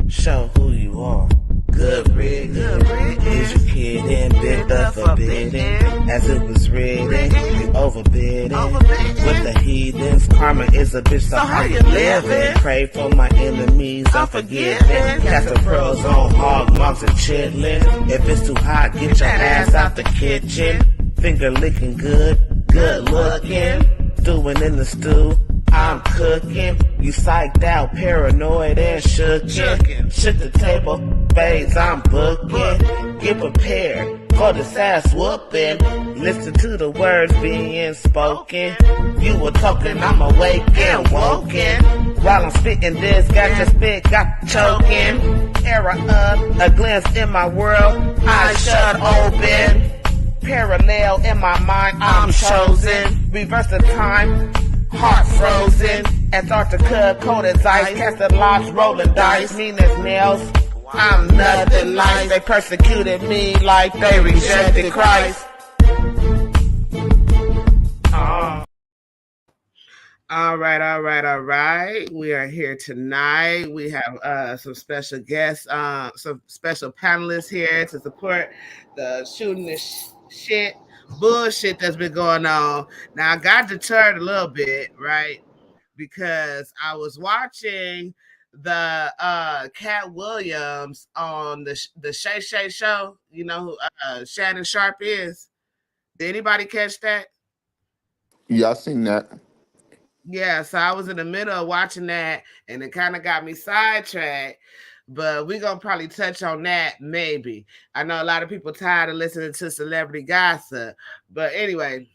Show who you are. Good riddance. Is your kid and bit the forbidden? As it was written, you overbidding. With the heathens, karma is a bitch, so how you living? Pray for my enemies, unforgiving. Cast the pearls on hog moms and chitlins. If it's too hot, get your ass out the kitchen. Finger licking good, good looking. Doing in the stew, I'm cooking. You psyched out, paranoid and shookin'. Shook the table, babes, I'm booking. Get prepared for this ass whooping. Listen to the words being spoken. You were talking, I'm awake and woken. While I'm spitting this, got your spit, got choking. Era up, a glance in my world, eyes shut open. Parallel in my mind, I'm chosen. Reverse the time, heart frozen. Antarctica, cold as ice. Casted locks, rolling dice. Mean as nails, I'm nothing like. They persecuted me like they rejected Christ. All right. We are here tonight. We have some special guests, some special panelists here to support the shooting this shit bullshit that's been going on. Now I got deterred a little bit, right? Because I was watching the Cat Williams on the Shay Shay show. You know who Shannon Sharp is? Did anybody catch that? Yeah, I seen that. Yeah, so I was in the middle of watching that and it kind of got me sidetracked. But we're gonna probably touch on that maybe. I know a lot of people tired of listening to celebrity gossip. But anyway,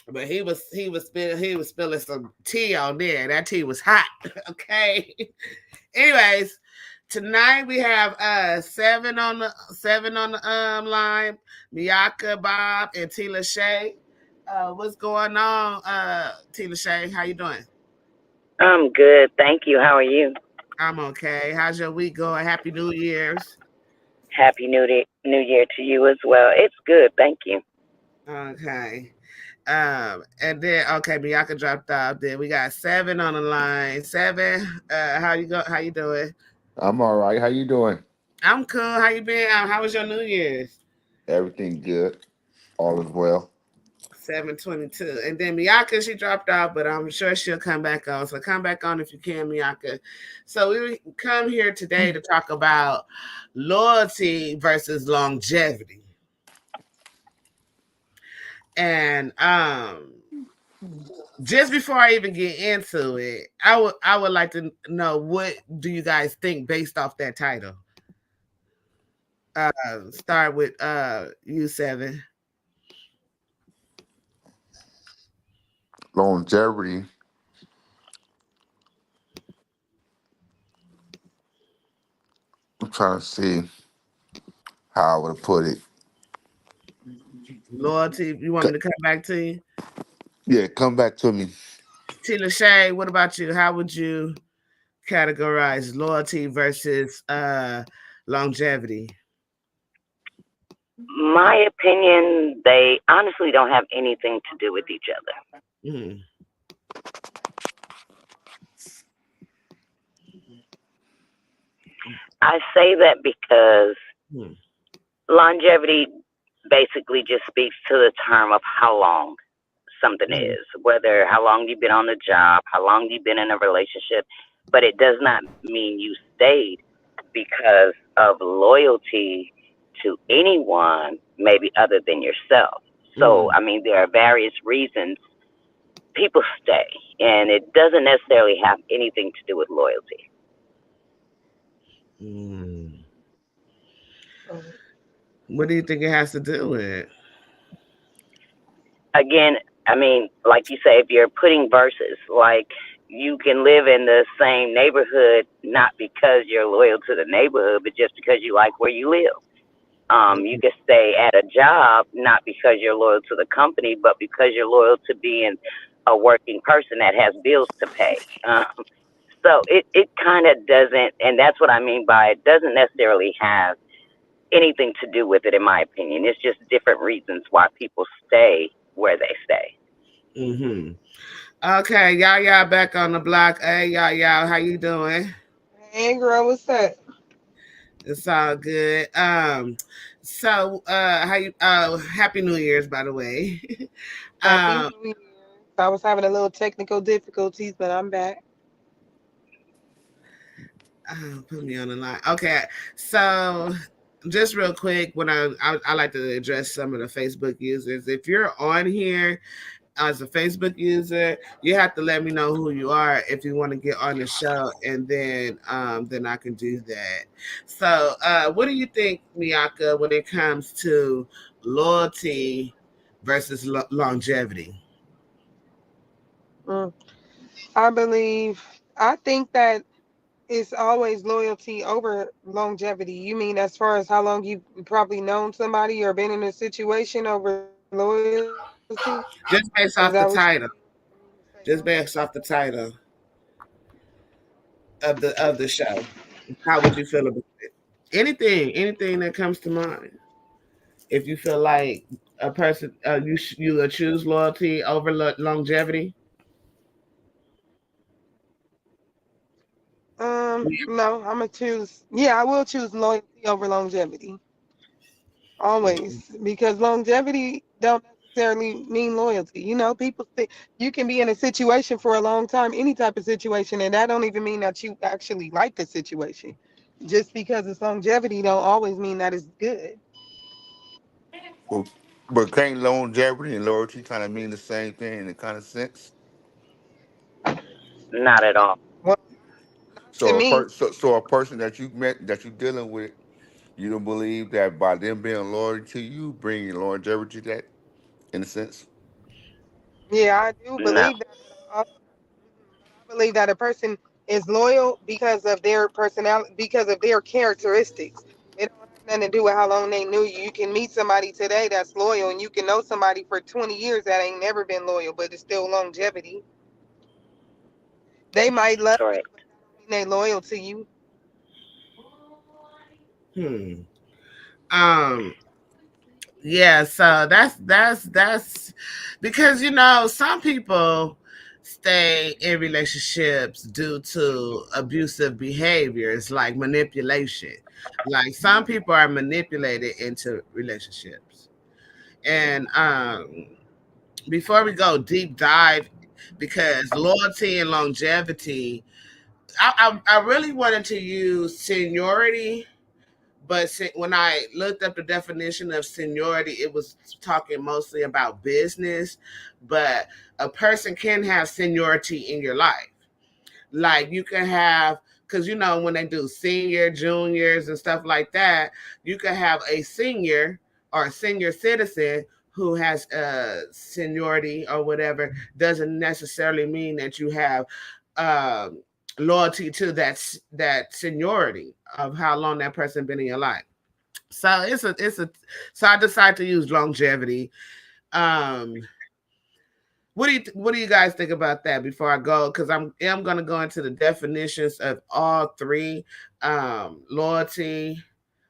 but he was spilling some tea on there. That tea was hot. Okay. Anyways, tonight we have seven on the line. Miyaka, Bob, and Tila Shay. What's going on, Tila Shay? How you doing? I'm good, thank you. How are you? I'm okay. How's your week going? Happy New Year's. Happy New Year to you as well. It's good, thank you. Okay. And then okay, Miyaka dropped off. Then we got Seven on the line. Seven, how you go? How you doing? I'm all right. How you doing? I'm cool. How you been? How was your New Year's? Everything good. All is well. 7:22. And then Miyaka, she dropped out, but I'm sure she'll come back on. So come back on if you can, Miyaka. So we come here today to talk about loyalty versus longevity. And just before I even get into it, I would like to know, what do you guys think based off that title? Start with you, Seven. Longevity. I'm trying to see how I would have put it. Loyalty. You want me to come back to you? Yeah, come back to me. Tina Shay, what about you? How would you categorize loyalty versus longevity? My opinion, they honestly don't have anything to do with each other. Mm. I say that because longevity basically just speaks to the term of how long something is, whether how long you've been on the job, how long you've been in a relationship, but it does not mean you stayed because of loyalty to anyone, maybe other than yourself. So, I mean, there are various reasons people stay, and it doesn't necessarily have anything to do with loyalty. What do you think it has to do with? Again, I mean, like you say, if you're putting verses, like you can live in the same neighborhood not because you're loyal to the neighborhood, but just because you like where you live. You can stay at a job not because you're loyal to the company, but because you're loyal to being a working person that has bills to pay. So it kind of doesn't, and that's what I mean by it doesn't necessarily have anything to do with it, in my opinion. It's just different reasons why people stay where they stay. Okay, y'all back on the block. Hey, y'all, how you doing? Hey, girl, what's that? It's all good. So how you Happy New Year's, by the way. Happy um New Year. I was having a little technical difficulties, but I'm back. Put me on the line. Okay. So just real quick, when I like to address some of the Facebook users. If you're on here as a Facebook user, you have to let me know who you are if you want to get on the show, and then I can do that. So, what do you think, Miyaka, when it comes to loyalty versus longevity? Mm. I think that it's always loyalty over longevity. You mean as far as how long you've probably known somebody or been in a situation over loyalty? Is that what Just you based mean off the when you title. say Just loyalty? based off the title of the show. How would you feel about it? Anything that comes to mind. If you feel like a person, you would choose loyalty over longevity. No, I'm gonna choose. Yeah, I will choose loyalty over longevity always because longevity don't necessarily mean loyalty. You know, people think you can be in a situation for a long time, any type of situation, and that don't even mean that you actually like the situation. Just because it's longevity don't always mean that it's good. Well, but can't longevity and loyalty kind of mean the same thing in a kind of sense? Not at all. Well, not to me. So a person that you met that you dealing with, you don't believe that by them being loyal to you, bringing longevity to that in a sense. Yeah, I do No. believe that, but I believe that a person is loyal because of their personality, because of their characteristics. It don't have nothing to do with how long they knew you. You can meet somebody today that's loyal, and you can know somebody for 20 years that ain't never been loyal, but it's still longevity. They might love you, Correct. but that don't mean they loyal to you. Hmm. Um. Yeah. So that's because some people stay in relationships due to abusive behaviors like manipulation. Like some people are manipulated into relationships, and before we go deep dive, because loyalty and longevity, I really wanted to use seniority, but when I looked up the definition of seniority, it was talking mostly about business. But a person can have seniority in your life. Like you can have, because when they do senior, juniors, and stuff like that, you can have a senior or a senior citizen who has seniority or whatever. Doesn't necessarily mean that you have um, loyalty to that seniority of how long that person been in your life. So so I decided to use longevity. Um, what do you guys think about that before I go? Because I'm going to go into the definitions of all three: loyalty,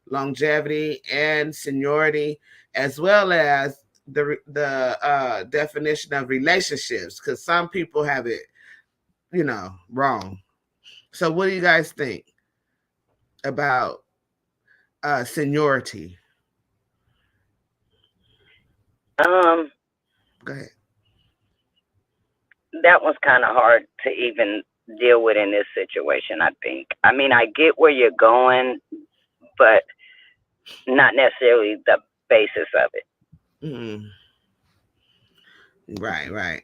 longevity, and seniority, as well as the definition of relationships. Because some people have it, wrong. So, what do you guys think about seniority? Um, Go ahead. that one's kind of hard to even deal with in this situation, I think. I mean, I get where you're going, but not necessarily the basis of it. Mm, right, right.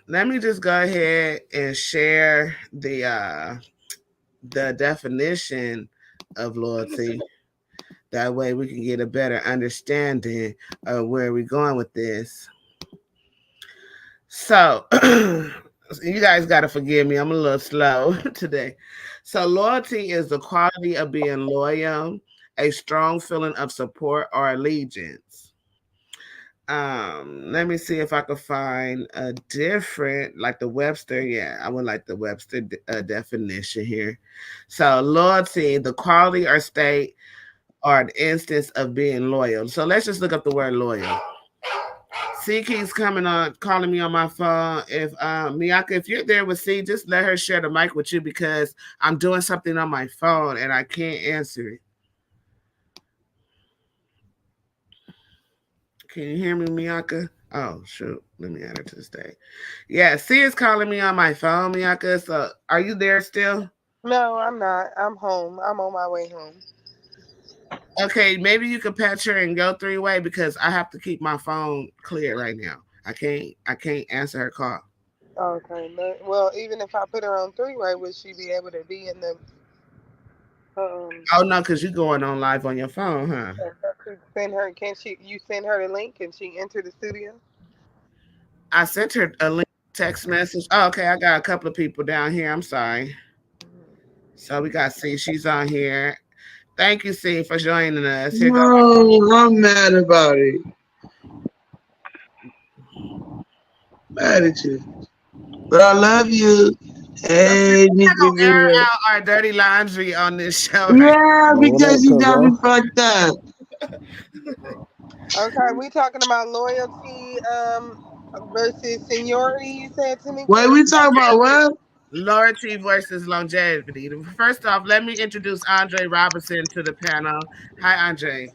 Let me just go ahead and share the definition of loyalty. That way we can get a better understanding of where we're going with this. So you guys got to forgive me. I'm a little slow today. So loyalty is the quality of being loyal, a strong feeling of support or allegiance. Let me see if I could find a different, like the Webster. Yeah, I would like the Webster definition here. So loyalty, the quality or state or an instance of being loyal. So let's just look up the word loyal. C keeps calling me on my phone. If Miyaka, if you're there with C, just let her share the mic with you because I'm doing something on my phone and I can't answer it. Can you hear me, Miyaka? Oh shoot, let me add her to the stage. Yeah, C is calling me on my phone, Miyaka. So are you there still? No, I'm not. I'm home. I'm on my way home. Okay, maybe you can patch her and go three-way because I have to keep my phone clear right now. I can't answer her call. Okay. Well, even if I put her on three-way, would she be able to be in the um? Oh no, because you're going on live on your phone, huh? Send her? Can she? You send her the link and she enter the studio? I sent her a link text message. Oh, okay, I got a couple of people down here. I'm sorry. So we got C. She's on here. Thank you, C, for joining us. Here goes. No, I'm mad about it. Mad at you. But I love you. Hey, We're not Nika gonna air girl. out our dirty laundry on this show, right? Yeah, Man, what because up, you got me Cuzzo? fucked up. Okay, we talking about loyalty versus seniority. You said to me. Wait, we talking about what? Loyalty versus longevity. First off, let me introduce Andre Robinson to the panel. Hi, Andre.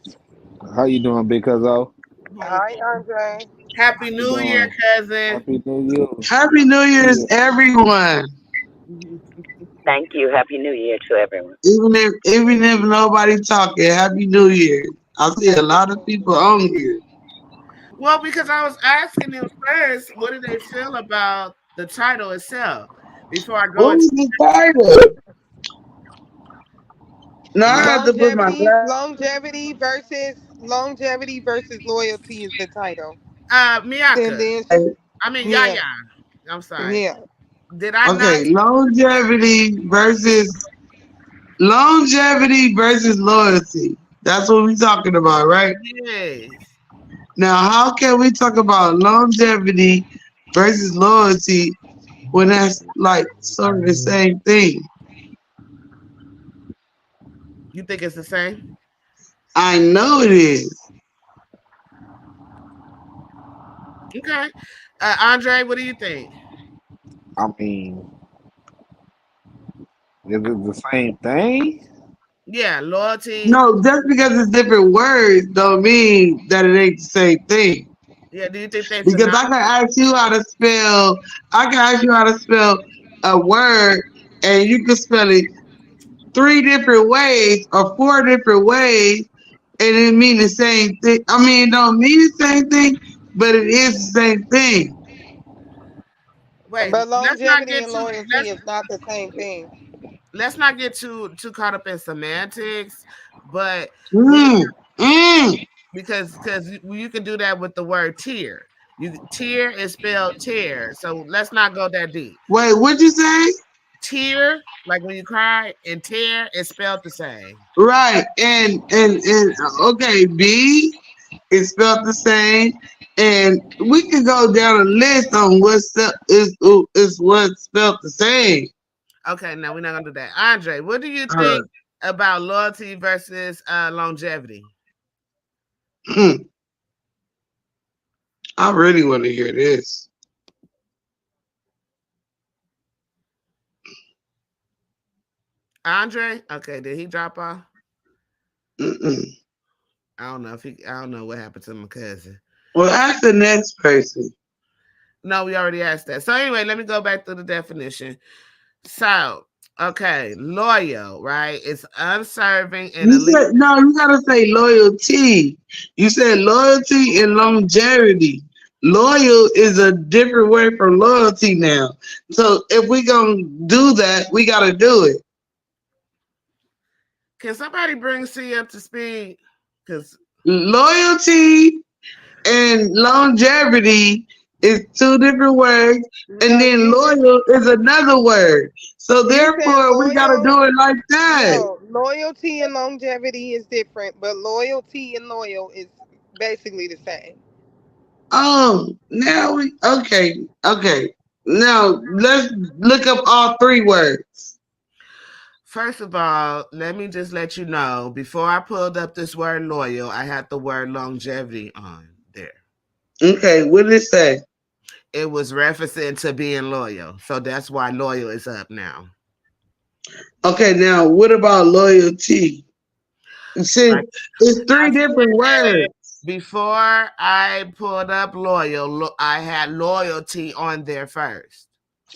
How you doing, Big Cuzzo? Hi, Andre. Happy How you New Year, doing? cousin. Happy New Year. Happy New Year's, Yeah. everyone. Thank you. Happy New Year to everyone. Even if nobody talking, Happy New Year. I see a lot of people on here. Well, because I was asking them first, what do they feel about the title itself before I go What into was the title? No, I have to put my Longevity, glass. longevity versus loyalty is the title. And Miyaka. then, I mean yeah, Yaya. I'm sorry. yeah. Did I not? Okay, longevity versus loyalty. That's what we talking about, right? Yes. Now, how can we talk about longevity versus loyalty when that's like sort of the same thing? You think it's the same? I know it is. Okay. Andre, what do you think? I mean, is it the same thing? Yeah, loyalty. No, just because it's different words don't mean that it ain't the same thing. Yeah, do you think they Because synonymous? I can ask you how to spell a word and you can spell it 3 different ways or 4 different ways and it mean the same thing. I mean, it don't mean the same thing, but it is the same thing. Wait, But let's not longevity get and too loyalty is not the same thing. let's not get too caught up in semantics, but we Mm, mm. because you can do that with the word tear. Tear is spelled tear, so let's not go that deep. Wait, what'd you say? Tear, like when you cry, and tear is spelled the same. Right, and okay, B is spelled the same, and we can go down a list on is what's spelled the same. Okay, now we're not gonna do that. Andre, what do you Uh, think about loyalty versus longevity? I really want to hear this. Andre, okay, did he drop off? Mm-mm. I don't know what happened to my cousin. Well, ask the next person. No, we already asked that. So anyway, let me go back to the definition. So, okay, loyal, right? It's unserving and You said no. You gotta say loyalty. You said loyalty and longevity. Loyal is a different word from loyalty now. So if we gonna do that, we gotta do it. Can somebody bring C up to speed? Because Loyalty and longevity is 2 different words, and No, then loyal is another word. So you said therefore, we gotta loyal. do it like that. No, loyalty and longevity is different, but loyalty and loyal is basically the same. Now we okay. Now let's look up all 3 words. first of all, let me just let you know, before I pulled up this word loyal, I had the word longevity on there. Okay, what did it say? It was referencing to being loyal. So that's why loyal is up now. Okay, now what about loyalty? See, Right. it's I three different said words. before I pulled up loyal, I had loyalty on there first.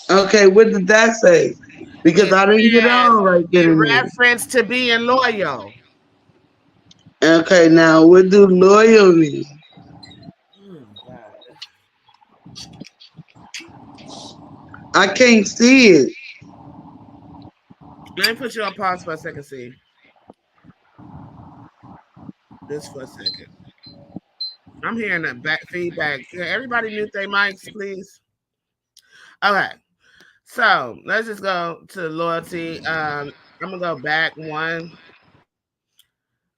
Okay, what did that say? Because It I didn't get says on right then in and there. reference to being loyal. Okay, now what do loyal mean? Oh, God. I can't see it. Let me put you on pause for a second, see. Just for a second. I'm hearing that back feedback. Can everybody mute their mics, please? Okay. So let's just go to loyalty. I'm gonna go back one.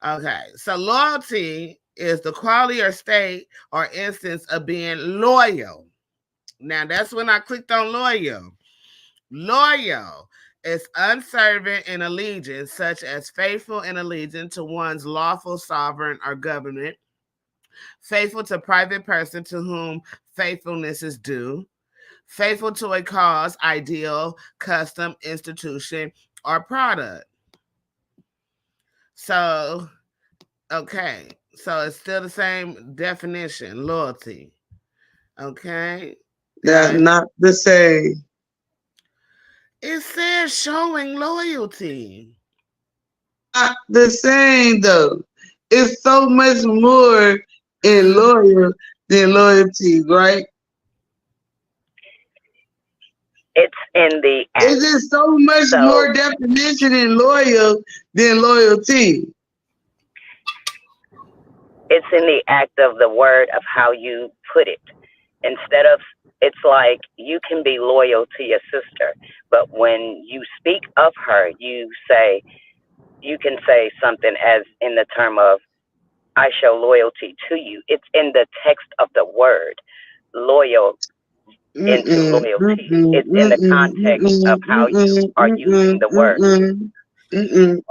Okay. So loyalty is the quality or state or instance of being loyal. Now that's when I clicked on loyal. Loyal is unserving in allegiance, such as faithful in allegiance to one's lawful sovereign or government, faithful to private person to whom faithfulness is due, faithful to a cause, ideal, custom, institution, or product. So, okay. So it's still the same definition, loyalty. Okay. That's Guys, not the same. it says showing loyalty. Not the same though. It's so much more in loyal than loyalty, right? It's in the act. It's just so much So more definition in loyal than loyalty. it's in the act of the word of how you put it. Instead of, it's like you can be loyal to your sister, but when you speak of her, you can say something as in the term of, I show loyalty to you. It's in the text of the word, loyal into loyalty. It's in the context of how you are using the word.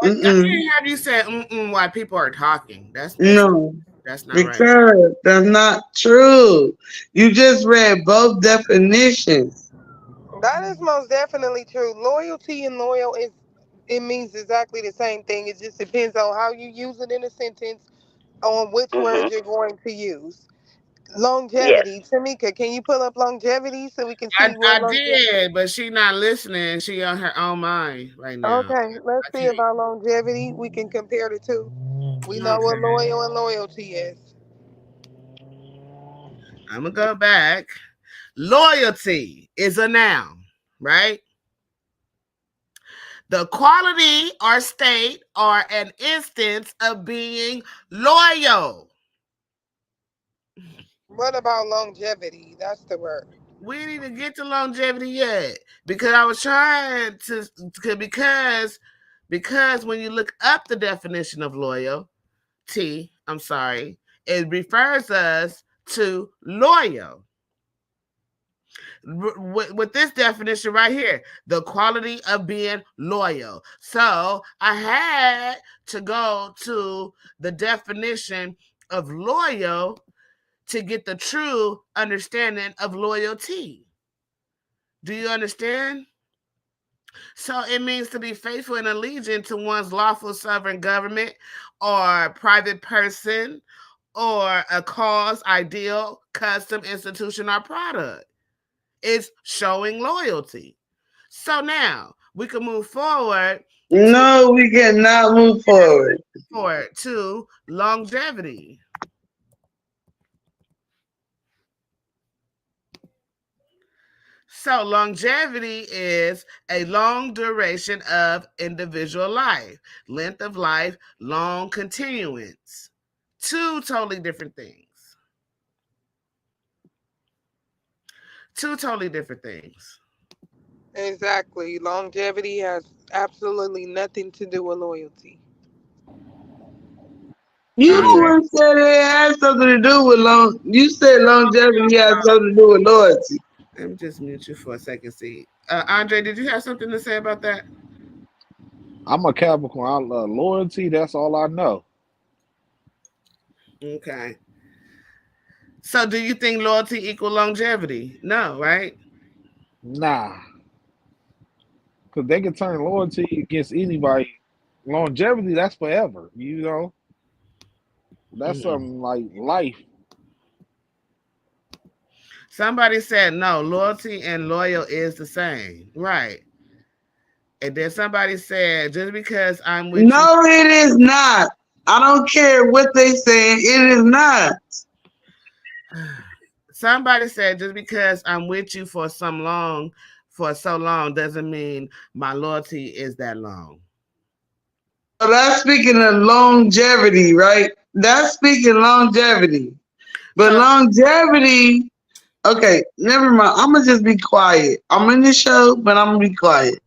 I can't have you say while people are talking. No, That's not right. because that's not true. You just read both definitions. That is most definitely true. Loyalty and loyal is it means exactly the same thing. It just depends on how you use it in a sentence, on which Hmm. words you're going to use. Yes. Longevity. Tamika, can you pull up longevity so we can see what I longevity? did, but she not listening. She on her own mind right now. Okay, let's I see can't. about longevity. We can compare the two. We know what Okay. loyal and loyalty is. I'm gonna go back. Loyalty is a noun, right? The quality or state or an instance of being loyal. What about longevity? That's the word. We didn't even get to longevity yet because I was trying to because when you look up the definition of loyalty, I'm sorry, it refers us to loyal. With this definition right here, the quality of being loyal. So I had to go to the definition of loyal to get the true understanding of loyalty. Do you understand? So it means to be faithful and allegiant to one's lawful sovereign government or private person or a cause, ideal, custom, institution, or product. It's showing loyalty. So now we can move forward No, we cannot move forward. to longevity. So longevity is a long duration of individual life, length of life, long continuance. Two totally different things. Two totally different things. Exactly. Longevity has absolutely nothing to do with loyalty. You the Andre, one said it has something to do with long. You said longevity has something to do with loyalty. let me just mute you for a second. See, Andre, did you have something to say about that? I'm a Capricorn. I love loyalty. That's all I know. Okay. So do you think loyalty equal longevity? No, right? Nah, because they can turn loyalty against anybody. Longevity, that's forever. You know, that's Mm-mm. something like life. Somebody said no, loyalty and loyal is the same. Right. And then somebody said, just because I'm with you. No, it is not. I don't care what they say. It is not. Somebody said, just because I'm with you for so long doesn't mean my loyalty is that long. So that's speaking of longevity, right? That's speaking longevity. But So longevity, okay, never mind. I'm going to just be quiet. I'm in the show, but I'm going to be quiet.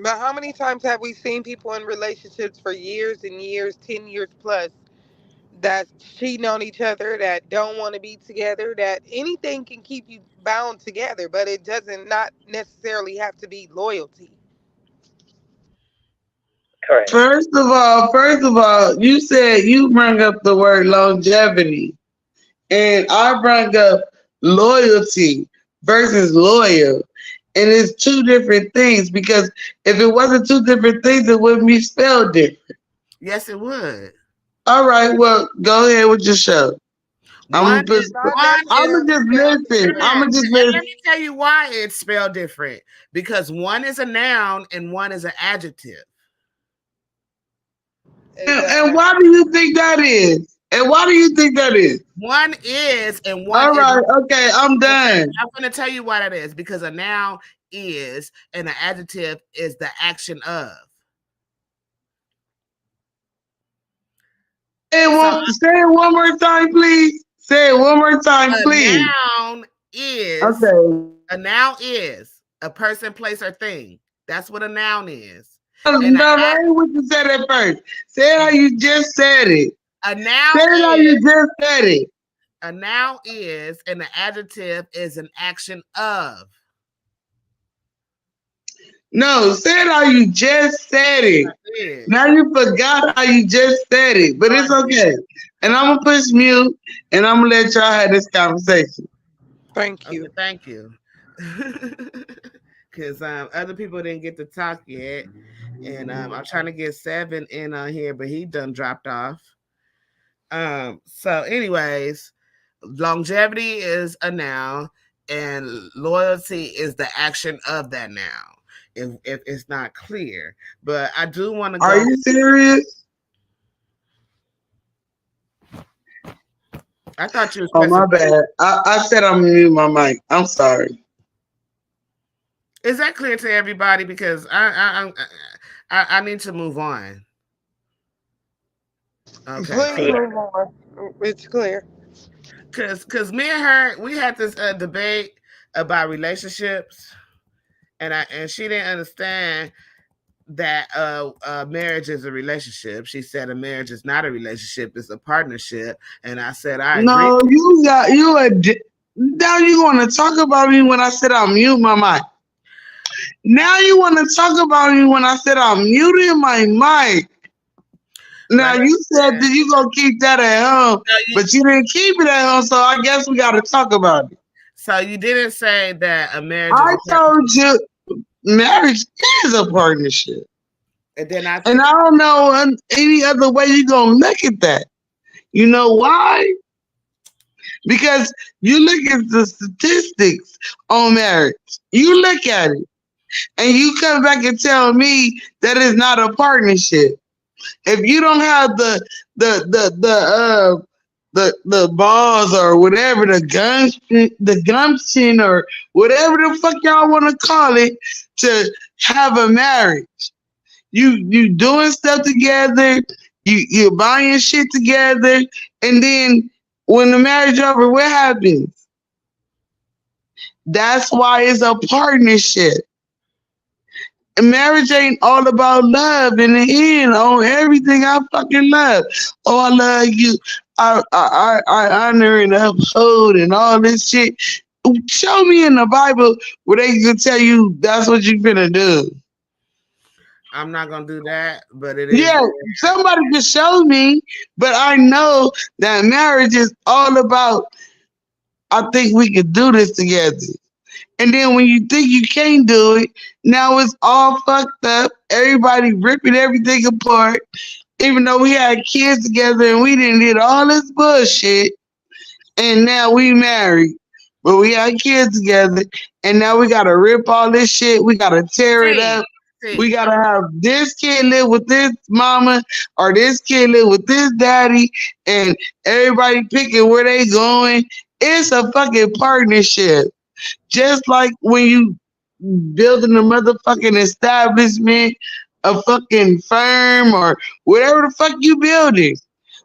But how many times have we seen people in relationships for years and years, 10 years plus, that cheating on each other, that don't want to be together, that anything can keep you bound together, but it doesn't not necessarily have to be loyalty. Correct. First of all, you said you bring up the word longevity, and I bring up loyalty versus loyal. And it's two different things because if it wasn't two different things, it wouldn't be spelled different. yes, it would. All right, well, go ahead with your show. One I'm gonna It's just, not I'm necessarily gonna just spelled listen. different. I'm gonna just and let listen. me tell you why it's spelled different. Because one is a noun and one is an adjective. And Exactly. why do you think that is? And why do you think that is? One is and one All is. right, okay, I'm Okay, done. I'm going to tell you why that is. Because a noun is and an adjective is the action of. So Say it one more time, please. Say it one more time, a please. noun is Okay. a noun is a person, place, or thing. That's what a noun is. No, And that ain't what you said at first. Say it how you just said it. a noun Say it how is you just said it. a noun is and the adjective is an action of. No, say it how you just said it. Is. Now you forgot how you just said it, but it's okay. And I'm gonna push mute, and I'm gonna let y'all have this conversation. Thank Okay, you. thank you. Because other people didn't get to talk yet, and I'm trying to get Seven in on here, but he done dropped off. So, anyways, longevity is a noun, and loyalty is the action of that noun. If it's not clear, but I do want to Are go. you serious? I thought you was Oh my pressing. bad. I said I'm gonna mute my mic. I'm sorry. Is that clear to everybody? Because I need to move on. Okay, Please cool. move on. It's clear. Cause me and her, we had this debate about relationships, and she didn't understand that marriage is a relationship. She said a marriage is not a relationship; it's a partnership. And I said I agree. No, now you want to talk about me when I said I'll mute my mic. Now you want to talk about me when I said I'm muting my mic. Now Like I you said said, that you gonna keep that at home, but you didn't keep it at home, so I guess we gotta talk about it. so you didn't say that a marriage is I a told you marriage is a partnership. and then I And I don't know any other way you're gonna look at that. You know why? Because you look at the statistics on marriage. You look at it and you come back and tell me that it's not a partnership. If you don't have the balls or whatever, the gumption or whatever the fuck y'all want to call it to have a marriage. You doing stuff together, you buying shit together, and then when the marriage over, what happens? That's why it's a partnership. And marriage ain't all about love in the end. On everything I fucking love. Oh, I love you. I honor and uphold and all this shit. Show me in the Bible where they can tell you that's what you're gonna do. I'm not gonna do that, but it is. Yeah, somebody can show me, but I know that marriage is all about, I think we could do this together. And then when you think you can't do it, now it's all fucked up. Everybody ripping everything apart. Even though we had kids together and we didn't did all this bullshit, and now we married. But we had kids together, and now we gotta rip all this shit. We gotta tear it up. We gotta have this kid live with this mama or this kid live with this daddy, and everybody picking where they going. It's a fucking partnership. Just like when you building a motherfucking establishment, a fucking firm, or whatever the fuck you building.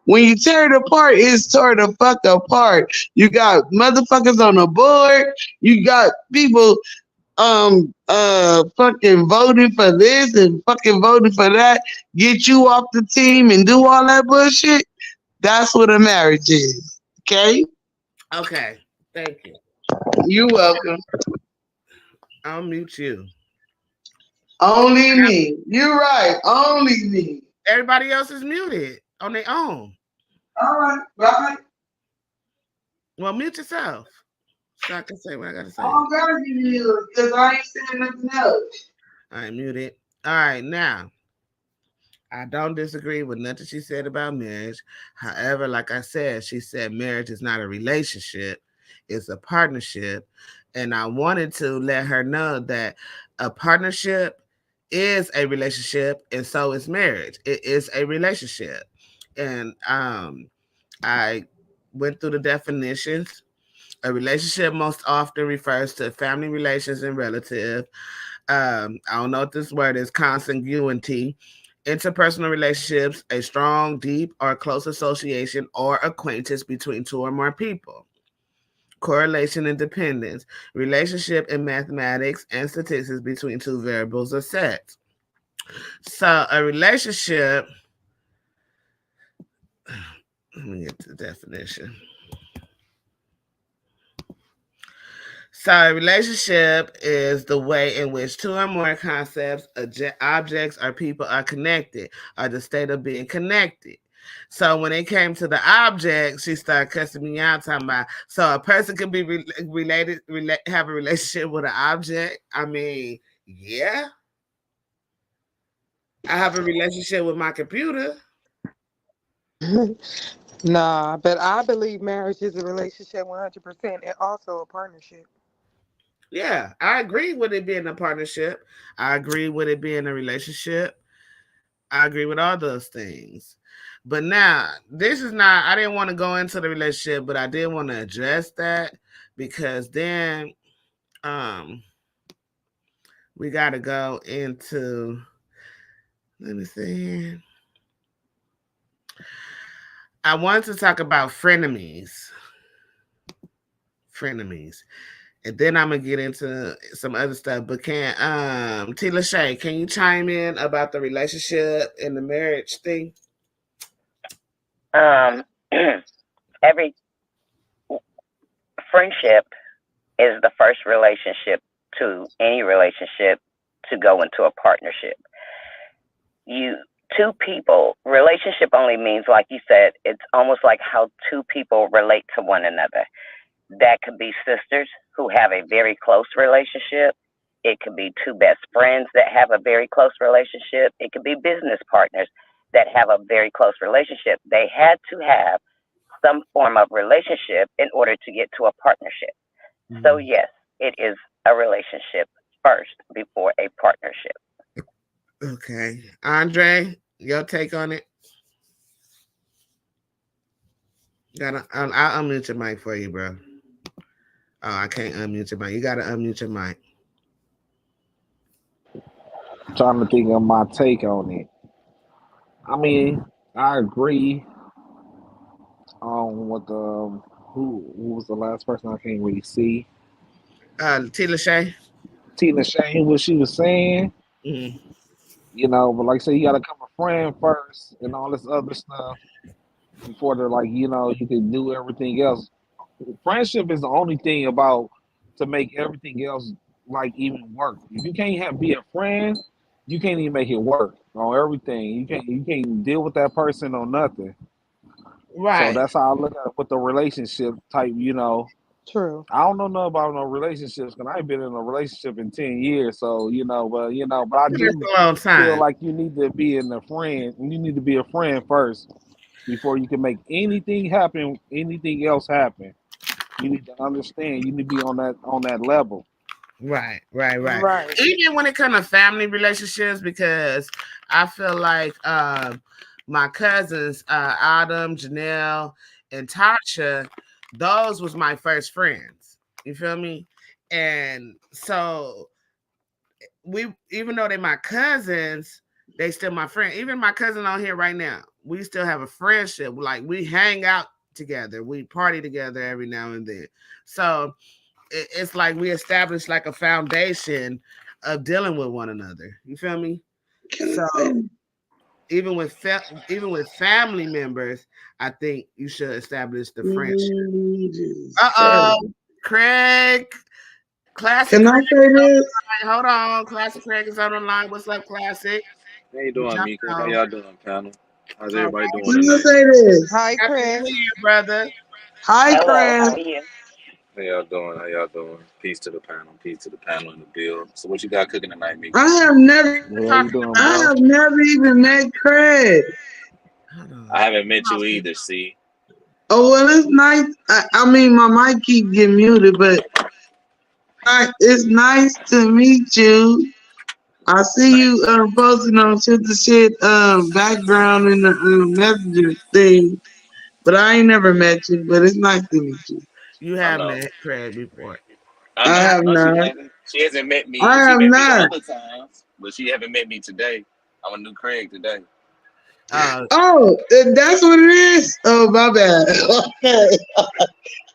When you tear it apart, it's tore the fuck apart. You got motherfuckers on the board. You got people fucking voting for this and fucking voting for that. Get you off the team and do all that bullshit. That's what a marriage is. Okay? Okay. Thank you. You're welcome. I'll mute you. Only me. You're right. Only me. Everybody else is muted on their own. All right. Bye. Well, mute yourself. So I can say what I gotta say. I don't gotta be muted because I ain't saying nothing else. I ain't muted. All right, now. I don't disagree with nothing she said about marriage. However, like I said, she said marriage is not a relationship, it's a partnership. And I wanted to let her know that a partnership is a relationship, and so is marriage. It is a relationship. And I went through the definitions. A relationship most often refers to family relations and relative. I don't know what this word is, consanguinity. Interpersonal relationships, a strong, deep, or close association or acquaintance between two or more people. Correlation and dependence, relationship in mathematics and statistics between two variables or sets. So a relationship, let me get to the definition. So a relationship is the way in which two or more concepts, objects, or people are connected, or the state of being connected. So when it came to the object, she started cussing me out, talking about, so a person can be have a relationship with an object. I mean, yeah. I have a relationship with my computer. Nah, but I believe marriage is a relationship 100% and also a partnership. Yeah, I agree with it being a partnership. I agree with it being a relationship. I agree with all those things. But now, this is not, I didn't want to go into the relationship, but I did want to address that because then we got to go into, let me see. I wanted to talk about frenemies. Frenemies. And then I'm going to get into some other stuff. But T. Lachey, can you chime in about the relationship and the marriage thing? Every friendship is the first relationship to any relationship to go into a partnership. Two people, relationship only means, like you said, it's almost like how two people relate to one another. That could be sisters who have a very close relationship. It could be two best friends that have a very close relationship. It could be business partners that have a very close relationship. They had to have some form of relationship in order to get to a partnership. Mm-hmm. So yes, it is a relationship first before a partnership. Okay. Andre, your take on it? I'll unmute your mic for you, bro. Oh, I can't unmute your mic. You got to unmute your mic. I'm trying to think of my take on it. I mean, I agree on what who was the last person I can't really see. T. Lachey. T. Lachey, what she was saying. Mm-hmm. You know, but like I said, you got to become a friend first and all this other stuff before they're like, you know, you can do everything else. Friendship is the only thing about to make everything else like even work. If you can't be a friend, you can't even make it work on everything. You can't deal with that person on nothing. So Right. that's how I look at it with the relationship type. True. I don't know nothing about no relationships because I ain't been in a relationship in 10 years. So but I That's do a long feel time. like you need to be in a friend. You need to be a friend first before you can make anything happen. Anything else happen. You need to understand. You need to be on that level. Right. Right. Even when it comes to family relationships, because I feel like my cousins, Adam, Janelle, and Tasha, those was my first friends. You feel me? And so even though they're my cousins, they still my friend. Even my cousin on here right now, we still have a friendship. Like we hang out together, we party together every now and then. So it's like we established like a foundation of dealing with one another. You feel me? Can So I say even with family members, I think you should establish the friendship. Craig, Classic Can I Craig. say this? Hold on, Classic Craig is on the line. What's up, Classic? How you doing, Jump Mika? How on. y'all doing, panel? How's All everybody right. doing Can I tonight? say this? Hi, Happy Chris. New Year, brother. Hi, Hello, how Craig. are you? How y'all doing? How y'all doing? Peace to the panel. Peace to the panel in the build. So what you got cooking tonight, Mika? I have never, We're How you talking doing, I about. bro? have never even met Craig. Hold on. I haven't met you either, see? Oh well, it's nice. I mean, my mic keep getting muted, but it's nice to meet you. I see you posting on shit the shit background in the messenger thing, but I ain't never met you. But it's nice to meet you. You I have know. met Craig before. I I know. have No, she not. hasn't. She hasn't met me. I She have met me the not. other times, but she haven't met me today. I'm a new Craig today. Oh, that's what it is. Oh, my bad. Okay,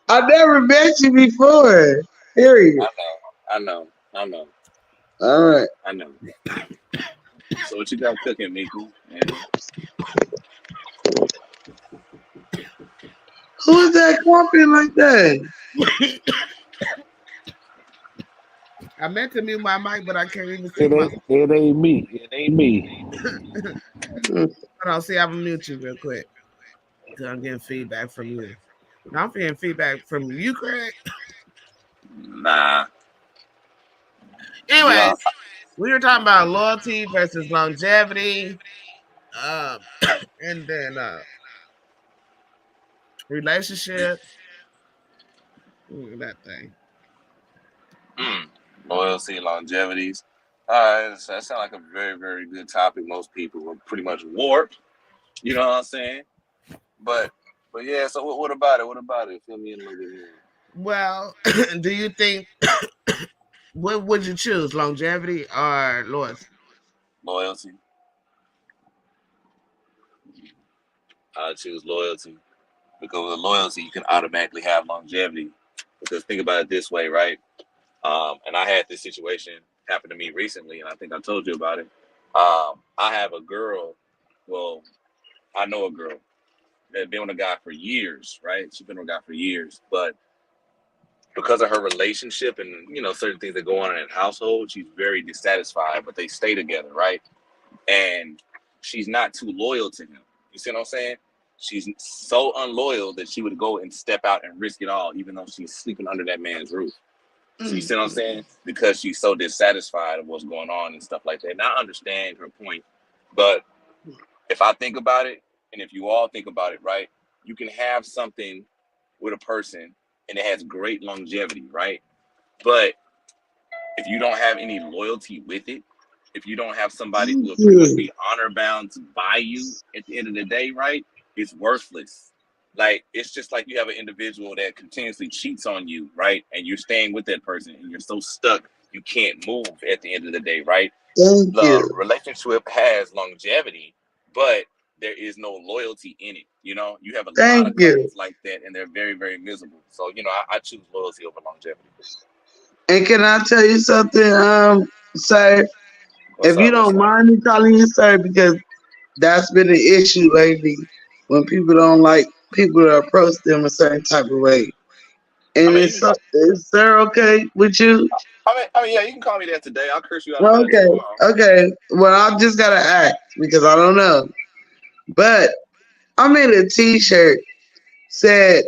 I never met you before. Period. I know. All right. I know. So what you got cooking, Mika? And Who is that coughing like that? I meant to mute my mic, but I can't even see my. It ain't me. It ain't me. Hold on, see, I'm gonna mute you real quick. Cause I'm getting feedback from you. No, I'm getting feedback from you, Craig. nah. Anyways, Yeah. we were talking about loyalty versus longevity, and then relationships. That thing. Loyalty, longevities. All right, so that sounds like a very, very good topic. Most people were pretty much warped. You know what I'm saying? But yeah. So what about it? What about it? Fill me in a little bit more. Well, do you think what would you choose, longevity or loyalty? Loyalty. I choose loyalty because with loyalty you can automatically have longevity. Because think about it this way, right? And I had this situation happen to me recently, and I think I told you about it. I have a girl. Well, I know a girl that been with a guy for years, right? She's been with a guy for years, but because of her relationship and certain things that go on in that household, she's very dissatisfied. But they stay together, right? And she's not too loyal to him. You see what I'm saying? She's so unloyal that she would go and step out and risk it all, even though she's sleeping under that man's roof. So you see what I'm saying? Because she's so dissatisfied of what's going on and stuff like that. And I understand her point, but if I think about it, and if you all think about it, right, you can have something with a person and it has great longevity, right? But if you don't have any loyalty with it, if you don't have somebody who will pretty much be honor bound to buy you at the end of the day, right, it's worthless. Like, it's just like you have an individual that continuously cheats on you, right? And you're staying with that person and you're so stuck, you can't move at the end of the day, right? Thank The you. relationship has longevity, but there is no loyalty in it. You have a lot Thank of you. couples like that, and they're very, very miserable. So, I choose loyalty over longevity. And can I tell you something, sir? What's If you up? What's don't up? mind me calling you sir, because that's been an issue lately when people don't like people to approach them a certain type of way. I And mean, is sir okay with you? I mean, yeah, you can call me that today. I'll curse you out about it Okay, tomorrow. okay. Well, I just gotta ask because I don't know. But I made a T-shirt said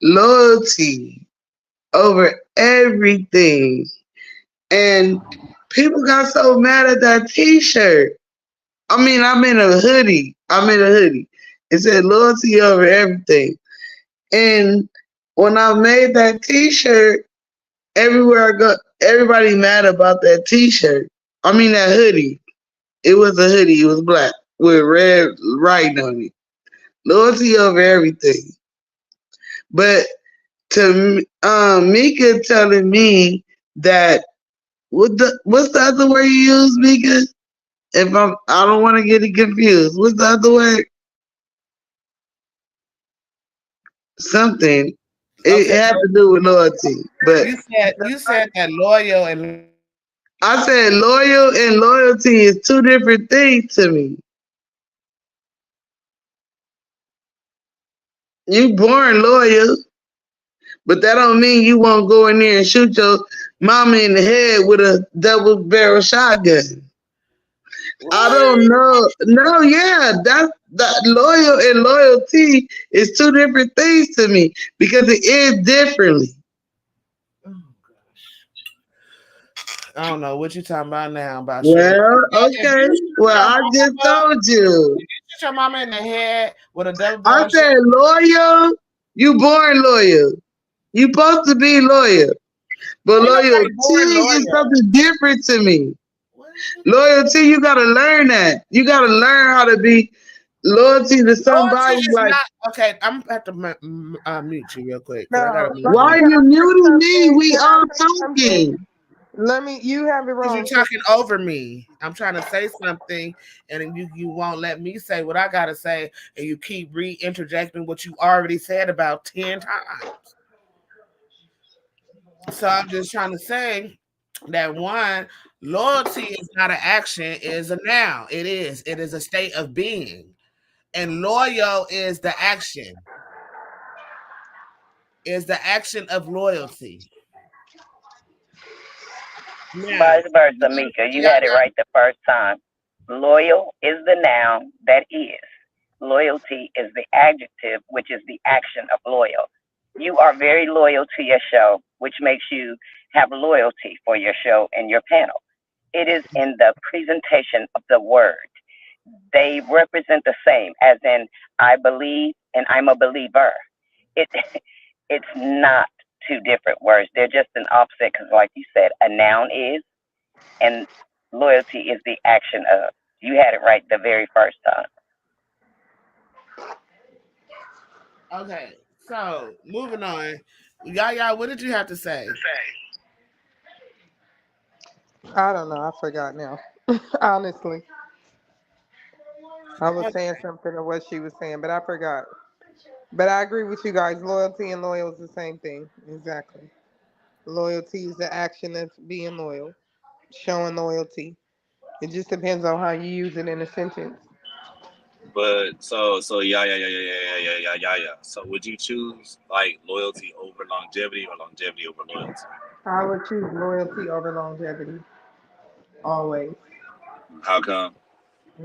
loyalty over everything, and people got so mad at that T-shirt. I mean, I'm in a hoodie. I'm in a hoodie. It said loyalty over everything, and when I made that T-shirt, everywhere I go, everybody mad about that T-shirt. I mean that hoodie. It was a hoodie. It was black with red writing on it. Loyalty over everything. But to Mika telling me that what's the other word you use, Mika? If I don't want to get it confused. What's the other word? Something. It Okay, had so to do with loyalty, but you said that loyal and I said loyal and loyalty is two different things to me. You born loyal, but that don't mean you won't go in there and shoot your mama in the head with a double barrel shotgun. I don't what? know. No, yeah, that loyal and loyalty is two different things to me because it is differently. Oh gosh, I don't know what you talking about now about shooting. Well, If okay. you shoot Well, your I just mama, told you. if you shoot your mama in the head with a double I barrel said shotgun, loyal. You born loyal. You supposed to be loyal, but ain't nobody loyalty born is loyal. something different to me. What? Loyalty, you gotta learn that. You gotta learn how to be loyalty to Loyalty somebody. is Like, not okay. I'm gonna have to mute you real quick because I No, gotta mute let why me. are you Can you I say muting me? something? We Can I all say something? talking. Let me. You have it because you're wrong. talking over me. I'm trying to say something and then you won't let me say what I gotta say, and you keep re-interjecting what you already said about 10 times. So I'm just trying to say that one, loyalty is not an action, it is a noun. It is. It is a state of being. And loyal is the action of loyalty. Now, Vice versa, Mika. You had it right the first time. Loyal is the noun that is. Loyalty is the adjective, which is the action of loyal. You are very loyal to your show, which makes you have loyalty for your show and your panel. It is in the presentation of the word. They represent the same, as in I believe and I'm a believer. It it's not two different words. They're just an opposite because, like you said, a noun is and loyalty is the action of. You had it right the very first time. okay, so moving on. Yaya, what did you have to say? I don't know. I forgot now. Honestly, I was saying something of what she was saying, but I forgot. But I agree with you guys. Loyalty and loyal is the same thing. Exactly. Loyalty is the action of being loyal, showing loyalty. It just depends on how you use it in a sentence. But so yeah. So would you choose like loyalty over longevity or longevity over loyalty? I would choose loyalty over longevity always. How come?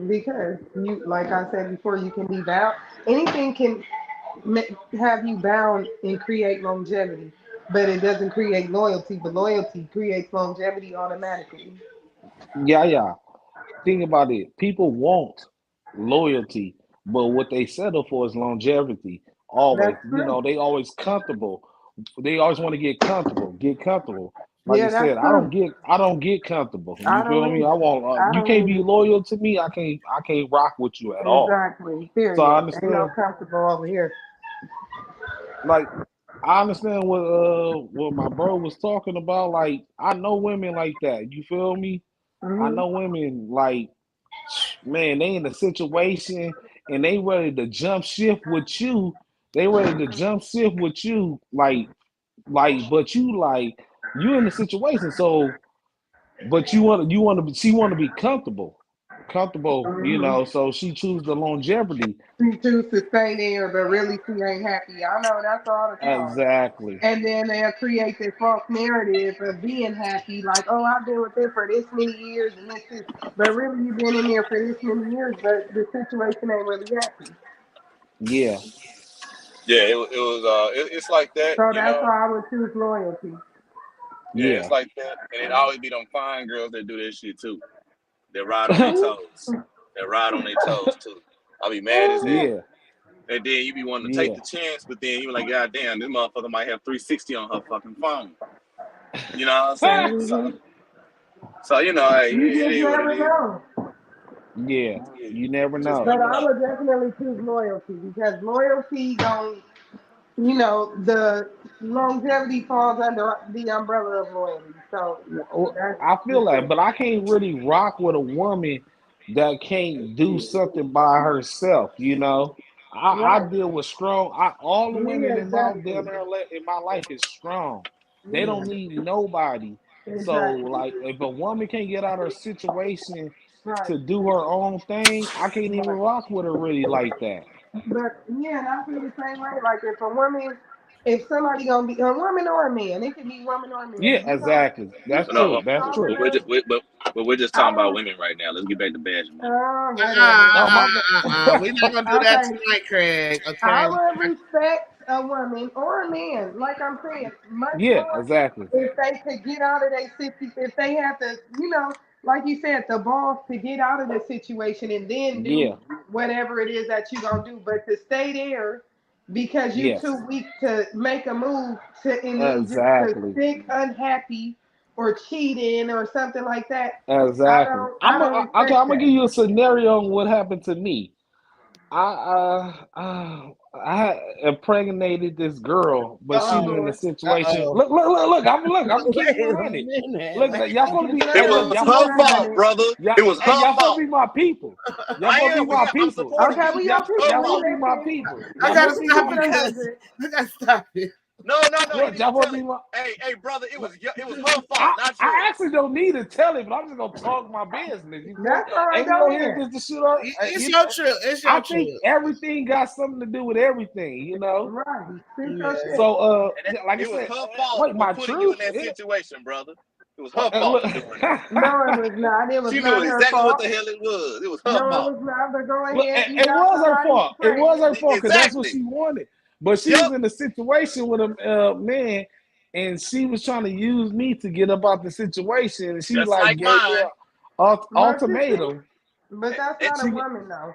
Because you, like I said before, you can be bound. Anything can have you bound and create longevity, but it doesn't create loyalty. But loyalty creates longevity automatically. Yeah, yeah. Think about it. People want loyalty, but what they settle for is longevity. Always, That's true. they always comfortable. They always want to get comfortable. Like I Yeah, said, that's true. I don't get comfortable. I You feel don't me? either. I You can't don't be either. loyal to me. I can't rock with you at all. Exactly. So I Period. Ain't no understand. comfortable over here. Like I understand what my bro was talking about. Like I know women like that. You feel me? I Hmm. know women like man, they in a situation and they ready to jump ship with you. They ready to jump ship with you, but you in the situation. So, but she want to be comfortable. comfortable, so she choose the longevity. She chooses to stay there, but really she ain't happy. I know that's all the time. Exactly. And then they'll create this false narrative of being happy, like, oh, I've been with them for this many years and this is, but really you've been in there for this many years, but the situation ain't really happy. Yeah. Yeah, it's like that, So that's why I would choose loyalty. Yeah, Yeah. it's like that, and it always be them fine girls that do that shit too. They ride on their toes. They ride on their toes too. I'll be mad as hell. Yeah. And then you be wanting to take the chance, but then you be like, God damn, this motherfucker might have 360 on her fucking phone. You know what I'm saying? So hey, You it just is what never it is. know. Yeah. You never know. But I would definitely choose loyalty because loyalty don't, the longevity falls under the umbrella of loyalty. So I feel that, but I can't really rock with a woman that can't do something by herself. I deal with strong. All the women in my life is strong. They don't need nobody. So like, if a woman can't get out of her situation to do her own thing, I can't even rock with her really like that. But yeah, and I feel the same way. Like if somebody gonna be a woman or a man, it could be woman or a man. Yeah, exactly. That's true. That's true. But we're just talking about women right now. Let's get back to badging. We're not gonna do that tonight, Craig. Okay. I would respect a woman or a man, like I'm saying, much Yeah, more exactly. if they could get out of their 60s, if they have to, like you said, the balls to get out of the situation and then do whatever it is that you're gonna do. But to stay there because you're too weak to make a move and then just to stick unhappy or cheating or something like that. Exactly. I'm gonna give you a scenario on what happened to me. I impregnated this girl, but she was in a situation. Look! I'm keeping it running. Look, y'all supposed to be. It was her fault, brother. It was her fault. Y'all supposed to be my people. Y'all supposed to be my people. Okay, y'all supposed to be my people. I gotta stop it. No. Look, y'all supposed to be my. Hey, brother, it was her fault, not yours. I actually don't need to tell it, but I'm just gonna talk my business. That's all right. It's your truth. It's your truth. I think everything got something to do with everything, Right. So, like it I was said, her fault wait, my putting truth you in that situation, brother. It was her fault. No, it was not. It was she not knew her exactly fault. what the hell it was. It was her fault. No, it was not. But go ahead. It was her fault. It was her fault because that's what Exactly. she wanted. But she was in a situation with a man, and she was trying to use me to get up out the situation. And she Just like gave me an ultimatum. But that's not a woman, though.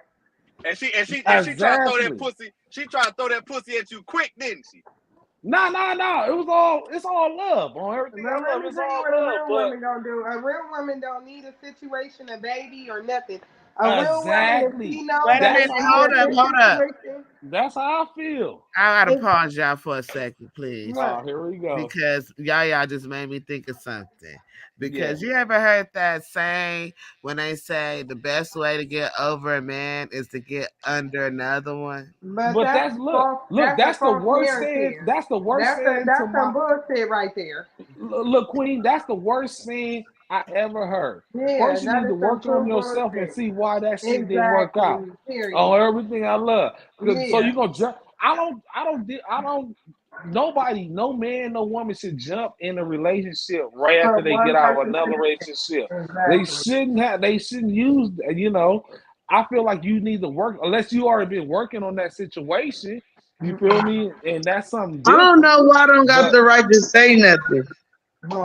And she tried to throw that pussy. She tried to throw that pussy at you quick, didn't she? No. It's all love on everything. I love. It's all love. A real woman don't do. A real woman don't need a situation, a baby, or nothing. Exactly. Wait a minute. Hold up. That's how I feel. I gotta pause y'all for a second, please. Oh, here we go. Because y'all just made me think of something. Because you ever heard that saying when they say the best way to get over a man is to get under another one? But that's that's the worst thing. That's the worst thing. That's some bullshit right there. Look, Queen, that's the worst thing I ever heard. Yeah, first, you need to work on yourself and see why that shit didn't work out. On everything I love. So you gonna jump? I don't. Nobody, no man, no woman should jump in a relationship right after they get out of another relationship. Exactly. They shouldn't use. I feel like you need to work unless you already been working on that situation. You feel me? And that's something different. I don't know why I don't got the right to say nothing.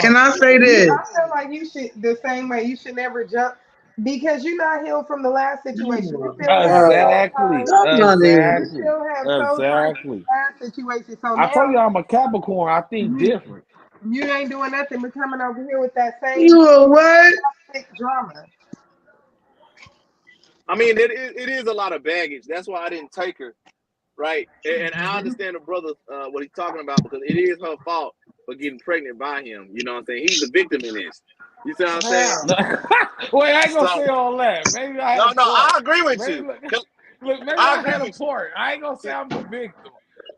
Can I say this? I feel like you should the same way. You should never jump because you're not healed from the last situation. Exactly. Exactly. Situation. So I told you I'm a Capricorn. I think different. You ain't doing nothing but coming over here with that same you a what? drama. I mean, it is a lot of baggage. That's why I didn't take her, right? And I understand the brother what he's talking about because it is her fault for getting pregnant by him. You know what I'm saying? He's the victim in this. You see what I'm saying? Wait, I ain't gonna say all that. Maybe I had I agree with you. Look, maybe I had a part. I ain't gonna say I'm the victim.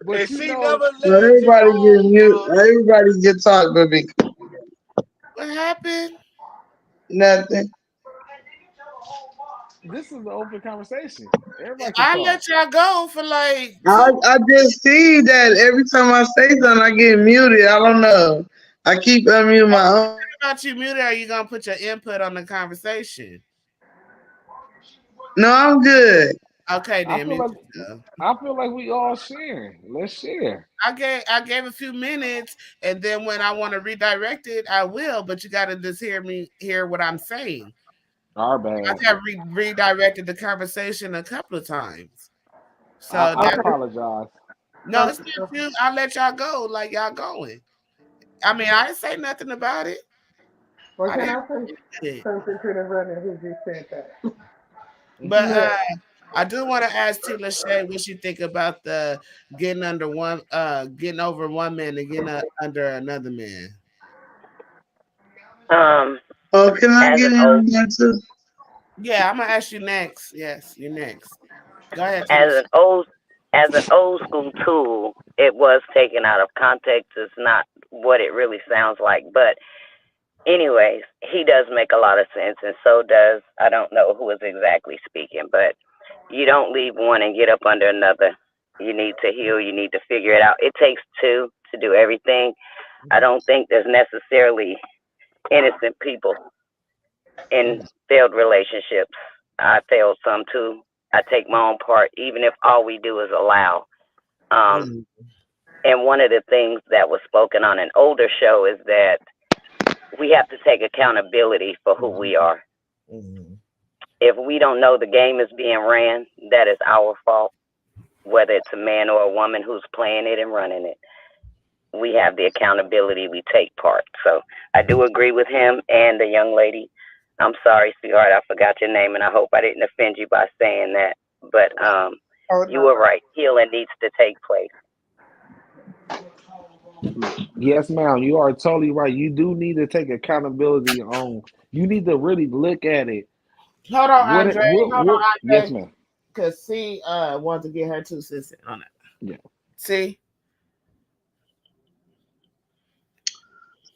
But she never everybody get mute. Everybody get talk, baby. What happened? Nothing. this is an open conversation. Everybody can I talk. let y'all go for like I, 2. I just see that every time I say something, I get muted. I don't know. I keep unmuting my own. About you muted, or are you gonna put your input on the conversation? No, I'm good. Okay, I then feel mute like yourself. we all sharing. Let's share. I gave a few minutes, and then when I want to redirect it, I will. But you got to just hear what I'm saying. Our I bad. have redirected the conversation a couple of times. So I that Okay. apologize. no, it's not you. I'll let y'all go like y'all going. I mean, I didn't say nothing about it. Well, I can didn't I say say it. something to the brother who just said that? But Look, I do want to ask T. Lachey what you think about the getting over one man and getting under another man. Um, Oh, can I as get an in old on that too? Yeah, I'm gonna ask you next. Yes, you're next. Go ahead, T. as Lachey. an old as an old school tool, it was taken out of context. It's not what it really sounds like. But anyways, he does make a lot of sense, and so does I don't know who is exactly speaking, but you don't leave one and get up under another. You need to heal. You need to figure it out. It takes two to do everything. I don't think there's necessarily innocent people in failed relationships. I failed some too. I take my own part, even if all we do is allow. Um, Mm, and one of the things that was spoken on an older show is that we have to take accountability for who we mhm, are. mhm, If we don't know the game is being ran, that is our fault, whether it's a man or a woman who's playing it and running it. We have the accountability, we take part. So I do agree with him and the young lady. I'm sorry, sweetheart, I forgot your name, and I hope I didn't offend you by saying that. But oh you no. were right. Healing needs to take place. Yes, ma'am. You are totally right. You do need to take accountability on. You need to really look at it. Hold on, Andre. Hold on, Yes, Andre. ma'am. Because C wants to get her 2 cents on it. Yeah. See?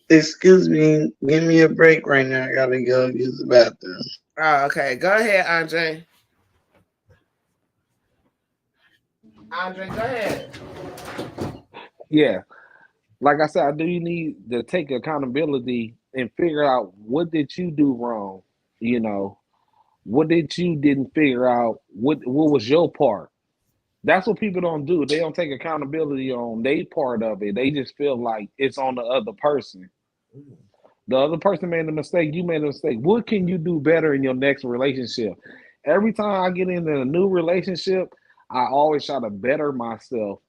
Excuse me. Give me a break right now. I gotta go use the bathroom. Oh, okay. Go ahead, Andre. Andre, go ahead. Yeah. Like I said, I do need to take accountability and figure out what did you do wrong. You know, what did you didn't figure out? What was your part? That's what people don't do. They don't take accountability on their part of it. They just feel like it's on the other person. Mm, The other person made a mistake. You made a mistake. What can you do better in your next relationship? Every time I get into a new relationship, I always try to better myself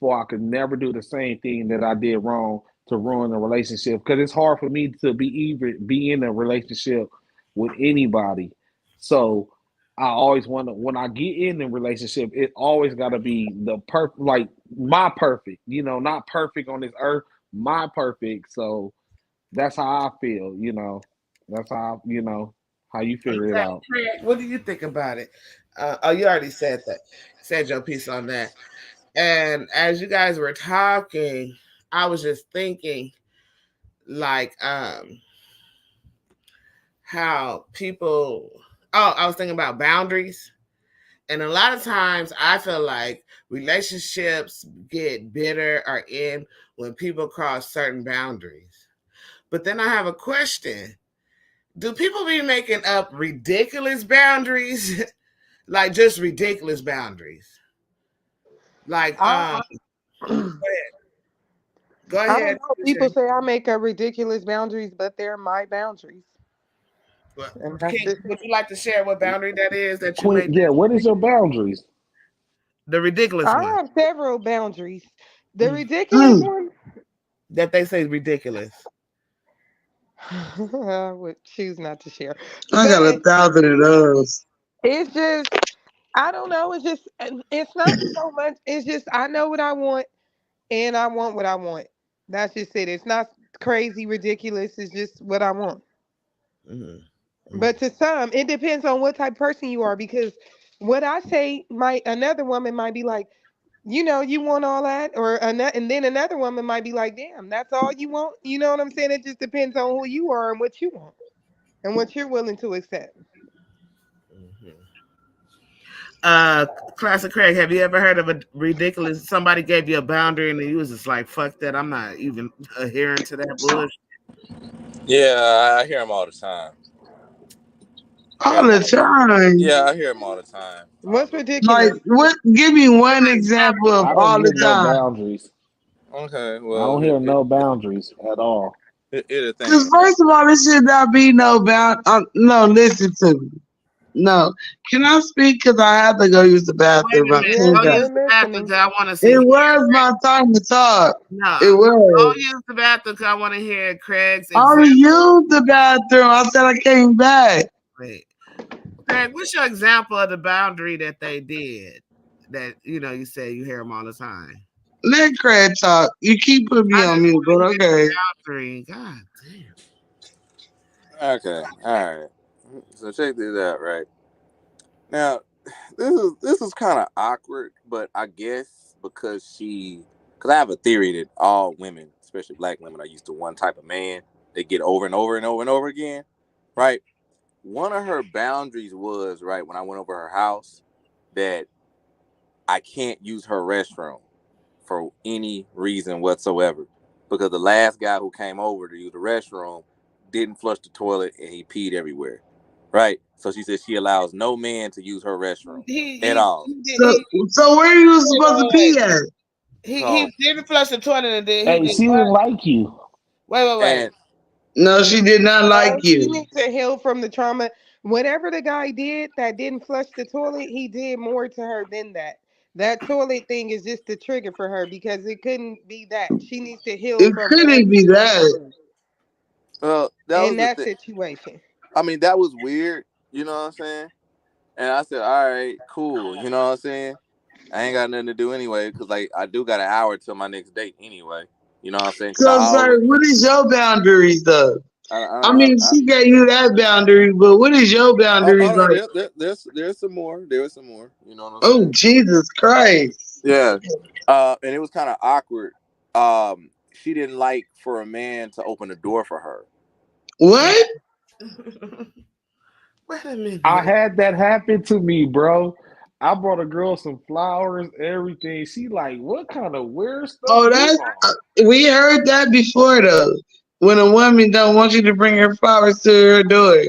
for I could never do the same thing that I did wrong to ruin the relationship. Because it's hard for me to be in a relationship with anybody. So I always want to when I get in a relationship, it always got to be the perfect, like my perfect. Not perfect on this earth, my perfect. So that's how I feel. That's how you figure it Okay, out. Craig, what do you think about it? Oh, you already said that. Said your piece on that. And as you guys were talking, I was just thinking, like, how people. Oh, I was thinking about boundaries. And a lot of times I feel like relationships get bitter or end when people cross certain boundaries. But then I have a question. Do people be making up ridiculous boundaries? Like just ridiculous boundaries? Like, I, go I don't ahead. know. People say I make up ridiculous boundaries, but they're my boundaries, and that's just Would you like to share what boundary that is that you Queen, made? yeah, what is your boundaries? The ridiculous I one have several boundaries. The mm, ridiculous Mm, one, that they say is ridiculous. I would choose not to share. I got But 1,000 of those. it's just, I don't know. It's just, it's not so much. It's just, I know what I want and I want what I want. That's just it. It's not crazy, ridiculous. It's just what I want. Mm, mm, But to some, it depends on what type of person you are because what I say might, another woman might be like, you want all that, or another, and then another woman might be like, damn, that's all you want. You know what I'm saying? It just depends on who you are and what you want and what you're willing to accept. Classic Craig, have you ever heard of a ridiculous? Somebody gave you a boundary and you was just like, "Fuck that! I'm not even adhering to that bullshit." Yeah, I hear them all the time. All the time. Yeah, I hear them all the time. What's Like, ridiculous? what? Give me one example of I don't all hear the no time. boundaries. Okay, I well, don't hear no boundaries at all. it a Because thing. first of all, this should not be no bound. No, listen to me. No, can I speak? Because I have to go use the Wait bathroom. a I minute. Yes, came Go back. use we're the bathroom listening. because I want to It see. was my time to talk. No, It go was. use the bathroom because I want to hear Craig's I example. used the bathroom. I said I came back. Wait, Craig, what's your example of the boundary that they did? That you say you hear them all the time. Let Craig talk. You keep putting me I on just mute, but want to hear okay. the boundary. God damn. Okay, all right. So check this out, right? Now, this is kind of awkward, but I guess because I have a theory that all women, especially black women, are used to one type of man. They get over and over and over and over again, right? One of her boundaries was, right, when I went over her house, that I can't use her restroom for any reason whatsoever, because the last guy who came over to use the restroom didn't flush the toilet and he peed everywhere, right? So she said she allows no man to use her restroom He at he all. he did So, he so where you was wait, supposed wait, to wait. pee at? He So didn't flush the toilet and then he Hey, did she what? didn't like you. Wait. and No, she did not like No, she you. needs to heal from the trauma. Whatever the guy did that didn't flush the toilet, he did more to her than that. That toilet thing is just the trigger for her because it couldn't be that. She needs to heal It from couldn't whatever be she went that. through that in was the that thing. situation. I mean, that was weird, you know what I'm saying? And I said, all right, cool, you know what I'm saying? I ain't got nothing to do anyway, because like I do got an hour till my next date anyway. You know what I'm saying? Because So, sir, what is your boundaries, though? I mean, she gave you that boundary, but what is your boundaries oh like? no, there's some more. There was some more. You know what I'm Oh, saying? Jesus Christ. Yeah. And it was kind of awkward. She didn't like for a man to open the door for her. What? Wait a minute. I had that happen to me, bro. I brought a girl some flowers, everything. She like, what kind of weird stuff Oh, you that's on? we heard that before though. When a woman don't want you to bring her flowers to her door.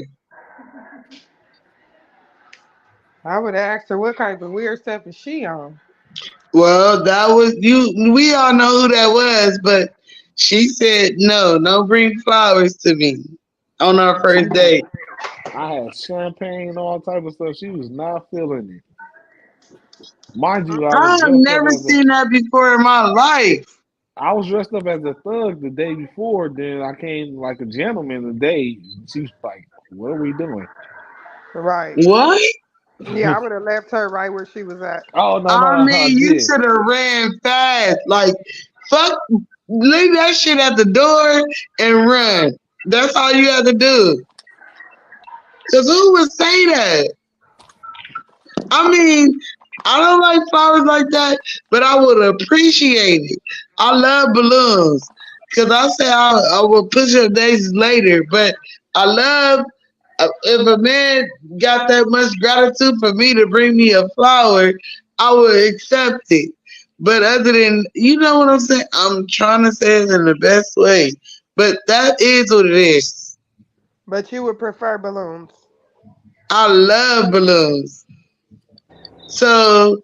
I would have asked her what kind of weird stuff is she on. Well, that was you. We all know who that was, but she said no, don't bring flowers to me on our She first was. date. I had champagne, all type of stuff. She was not feeling it. Mind you, I was I have dressed up never as a seen that before in my life. I was dressed up as a thug the day before. Then I came like a gentleman the day. She was like, "What are we doing?" Right. What? Yeah, I would have left her right where she was at. Oh no, I no, I mean, you did. should have ran fast. Like, fuck, leave that shit at the door and run. That's all you have to do. Cause who would say that? I mean, I don't like flowers like that, but I would appreciate it. I love balloons. Cause I say I will push up daisies later, but I love if a man got that much gratitude for me to bring me a flower, I would accept it. But other than you know what I'm saying, I'm trying to say it in the best way. But that is what it is. But you would prefer balloons. I love balloons. So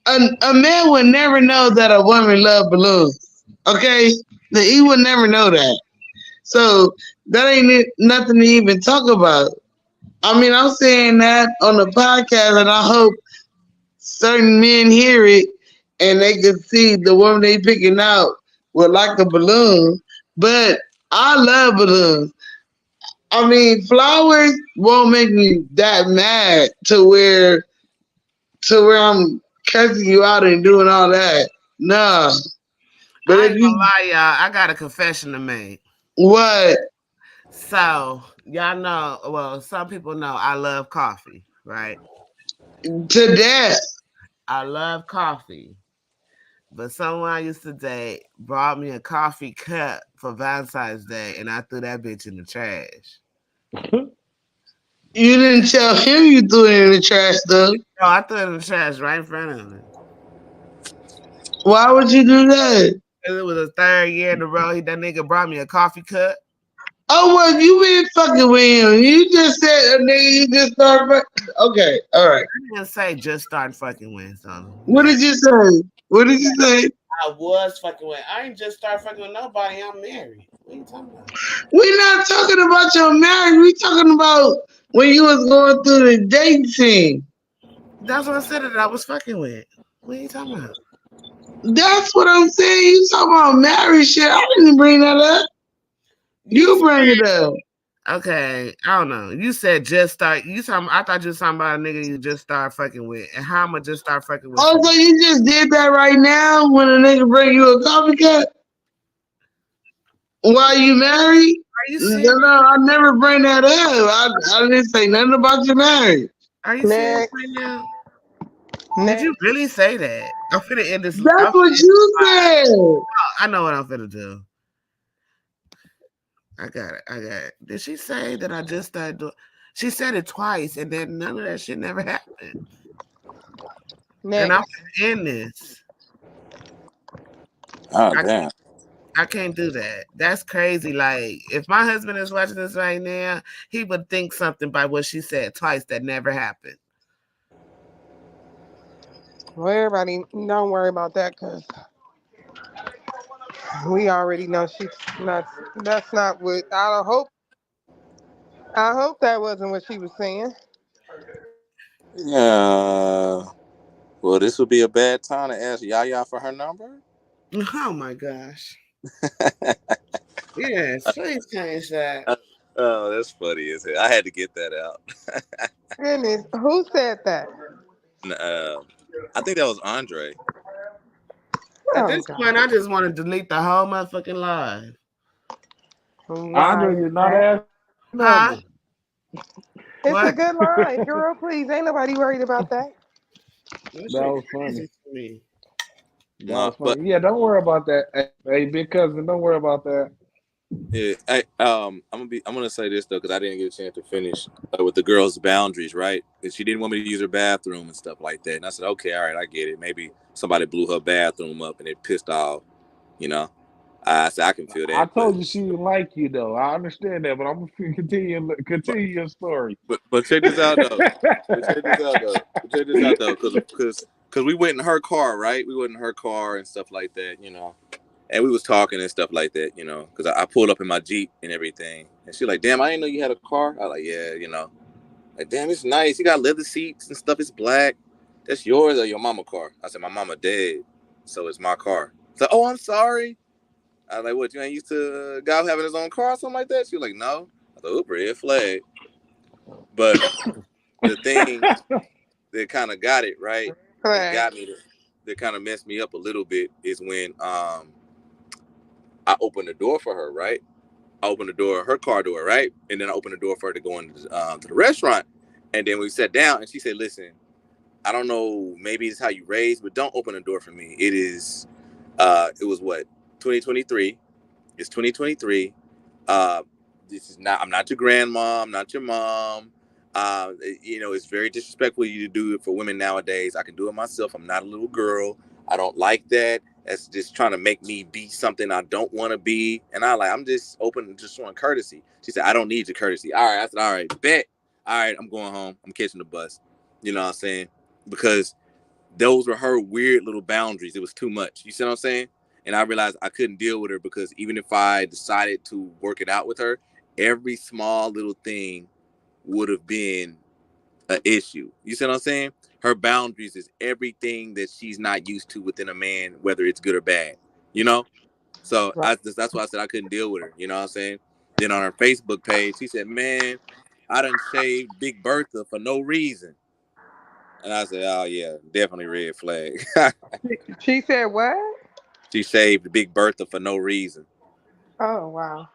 a man would never know that a woman loved balloons. Okay? He would never know that. So that ain't nothing to even talk about. I mean, I'm saying that on the podcast, and I hope certain men hear it and they can see the woman they picking out with like a balloon. But I love balloons. I mean, flowers won't make me that mad to where I'm cussing you out and doing all that. No. But I if ain't gonna you lie, y'all. I got a confession to make. what So y'all know, well, some people know I love coffee, right? to death. I love coffee. But someone I used to date brought me a coffee cup for Valentine's Day, and I threw that bitch in the trash. You didn't tell him you threw it in the trash, though. No, I threw it in the trash right in front of him. Why would you do that? It was the third year in a row. That nigga brought me a coffee cup. Oh, well, you been fucking with him. You just said a nigga, you just started. Okay, all right. I didn't say just start fucking with something. What did you say? What did you say? I was fucking with. I ain't just start fucking with nobody. I'm married. What are you talking about? We're not talking about your marriage. We talking about when you was going through the dating. That's what I said that I was fucking with. What are you talking about? That's what I'm saying. You talking about marriage shit. I didn't bring that up. You bring it up. Okay, I don't know. You said just start. I thought you was talking about a nigga you just start fucking with. And how am I just start fucking with? Oh, so you just did that right now when a nigga bring you a coffee cup? While you married? Are you serious? No, I never bring that up. I didn't say nothing about your marriage. Are you serious right now? Did you really say that? I'm finna end this. That's what you said. I know what I'm finna do. I got it. Did she say that I just started doing? She said it twice, and then none of that shit never happened. And I'm gonna end this. Oh, damn. I can't do that. That's crazy. Like, if my husband is watching this right now, he would think something by what she said twice that never happened. Well, everybody, don't worry about that because we already know she's not. That's not what I hope. I hope that wasn't what she was saying. Yeah. Well, this would be a bad time to ask Yaya for her number. Oh my gosh. Yes, please change that. Oh, that's funny as hell. I had to get that out. Goodness, who said that? I think that was Andre. At this point, I just want to delete the whole motherfucking live. Andre did not ask. Huh? It's a good line, girl. Please, ain't nobody worried about that. That was funny. That was funny. Yeah, don't worry about that. Hey, big cousin, don't worry about that. Yeah, I'm gonna say this though because I didn't get a chance to finish with the girl's boundaries, right? Because she didn't want me to use her bathroom and stuff like that, and I said, okay, all right, I get it. Maybe somebody blew her bathroom up and it pissed off, you know. I said I can feel that. I told you she didn't like you though. I understand that, but I'm gonna continue your story. But check this out though. Because we went in her car, right? We went in her car and stuff like that, you know. And we was talking and stuff like that, you know, because I pulled up in my Jeep and everything. And she like, damn, I didn't know you had a car. I was like, yeah, you know. Like, damn, it's nice. You got leather seats and stuff. It's black. That's yours or your mama car? I said, my mama dead, so it's my car. So, oh, I'm sorry. I was like, what, you ain't used to a guy having his own car or something like that? She was like, no. I thought, red flag. But the thing that kind of got it, right, that got me, that kind of messed me up a little bit is when I opened the door for her, right? I opened the door, her car door, right? And then I opened the door for her to go into to the restaurant. And then we sat down and she said, listen, I don't know, maybe it's how you raised, but don't open the door for me. It was what, 2023. It's 2023. This is not, I'm not your grandma, I'm not your mom. You know, it's very disrespectful you to do it for women nowadays. I can do it myself. I'm not a little girl. I don't like that. That's just trying to make me be something I don't want to be. And I'm just open, just showing courtesy. She said, I don't need your courtesy. All right. I said, all right, bet. All right, I'm going home. I'm catching the bus. You know what I'm saying? Because those were her weird little boundaries. It was too much. You see what I'm saying? And I realized I couldn't deal with her because even if I decided to work it out with her, every small little thing would have been an issue. You see what I'm saying? Her boundaries is everything that she's not used to within a man, whether it's good or bad, you know? So that's why I said I couldn't deal with her. You know what I'm saying? Then on her Facebook page, she said, man, I done shaved Big Bertha for no reason. And I said, oh, yeah, definitely red flag. She said what? She shaved Big Bertha for no reason. Oh, wow.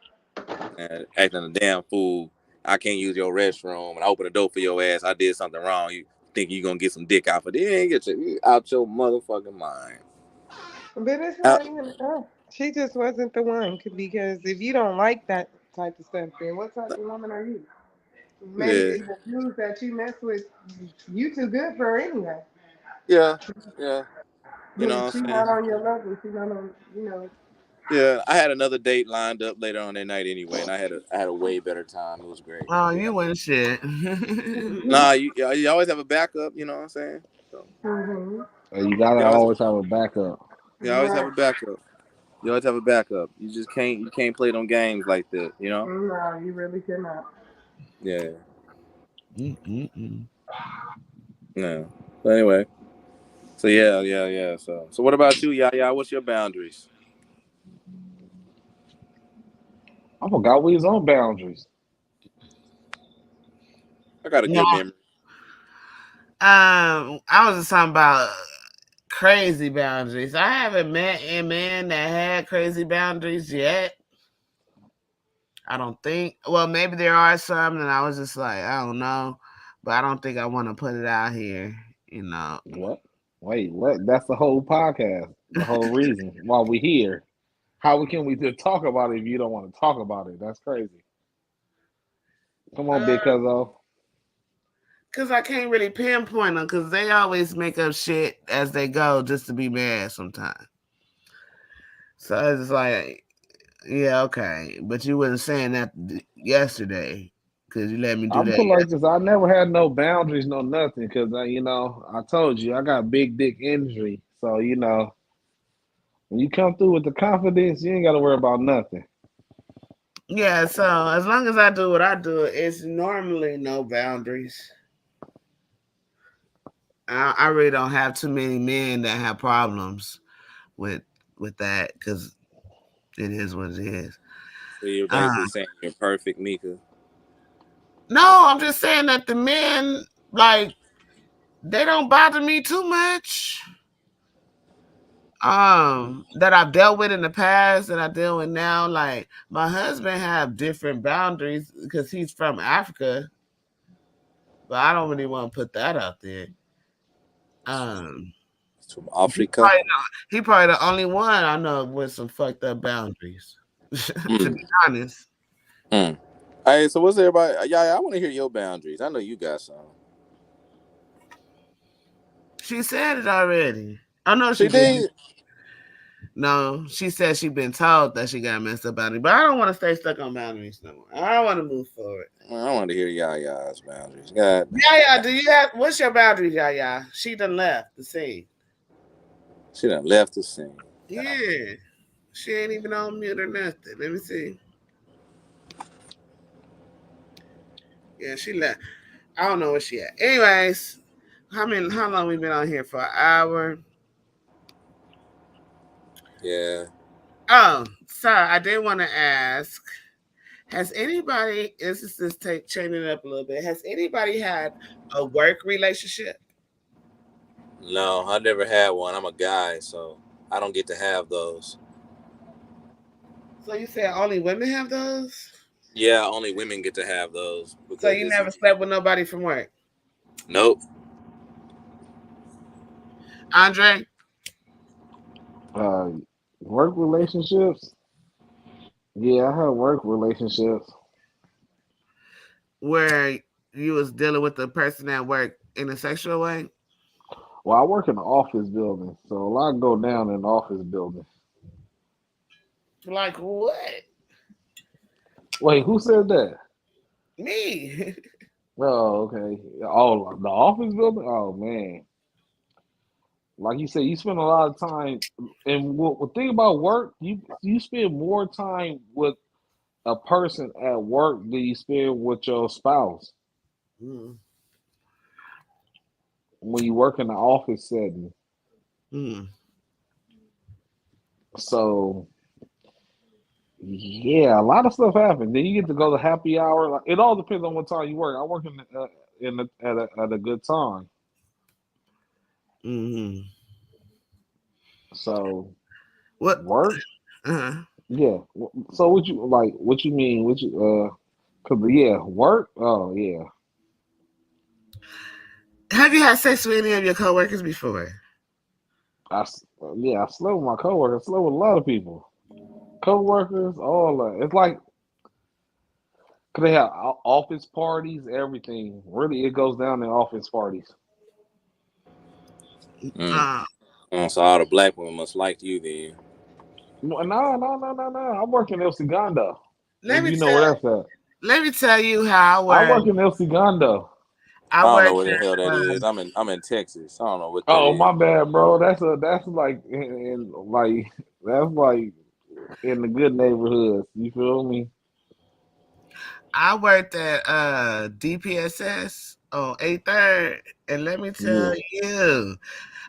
And acting a damn fool. I can't use your restroom, and I open the door for your ass. I did something wrong. You think you're going to get some dick out, but they ain't get you out your motherfucking mind. But it's not even she just wasn't the one because if you don't like that type of stuff, then what type of woman are you? Maybe the dudes that you mess with, you too good for anyway. Yeah, yeah. You know Who what she I'm not saying? on your level. She not on, you know. Yeah, I had another date lined up later on that night anyway, and I had a way better time. It was great. Oh, Yeah. you ain't shit. Nah, you always have a backup. You know what I'm saying? So Mm-hmm. You gotta you always always have a backup. you always have Right. a backup. You always have a backup. You can't play them games like that. You know? No, you really cannot. Yeah. Mm-mm-mm. No. But anyway. So yeah. So what about you, Yaya? What's your boundaries? I forgot we was on boundaries. I got a No, good memory. I was just talking about crazy boundaries. I haven't met a man that had crazy boundaries yet. I don't think. Well, maybe there are some, and I was just like, I don't know, but I don't think I want to put it out here. You know. What? Wait, what? That's the whole podcast. The whole reason why we here. How can we just talk about it if you don't want to talk about it? That's crazy. Come on, big cuzzo. Cause I can't really pinpoint them, cause they always make up shit as they go just to be mad sometimes. So it's just like, yeah, okay, but you wasn't saying that yesterday, cause you let me do I'm that. put like this. I never had no boundaries, no nothing, because I told you I got big dick injury. So when you come through with the confidence, you ain't got to worry about nothing. Yeah, so as long as I do what I do, it's normally no boundaries. I really don't have too many men that have problems with with that, because it is what it is. So you're Uh, basically saying you're perfect, Mika. no, I'm just saying that the men, like, they don't bother me too much. That I've dealt with in the past, that I deal with now. Like, my husband have different boundaries because he's from Africa, but I don't really want to put that out there. Um, It's from he Africa. probably, he probably the only one I know with some fucked up boundaries. To be Mm. honest, Mm. Hey, so what's everybody? Yaya, I want to hear your boundaries. I know you got some. she said it already. I know she She did. did. No, she said she been told that she got messed up boundaries, but I don't want to stay stuck on boundaries no more. I want to move forward. I want to hear Yaya's boundaries. God Yeah, damn. yeah. Do you have what's your boundaries, yeah, yeah? She done left the scene. She done left the scene. Yeah, she ain't even on mute or nothing. Let me see. Yeah, she left. I don't know where she at. Anyways, how long we been on here for? An hour. Yeah. Oh, sorry, I did want to ask. Has anybody? This is just changing it up a little bit. Has anybody had a work relationship? No, I never had one. I'm a guy, so I don't get to have those. So you said only women have those? Yeah, only women get to have those So because you it's never slept with nobody from work, nope. Andre? Uh, Work relationships. Yeah, I had work relationships. Where you was dealing with the person at work in a sexual way? Well, I work in an office building, so a lot go down in the office building. Like what? Wait, who said that? Me? Oh, okay. Oh, the office building. Oh man, like you said, you spend a lot of time. And what thing about work, you spend more time with a person at work than you spend with your spouse mm, when you work in the office setting. mm. So yeah, a lot of stuff happens. Then you get to go to happy hour. Like, it all depends on what time you work. I work at a good time. Mm-hmm. So What? work, Uh-huh. yeah. So what you like? What you mean? What you Cause yeah, work. Oh yeah. Have you had sex with any of your coworkers before? Yeah. I slept with my coworkers. I slept with a lot of people. Coworkers, all that. It's like, Cause they have office parties, everything. Really, it goes down in office parties. Mm. So all the black women must like you then. No. I work in El Segundo. Let If me you know tell where that's at. let me tell you how I I work. work in El Segundo. I I don't know worked where the hell that at is. I'm in Texas. I don't know what that Oh, is. my bad, bro. That's like like that's like in the good neighborhoods. You feel me? I worked at DPSS on 8th, and let me tell Yeah. you,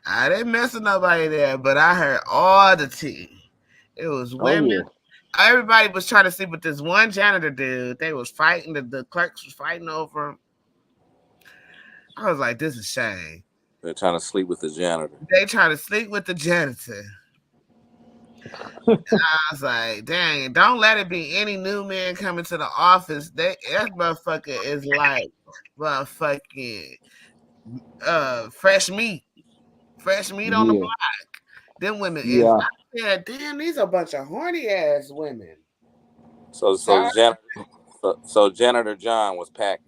I didn't mess with nobody there, but I heard all the tea. It was Oh women. yeah. Everybody was trying to sleep with this one janitor dude. They was fighting. The clerks was fighting over him. I was like, this is shame. They're trying to sleep with the janitor. They trying to sleep with the janitor. I was like, dang, don't let it be any new man coming to the office. That motherfucker is like motherfucking fresh meat. Fresh meat on the Yeah. block. Them women is Yeah. I said, damn, these are a bunch of horny ass women. So Sorry. janitor John was packing.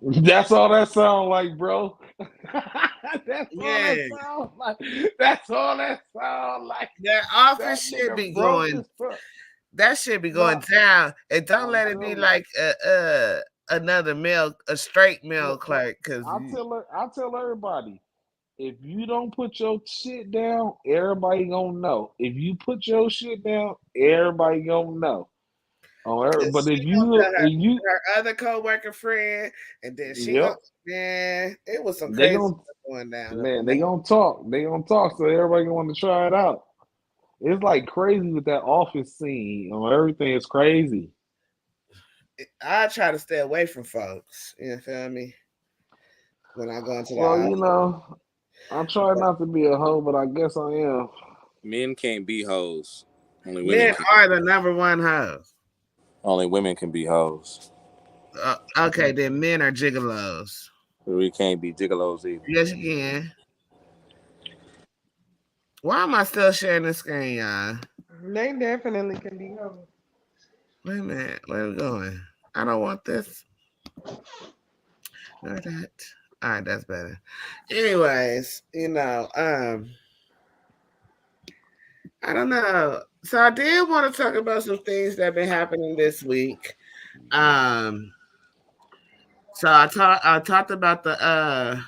That's all that sound like, bro. That's all Yeah. that sound like. That's all that sound like. That office That should nigga be broke going. his foot. That should be going No, down. And don't I'm let it be telling you. like another a straight male Look, clerk. Cause I tell everybody, if you don't put your shit down, everybody gonna know. If you put your shit down, everybody gonna know. But she gonna tell if you, her other co-worker friend, and then she yep, gonna man, it was some they crazy gonna stuff going down up man, in there. they gonna talk. They gonna talk, so everybody gonna want to try it out. It's like crazy with that office scene. Everything is crazy. I try to stay away from folks. You feel me? When I go into the Well, office. I try not to be a hoe, but I guess I am. Men can't be hoes. Only women Men can. are the number one hoes. Only women can be hoes. Okay, then men are gigolos. We can't be gigolos either. Yes, you can. Why am I still sharing this screen, y'all? They definitely can be hoes. Wait a minute. Where are we going? I don't want this. Nor that. All right, that's better. Anyways, I don't know. So I did want to talk about some things that have been happening this week. So I talked about the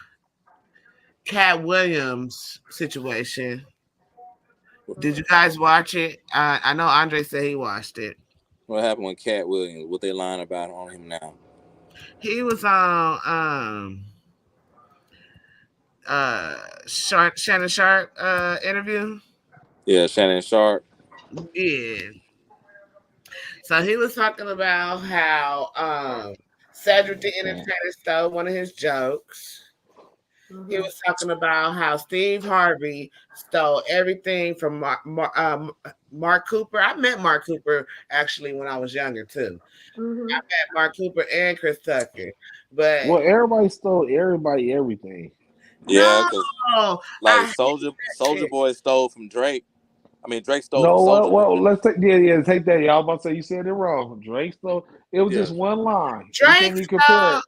Cat Williams situation. Did you guys watch it? I know Andre said he watched it. What happened with Cat Williams? What they lying about on him now? He was on Shannon Sharp interview. Yeah, Shannon Sharp. Yeah. So he was talking about how Cedric the Entertainer stole one of his jokes. He was talking about how Steve Harvey stole everything from Mark Cooper. I met Mark Cooper actually when I was younger too. I met Mark Cooper and Chris Tucker, but Well, everybody stole everybody everything. Yeah, because no, like I Soldier hate Boy stole from Drake. I mean, Drake stole from No, Soldier Boy. let's take take that. Y'all about to say you said it wrong. Drake stole. It was Yeah. just one line. We Drake can't even compare stole. it.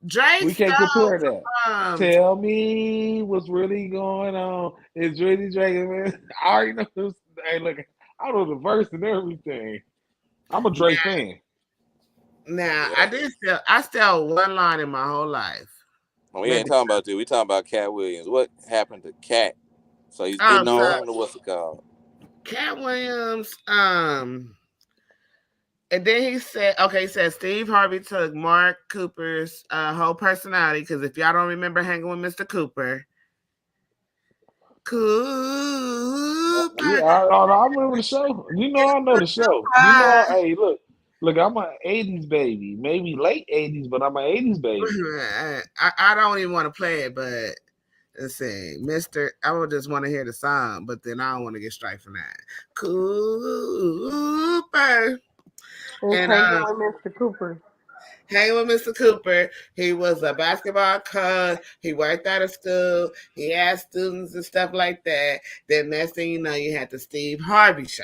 Drake We can't stole compare that. from. Tell me what's really going on. It's really Drake, man. I already know this. Hey, look, I know the verse and everything. I'm a Drake fan. Now Yeah. I stole one line in my whole life. We ain't talking about you. We talking about Cat Williams. What happened to Cat? So he's getting So on what's it called? Cat Williams, and then he said Steve Harvey took Mark Cooper's whole personality, because if y'all don't remember hanging with Mr. Cooper. Yeah, I remember the show. You know, I know the show. You know, hey, look, I'm an '80s baby, maybe late '80s, but I'm an '80s baby. I don't even want to play it, but let's see, Mr. I would just want to hear the song, but then I don't want to get straight from that. Cooper. And hanging with Mr. Cooper. Hanging with Mr. Cooper. He was a basketball coach. He worked out of school. He had students and stuff like that. Then next thing you know, you had the Steve Harvey show.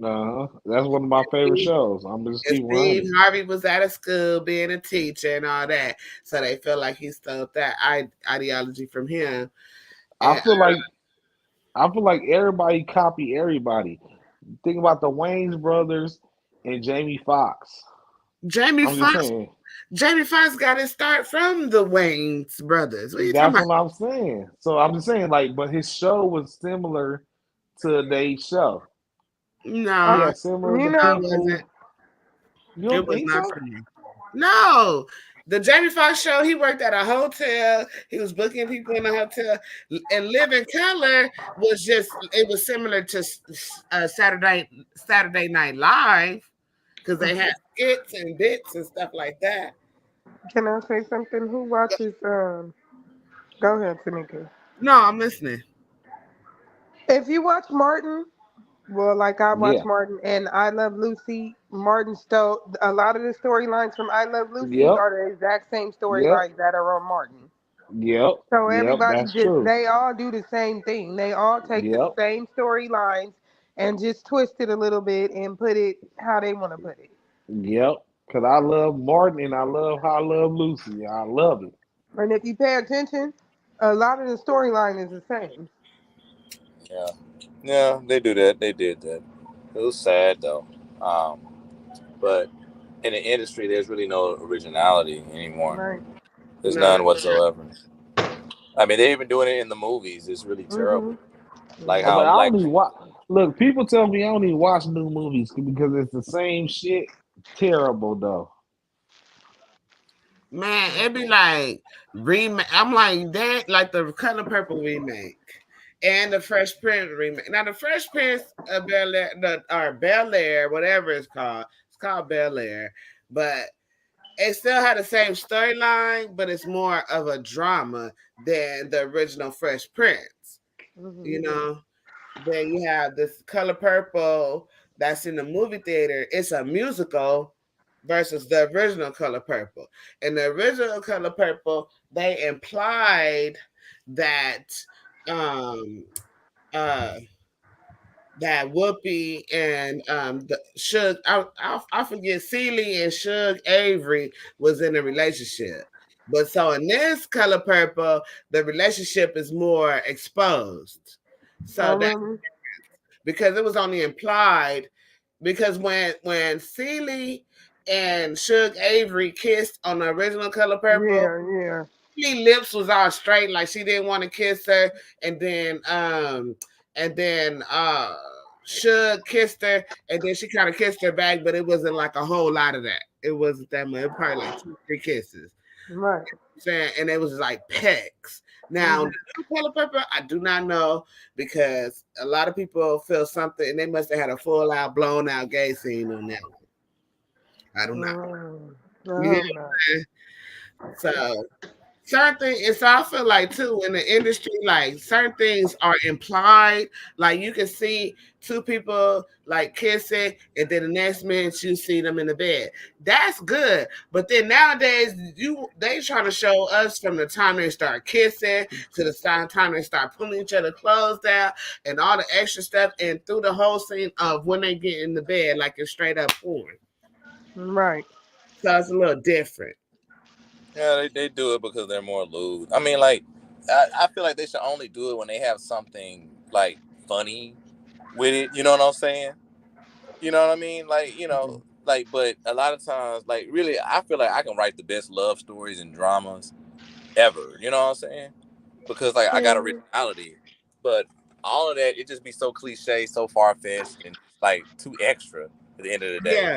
That's one of my favorite shows. I'm just And keep Steve 100. Harvey was out of school being a teacher and all that. So they felt like he stole that ideology from him. I And feel like everybody copy everybody. Think about the Wayans brothers and Jamie Foxx. Jamie I'm just Foxx saying. got his start from the Wayans brothers. What are you talking That's about? what I'm saying. So I'm just saying, like, but his show was similar to their show. He No, had similar You to no, it know, wasn't. people. You It don't was think not so? for me. No. The Jamie Foxx show, he worked at a hotel. He was booking people in the hotel. And Living Color it was similar to Saturday Night Live because they had skits and bits and stuff like that. can I say something? Who watches? Go ahead, Tanika. No, I'm listening. If you watch Martin, well, like I watch Yeah. Martin and I Love Lucy, Martin stole a lot of the storylines from I Love Lucy Yep. are the exact same Yep. storylines that are on Martin. Yep. So Yep. everybody That's true. they all do the same thing. They all take the Yep. same storylines and just twist it a little bit and put it how they want to put it. Yep. Cause I love Martin and I love How I Love Lucy. I love it. And if you pay attention, a lot of the storyline is the same. Yeah, yeah, they do that. They did that. It was sad though. Um, but in the industry, there's really no originality anymore. Right. There's No. none whatsoever. I mean, they're even doing it in the movies. It's really terrible. Mhm. Like But how I Black. don't even watch. Look, people tell me I don't even watch new movies because it's the same shit. Terrible though. Man, it'd be like remake. I'm like that, like the Color Purple remake and the Fresh Prince remake. Now the Fresh Prince of Bel Air, or Bel Air, whatever it's called Bel Air, but it still had the same storyline, but it's more of a drama than the original Fresh Prince. You Mhm. know, then you have this Color Purple that's in the movie theater. It's a musical versus the original Color Purple. In the original Color Purple, they implied that um uh that Whoopi and the Suge I forget Celie and Suge Avery was in a relationship. But so in this Color Purple, the relationship is more exposed. So Oh, that really? because it was only implied because when Celie and Suge Avery kissed on the original Color Purple, Yeah, yeah. Celia's lips was all straight, like she didn't want to kiss her, and then Suge kissed her, and then she kind of kissed her back, but it wasn't like a whole lot of that. It wasn't that much. It was probably like 2, 3 kisses. Right. Saying, and it was like pecks. Now, Mhm. the Color Purple, I do not know because a lot of people feel something, and they must have had a full out, blown out gay scene on that one. I do not. I You get hope what not. I'm saying? So certain things, so I feel like too in the industry, like certain things are implied. Like you can see two people like kissing, and then the next minute you see them in the bed. That's good. But then nowadays, they trying to show us from the time they start kissing to the time they start pulling each other clothes down and all the extra stuff, and through the whole scene of when they get in the bed, like it's straight up porn. Right. So it's a little different. Yeah, they do it because they're more lewd. I mean, like, I feel like they should only do it when they have something like funny with it. You know what I'm saying? You know what I mean? Like, like, but a lot of times, like, really, I feel like I can write the best love stories and dramas ever. You know what I'm saying? Because like I got Yeah. originality, but all of that it just be so cliche, so far fetched, and like too extra at the end of the day. Yeah.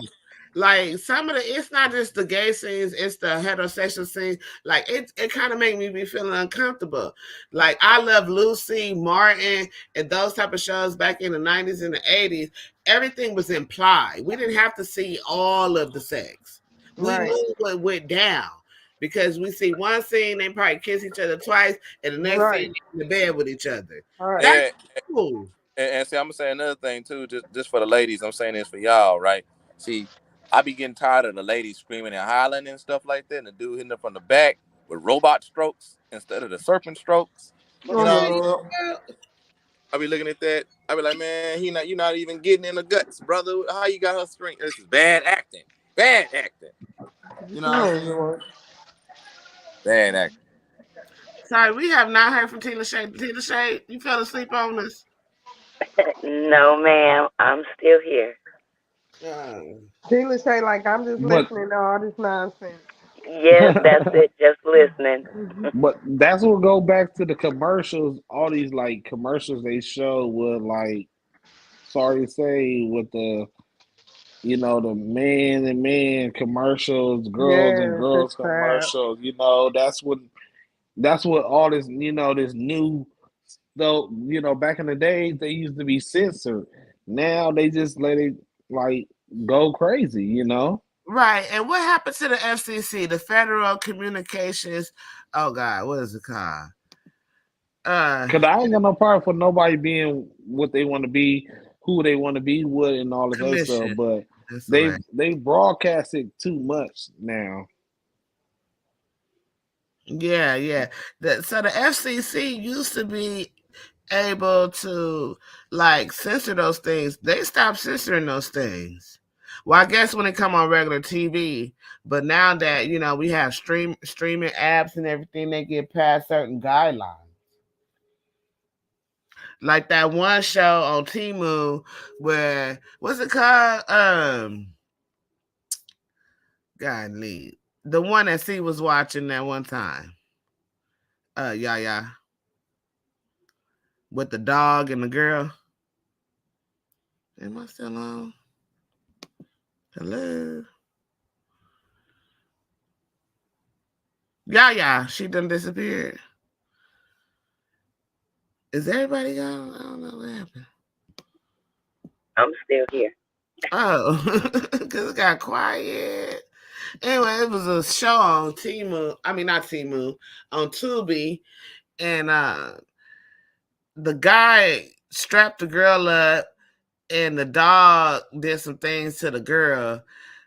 Like some of it's not just the gay scenes, it's the heterosexual scenes. Like it kind of make me be feeling uncomfortable. Like I Love Lucy, Martin, and those type of shows back in the 90s and the 80s. Everything was implied. We didn't have to see all of the sex. We Right. knew what went down because we see one scene, they probably kiss each other twice, and the next Right. scene in the bed with each other. All right. That's And, cool. and see, I'm gonna say another thing too, just for the ladies. I'm saying this for y'all, right? See, I be getting tired of the ladies screaming and hollering and stuff like that, and the dude hitting them from the back with robot strokes instead of the serpent strokes. You Oh know what I'm Lord. saying? I be looking at that. I be like, man, you're not even getting in the guts, brother. How you got her string? This is bad acting. Bad acting. You know what I'm Oh, saying? Lord. Bad acting. Sorry, we have not heard from Tina Shay. Tina Shay, you fell asleep on us. No, ma'am, I'm still here. Sheila say, like, I'm just But listening to all this nonsense. Yes, that's it. Just listening. but that's what go back to the commercials. All these like commercials they show with like, sorry to say, with the the man and man commercials, girls and Yes, it's girls sad. commercials. That's what all this this new though. Back in the days they used to be censored. Now they just let it like go crazy. Right. And what happened to the FCC, the Federal Communications? Oh God, what is it called? Cause I ain't got no problem for nobody being what they want to be, who they want to be with, and all this other stuff. Commission. But That's they right. they broadcast it too much now. Yeah, yeah. So the FCC used to be able to like censor those things. They stopped censoring those things. Well, I guess when it come on regular TV, but now that we have streaming apps and everything, they get past certain guidelines. Like that one show on Timu where what's it called? Godly, the one that C was watching that one time. Yeah, with the dog and the girl. Am I still on? Hello. Yeah, she done disappeared. Is everybody gone? I don't know what happened. I'm still here. Oh, because it got quiet. Anyway, it was a show on Timu. I mean, not Timu, on Tubi, and the guy strapped the girl up, and the dog did some things to the girl,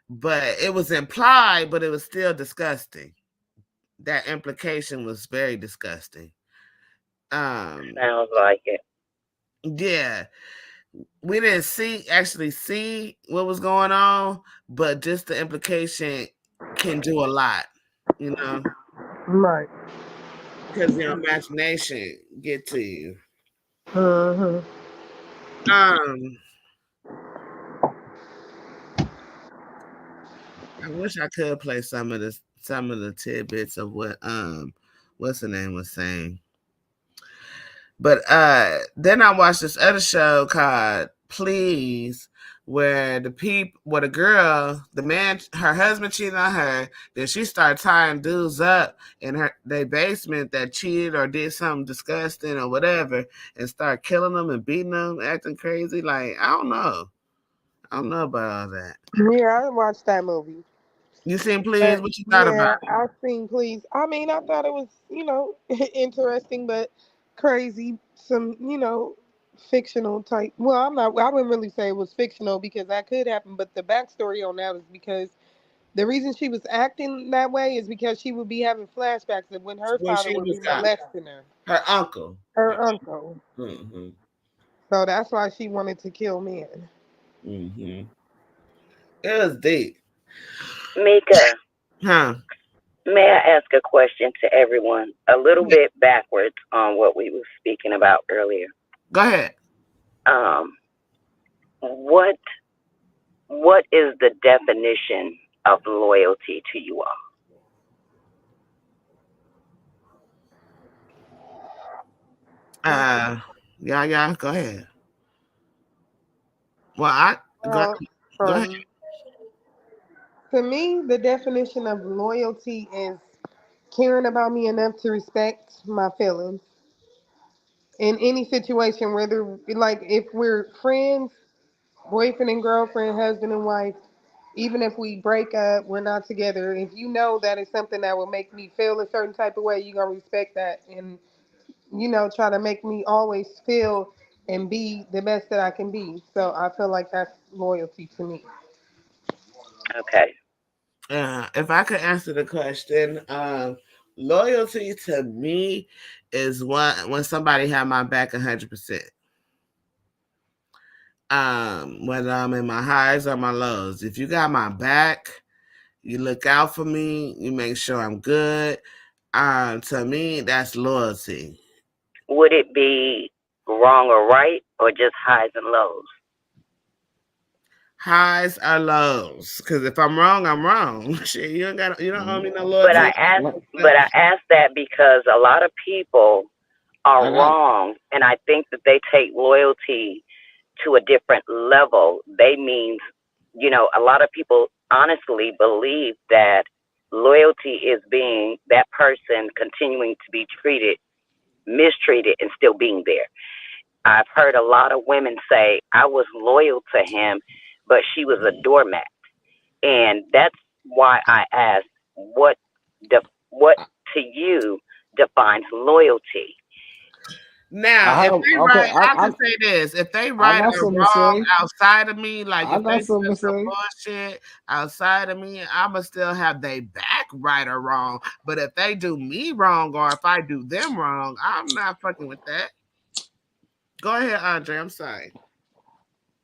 but it was implied, but it was still disgusting. That implication was very disgusting. Sounds like it. Yeah, we didn't actually see what was going on, but just the implication can do a lot, Right. because your imagination get to you. Uh-huh. Um, I wish I could play some of the tidbits of what what's the name was saying. But then I watched this other show called Please, where the girl, the man, her husband cheated on her. Then she started tying dudes up in their basement that cheated or did something disgusting or whatever, and start killing them and beating them, acting crazy. Like I don't know about all that. Yeah, I watched that movie. You seen Please? What you thought about Yeah, I've seen Please. I mean, I thought it was, interesting but crazy. Some, fictional type. Well, I wouldn't really say it was fictional because that could happen, but the backstory on that was because the reason she was acting that way is because she would be having flashbacks of when her when father she would was be got molesting her, her uncle? her uncle. Mm-hmm. So that's why she wanted to kill men. Mm-hmm. It was deep. Mika, Huh? may I ask a question to everyone? A little bit backwards on what we were speaking about earlier. Go ahead. Um, what what is the definition of loyalty to you all? Yeah. Go ahead. Well, I go Well, go ahead. to me, the definition of loyalty is caring about me enough to respect my feelings in any situation, whether like if we're friends, boyfriend and girlfriend, husband and wife, even if we break up, we're not together. If you know that is something that will make me feel a certain type of way, you're gonna respect that and try to make me always feel and be the best that I can be. So I feel like that's loyalty to me. Okay. If I could answer the question, loyalty to me is when somebody have my back 100%. Whether I'm in my highs or my lows. If you got my back, you look out for me, you make sure I'm good. To me, that's loyalty. Would it be wrong or right, or just highs and lows? Highs or lows. Because if I'm wrong, I'm wrong. Shit, you don't owe me no But loyalty. I asked that because a lot of people are wrong, and I think that they take loyalty to a different level. They mean, a lot of people honestly believe that loyalty is being that person continuing to be mistreated, and still being there. I've heard a lot of women say, I was loyal to him, but she was a doormat. And that's why I asked, what to you defines loyalty? Now, if they right, I can say this: if they right or wrong outside of me, like if they do some bullshit outside of me, I'ma still have their back, right or wrong. But if they do me wrong, or if I do them wrong, I'm not fucking with that. Go ahead, Andre. I'm sorry.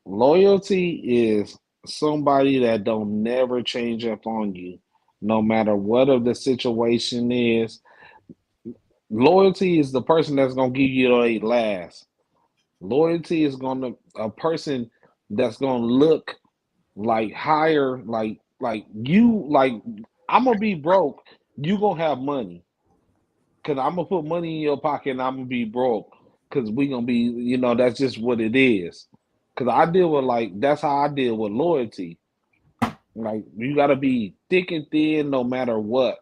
Loyalty is somebody that don't never change up on you, no matter what of the situation is. Loyalty is the person that's gonna give you a last. Loyalty is a person that's gonna look like higher, like you, like I'm gonna be broke, you gonna have money. Cause I'm gonna put money in your pocket and I'm gonna be broke. Cause we gonna be, that's just what it is. Cause I deal with that's how I deal with loyalty. Like you gotta be thick and thin no matter what.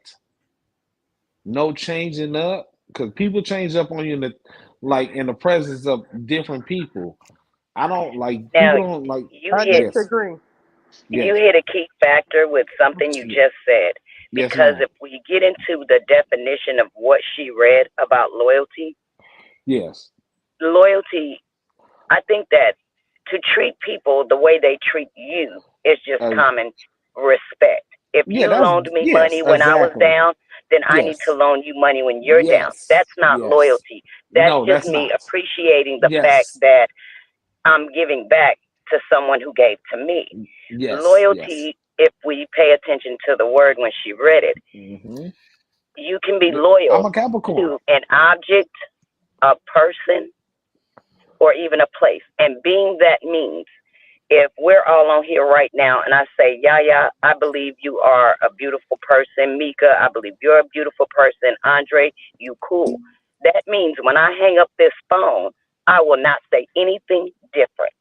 No changing up. Cause people change up on you in the presence of different people. I don't like Now, people don't like I yes. disagree. You hit a key factor with something you just said. Yes, Because ma'am. if we get into the definition of what she read about loyalty, Yes. loyalty, I think that to treat people the way they treat you is just common respect. If you loaned me money when I was down, then I need to loan you money when you're down. That's not loyalty. That's just me appreciating the fact that I'm giving back to someone who gave to me. Loyalty, if we pay attention to the word when she read it, you can be loyal I'm a Capricorn. to an object, a person, or even a place. And being that means, if we're all on here right now and I say, Yaya, I believe you are a beautiful person. Mika, I believe you're a beautiful person. Andre, you cool. That means when I hang up this phone, I will not say anything different.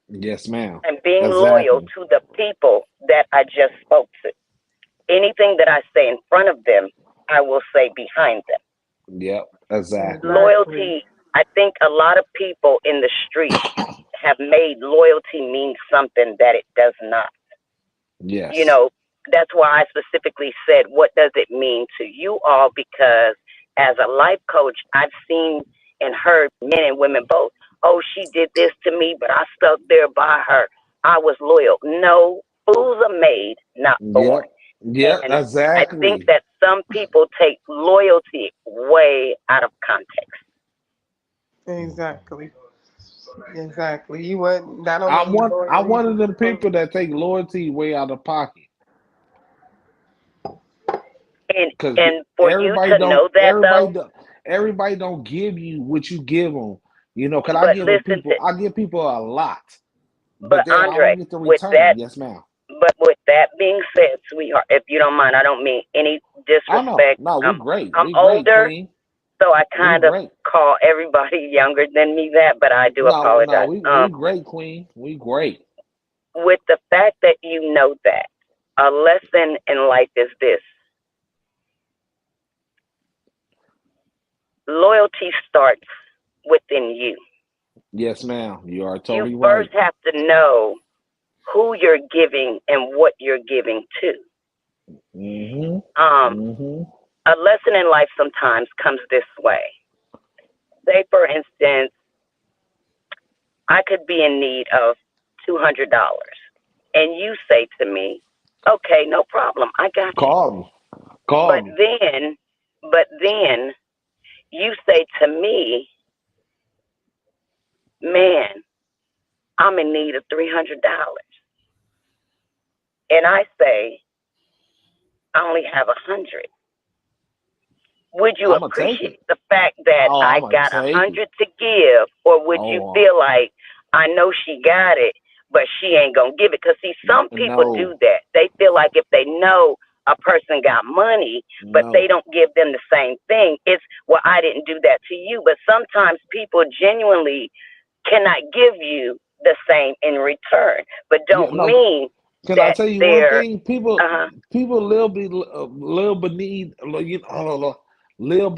Yes, ma'am. And being loyal to the people that I just spoke to. Anything that I say in front of them, I will say behind them. Yep, exactly. Loyalty, I think a lot of people in the street have made loyalty mean something that it does not. Yes. That's why I specifically said, what does it mean to you all? Because as a life coach, I've seen and heard men and women both, oh, she did this to me, but I stuck there by her. I was loyal. No, fools are made, not born. Yeah, exactly. I think that some people take loyalty way out of context. Exactly. You would that don't I'm mean one of them people that take loyalty way out of pocket. And for you to know that, everybody don't give you what you give them. Because I give people a lot, but Andre, I don't get the return. Yes, ma'am. But with that being said, sweetheart, if you don't mind, I don't mean any disrespect. No, we're great. I'm older, Queen. So I kind of call everybody younger than me that, but I do apologize. No, we great, Queen. We great. With the fact that you know that, a lesson in life is this. Loyalty starts within you. Yes, ma'am. You are totally right. You first have to know who you're giving and what you're giving to. A lesson in life sometimes comes this way. Say, for instance, I could be in need of $200, and you say to me, okay, no problem, I got you. Call me. But then you say to me, man, I'm in need of $300. And I say, I only have 100. Would you I'm gonna take it. appreciate the fact that Oh, I I'm gonna got a take it. 100 to give, or would you Oh, feel like I know she got it, but she ain't gonna give it? Because see, some people do no, that. They feel like if they know a person got money, but they no. don't give them the same thing, it's well, I didn't do that to you. But sometimes people genuinely cannot give you the same in return, but Yeah, don't no. mean Can I that tell you one they're thing? People, uh people live beneath, you know, live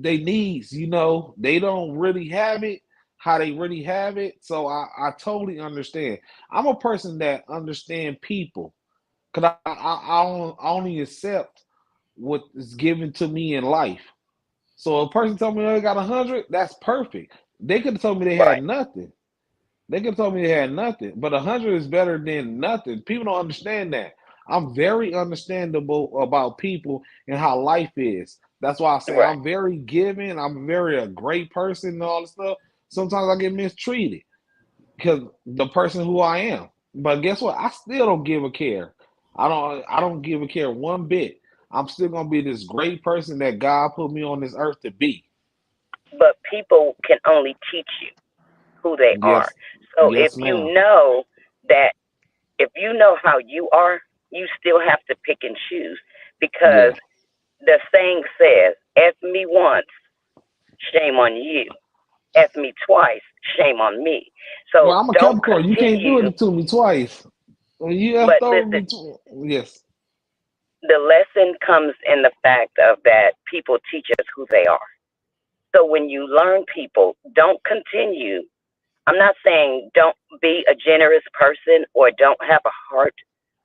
they needs. You know, they don't really have it how they really have it. So I totally understand. I'm a person that understand people because I only accept what is given to me in life. So a person told me they got 100, that's perfect. They could have told me they had right, nothing. They could have told me they had nothing, but 100 is better than nothing. People don't understand that. I'm very understandable about people and how life is. That's why I say right. I'm very giving. I'm very a great person and all this stuff. Sometimes I get mistreated because the person who I am. But guess what? I still don't give a care. I don't give a care one bit. I'm still gonna be this great person that God put me on this earth to be. But people can only teach you who they are. Yes, So if yes, ma'am. you know that, if you know how you are, you still have to pick and choose because Yeah. the saying says, F me once, shame on you. F me twice, shame on me. Well, So I'm a don't Capricorn. You can't do continue. it to me twice. When you have But over listen, me, yes, the lesson comes in the fact of that people teach us who they are. So when you learn people, don't continue. I'm not saying don't be a generous person or don't have a heart.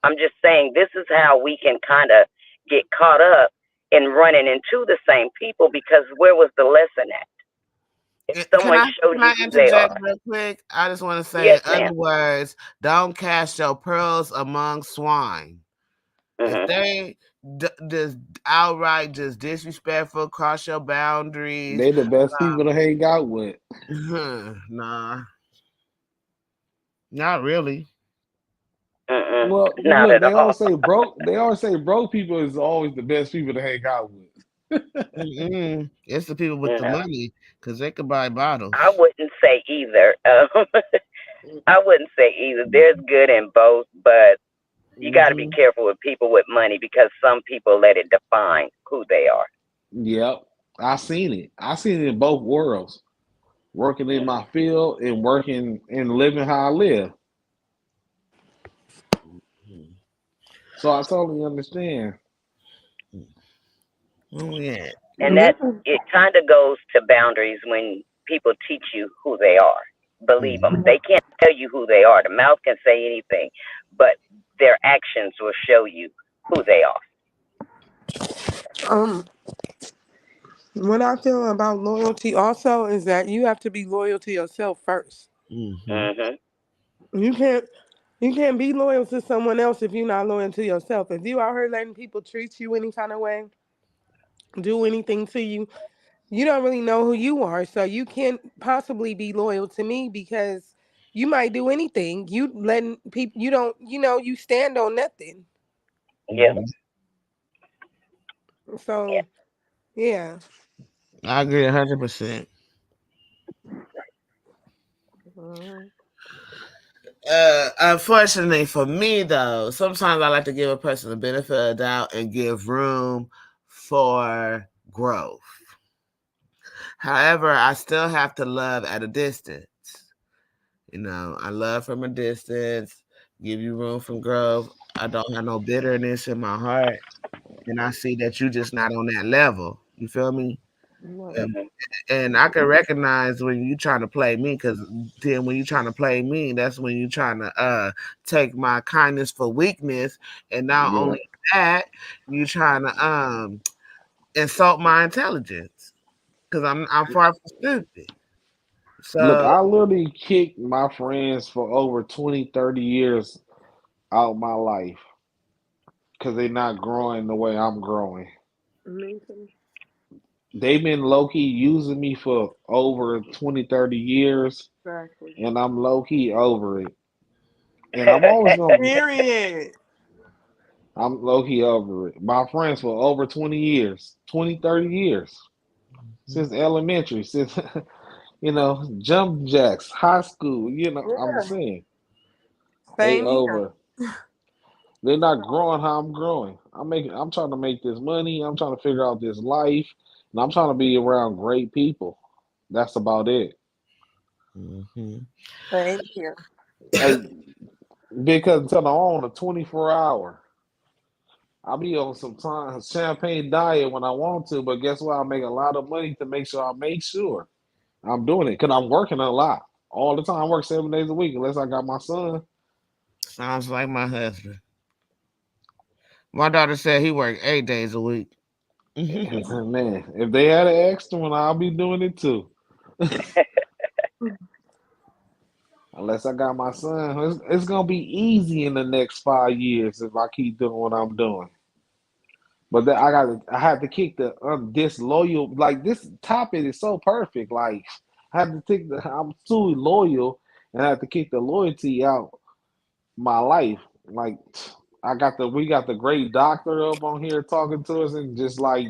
I'm just saying this is how we can kind of get caught up in running into the same people because where was the lesson at? If Can someone I showed can you I who they interject are. real quick? I just want to say, Yes, in ma'am. other words, don't cast your pearls among swine. If Hmm. they just outright just disrespectful, cross your boundaries, they the best people to hang out with. nah, not really. Mm-mm. Well, Not look, at they all. always say broke. They always say broke people is always the best people to hang out with. It's the people with the No, money because they could buy I bottles. wouldn't say either. I wouldn't say either. There's good in both, but you got to be Hmm. careful with people with money because some people let it define who they are. Yep, I seen it. I seen it in both worlds. Working in my field and working and living how I live. Mhm. So I totally understand. Oh yeah. And Yeah. that it kind of goes to boundaries when people teach you who they are. Believe them. Mhm. They can't tell you who they are. The mouth can say anything, but their actions will show you who they are. Um, what I feel about loyalty also is that you have to be loyal to yourself first. Mhm. Hmm. You can't you can't be loyal to someone else if you're not loyal to yourself. If you out here letting people treat you any kind of way, do anything to you, you don't really know who you are. So you can't possibly be loyal to me because you might do anything. You letting people you don't you stand on nothing. Yeah. Mhm. Yeah. So yeah. I agree 100%. Mhm. Unfortunately for me, though, sometimes I like to give a person the benefit of the doubt and give room for growth. However, I still have to love at a distance. I love from a distance, give you room for growth. I don't have no bitterness in my heart. And I see that you just not on that level. You feel me? Right. And, Hmm. and I can recognize when you trying to play me, because then when you trying to play me, that's when you trying to take my kindness for weakness, and not Yeah. only that, you trying to insult my intelligence because I'm far from stupid. Look, So I literally kicked my friends for over 20, 30 years out of my life because they're not growing the way I'm growing. Me too. they've been low key using me for over 20, 30 years, Exactly. and I'm low key over it. And I'm always gonna, Period. I'm low key over it. My friends for over 20 years, 20, 30 years, since elementary, since, jump jacks, high school, I'm Yeah. saying, they Same here. over. They're not growing how I'm growing. I'm trying to make this money. I'm trying to figure out this life, and I'm trying to be around great people. That's about it. Mm-hmm. Same here. Hey, because until I'm on a 24 hour, I'll be on some time champagne diet when I want to, but guess what? I make a lot of money to make sure I'm doing it because I'm working a lot all the time. I work 7 days a week unless I got my son. Sounds like my husband. My daughter said he worked 8 days a week. Man, if they had an extra one, I'll be doing it too. Unless I got my son, it's gonna be easy in the next 5 years if I keep doing what I'm doing. But then I had to kick the disloyal. Like this topic is so perfect. Like I had to take I'm too loyal, and I had to kick the loyalty out my life. Like we got the great doctor up on here talking to us, and just like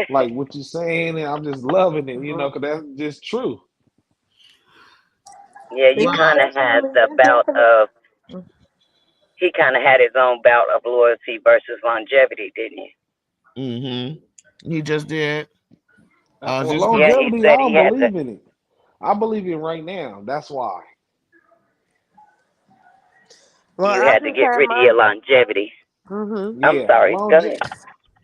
what you're saying, and I'm just loving it, because that's just true. Yeah, you Yeah, Well, kind of had definitely. the It bout of. definitely. He kind of had his own bout of loyalty versus longevity, didn't he? he just did. Well, Just Yeah, he longevity, I said he don't had to. believe in it. I believe it right now. That's why. Well, You I had to just get had rid of my. your longevity. I'm Yeah, sorry. Go ahead.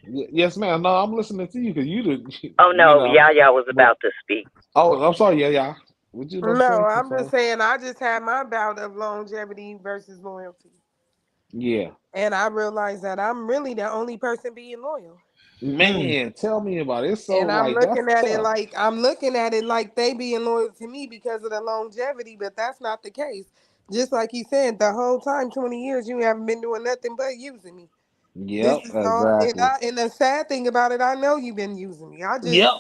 Yes, ma'am. No, I'm listening to you because you did, Oh no, Yaya was But about to speak. I'm sorry. Yeah, yeah. What you about to No, say? I'm I'm just sorry. saying I just had my bout of longevity versus loyalty. Yeah, And I realized that I'm really the only person being loyal. man. Tell me about it. It's so And like that's tough. I'm looking at it like they being loyal to me because of the longevity, but that's not the case. Just like he said, the whole time, 20 years, you haven't been doing nothing but using me. This Yep, is all, exactly. and the sad thing about it, I know you've been using me. I just, Yep.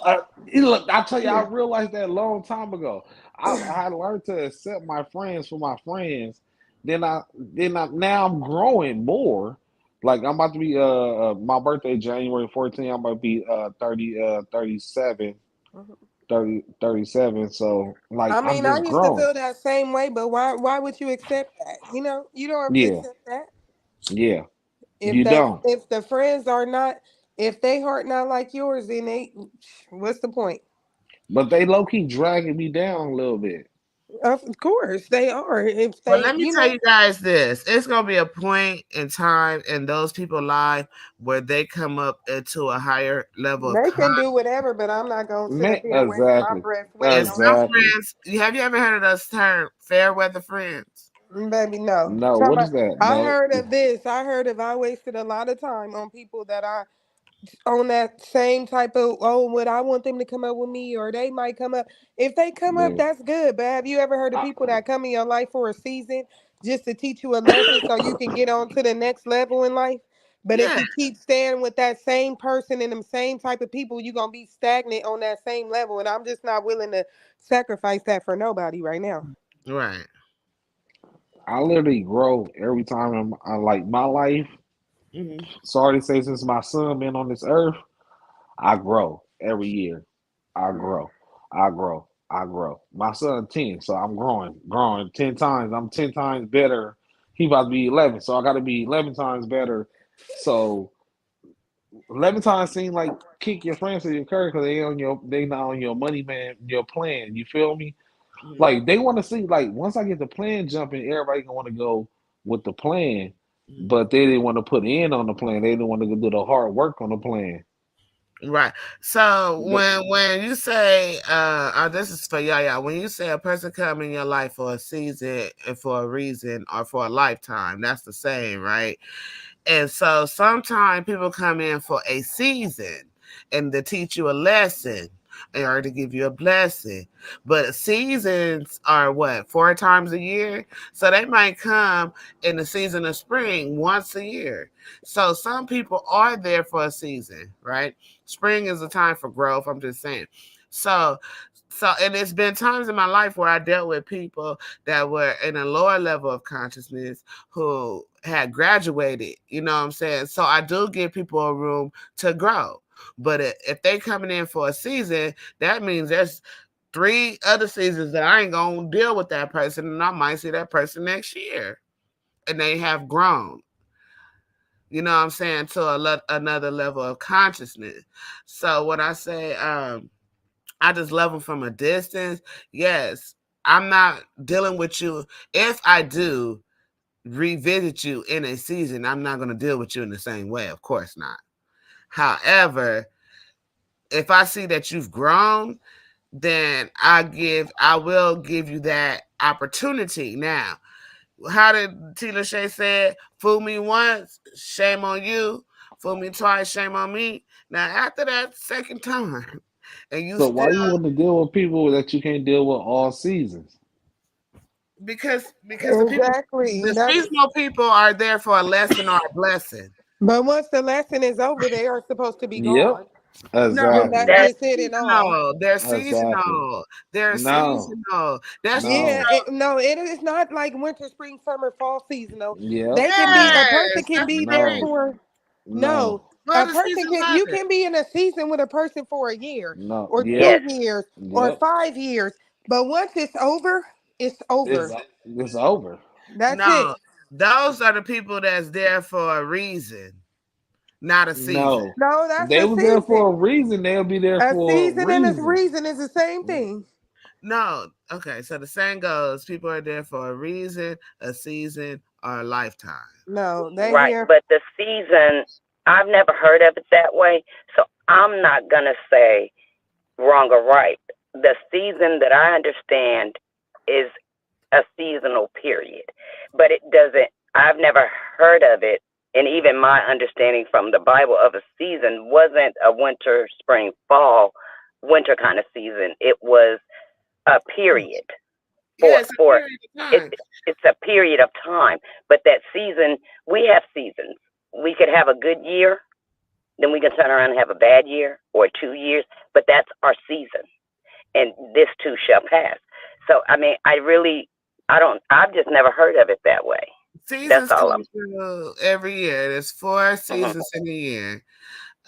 Look, I tell you, I yeah. realized that a long time ago. I had learned to accept my friends for my friends. Now I'm growing more. Like I'm about to be my birthday January 14th. I'm about to be 37, Mhm. 30, 37. So like I I'm mean, I just used to growing. feel that same way, but why would you accept that? You don't have to Yeah, accept that. yeah. If You that don't. if the friends are not, if they heart not like yours, then what's the point? But they low key dragging me down a little bit. Of course they are. If But they, let me tell you guys this. It's gonna be a point in time in those people's life where they come up into a higher level of they can do whatever, but I'm not gonna sit Man, up here and waste my exactly. breath waiting and on some Exactly. somebody. friends. Have you ever heard of this term fair weather friends? Baby, no. No, what is that? I No. heard of this. I heard of I wasted a lot of time on people that I on that same type of, oh, would I want them to come up with me, or they might come up. If they come up, Yeah. that's good. But have you ever heard of I, people that come in your life for a season just to teach you a lesson so you can get on to the next level in life? But if Yeah, you keep staying with that same person and them same type of people, you're gonna be stagnant on that same level. And I'm just not willing to sacrifice that for nobody right now. right. I literally grow every time I like my life. Hmm. Sorry to say, since my son been on this earth, I grow every year. I grow. I grow. I grow. My son 10, so I'm growing 10 times. I'm 10 times better. He about to be 11, so I got to be 11 times better. So 11 times seem like kick your friends to your curb because they not on your money man, your plan. You feel me? Hmm. Like they want to see, like once I get the plan jumping, everybody gonna want to go with the plan, but they didn't want to put in on the plan. They didn't want to do the hard work on the plan. Right. So But when you say this is for Yaya, when you say a person come in your life for a season and for a reason or for a lifetime, that's the same, right? And so sometimes people come in for a season and to teach you a lesson, in order to give you a blessing. But seasons are what, 4 times a year? So they might come in the season of spring once a year. So some people are there for a season, right? Spring is a time for growth. I'm just saying. So and it's been times in my life where I dealt with people that were in a lower level of consciousness who had graduated, you know what I'm saying? So I do give people a room to grow. But if they coming in for a season, that means there's 3 other seasons that I ain't gonna deal with that person, and I might see that person next year, and they have grown. You know what I'm saying, to another level of consciousness. So when I say I just love them from a distance, yes, I'm not dealing with you. If I do revisit you in a season, I'm not going to deal with you in the same way. Of course not. However, if I see that you've grown, then I will give you that opportunity. Now, how did T. Lachey say, fool me once, shame on you. Fool me twice, shame on me. Now, after that second time, and you So why still, you want to deal with people that you can't deal with all seasons? because the people, Exactly. the seasonal people are there for a lesson or a blessing. But once the lesson is over, they are supposed to be gone. Yep. No, And that's Exactly. they're just it and all. seasonal. They're Exactly. seasonal. They're No. seasonal. That's Yeah, No. no, it is not like winter, spring, summer, fall seasonal. Yep. They can be a yes, person can that's be the there thing. No. for no. No. Well, A the person season can love you it. can be in a season with a person for a year No. or Yep. Yes. 2 years or Yep. 5 years. But once it's over, it's It's over. it's over. That's it. No, those are the people that's there for a reason, not a season. No. No, If that's they a was there season. for a reason, they'll be there A for a season and a reason. reason is the same thing. No, okay. So the saying goes, people are there for a reason, a season, or a lifetime. No, they Right. here. But the season, I've never heard of it that way. So I'm not going to say wrong or right. The season that I understand is a seasonal period, but it doesn't, I've never heard of it. And even my understanding from the Bible of a season wasn't a winter, spring, fall, winter kind of season. It was a period Yeah, it's a for period of it. time. It's a period of time. But that season, we have seasons. We could have a good year, then we can turn around and have a bad year or 2 years. But that's our season, and this too shall pass. So I mean, I've just never heard of it that way. That's Seasons all come I'm. through every year. There's 4 Mhm. seasons in a year.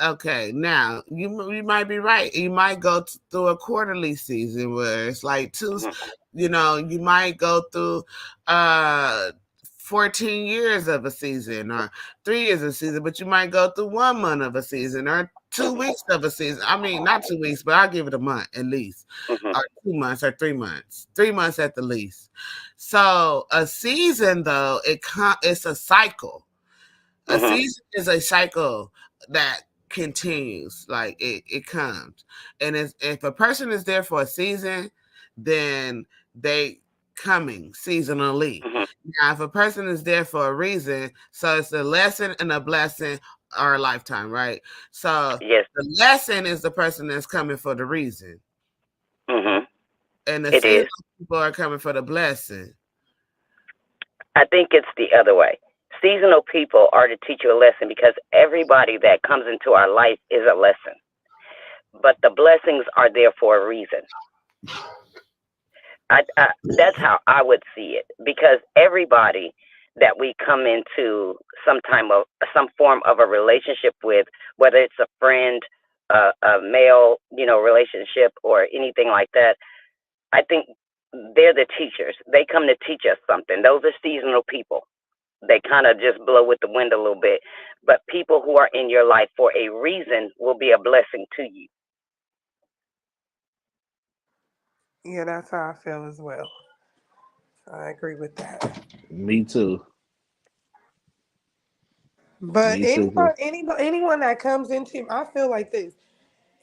Okay, now you might be right. You might go through a quarterly season where it's like 2. Mhm. You know, you might go through uh 14 years of a season or 3 years of a season, but you might go through 1 month of a season or 2 Mhm. weeks of a season. I mean, not 2 weeks, but I'll give it a month at least, Mhm. or 2 months or 3 months, 3 months at the least. So a season, though, it's a cycle. A Mhm. season is a cycle that continues, like it comes, and if a person is there for a season, then they coming seasonally. Mhm. Now if a person is there for a reason, so it's a lesson and a blessing or a lifetime, right? So Yes. the lesson is the person that's coming for the reason, Mhm. and the It seasonal is. people are coming for the blessing. I think it's the other way. Seasonal people are to teach you a lesson because everybody that comes into our life is a lesson. But the blessings are there for a reason. That's how I would see it, because everybody that we come into some form of a relationship with, whether it's a friend, a male, relationship or anything like that, I think they're the teachers. They come to teach us something. Those are seasonal people. They kind of just blow with the wind a little bit. But people who are in your life for a reason will be a blessing to you. Yeah, that's how I feel as well. I agree with that. Me too. But Me too. anyone that comes into, I feel like this.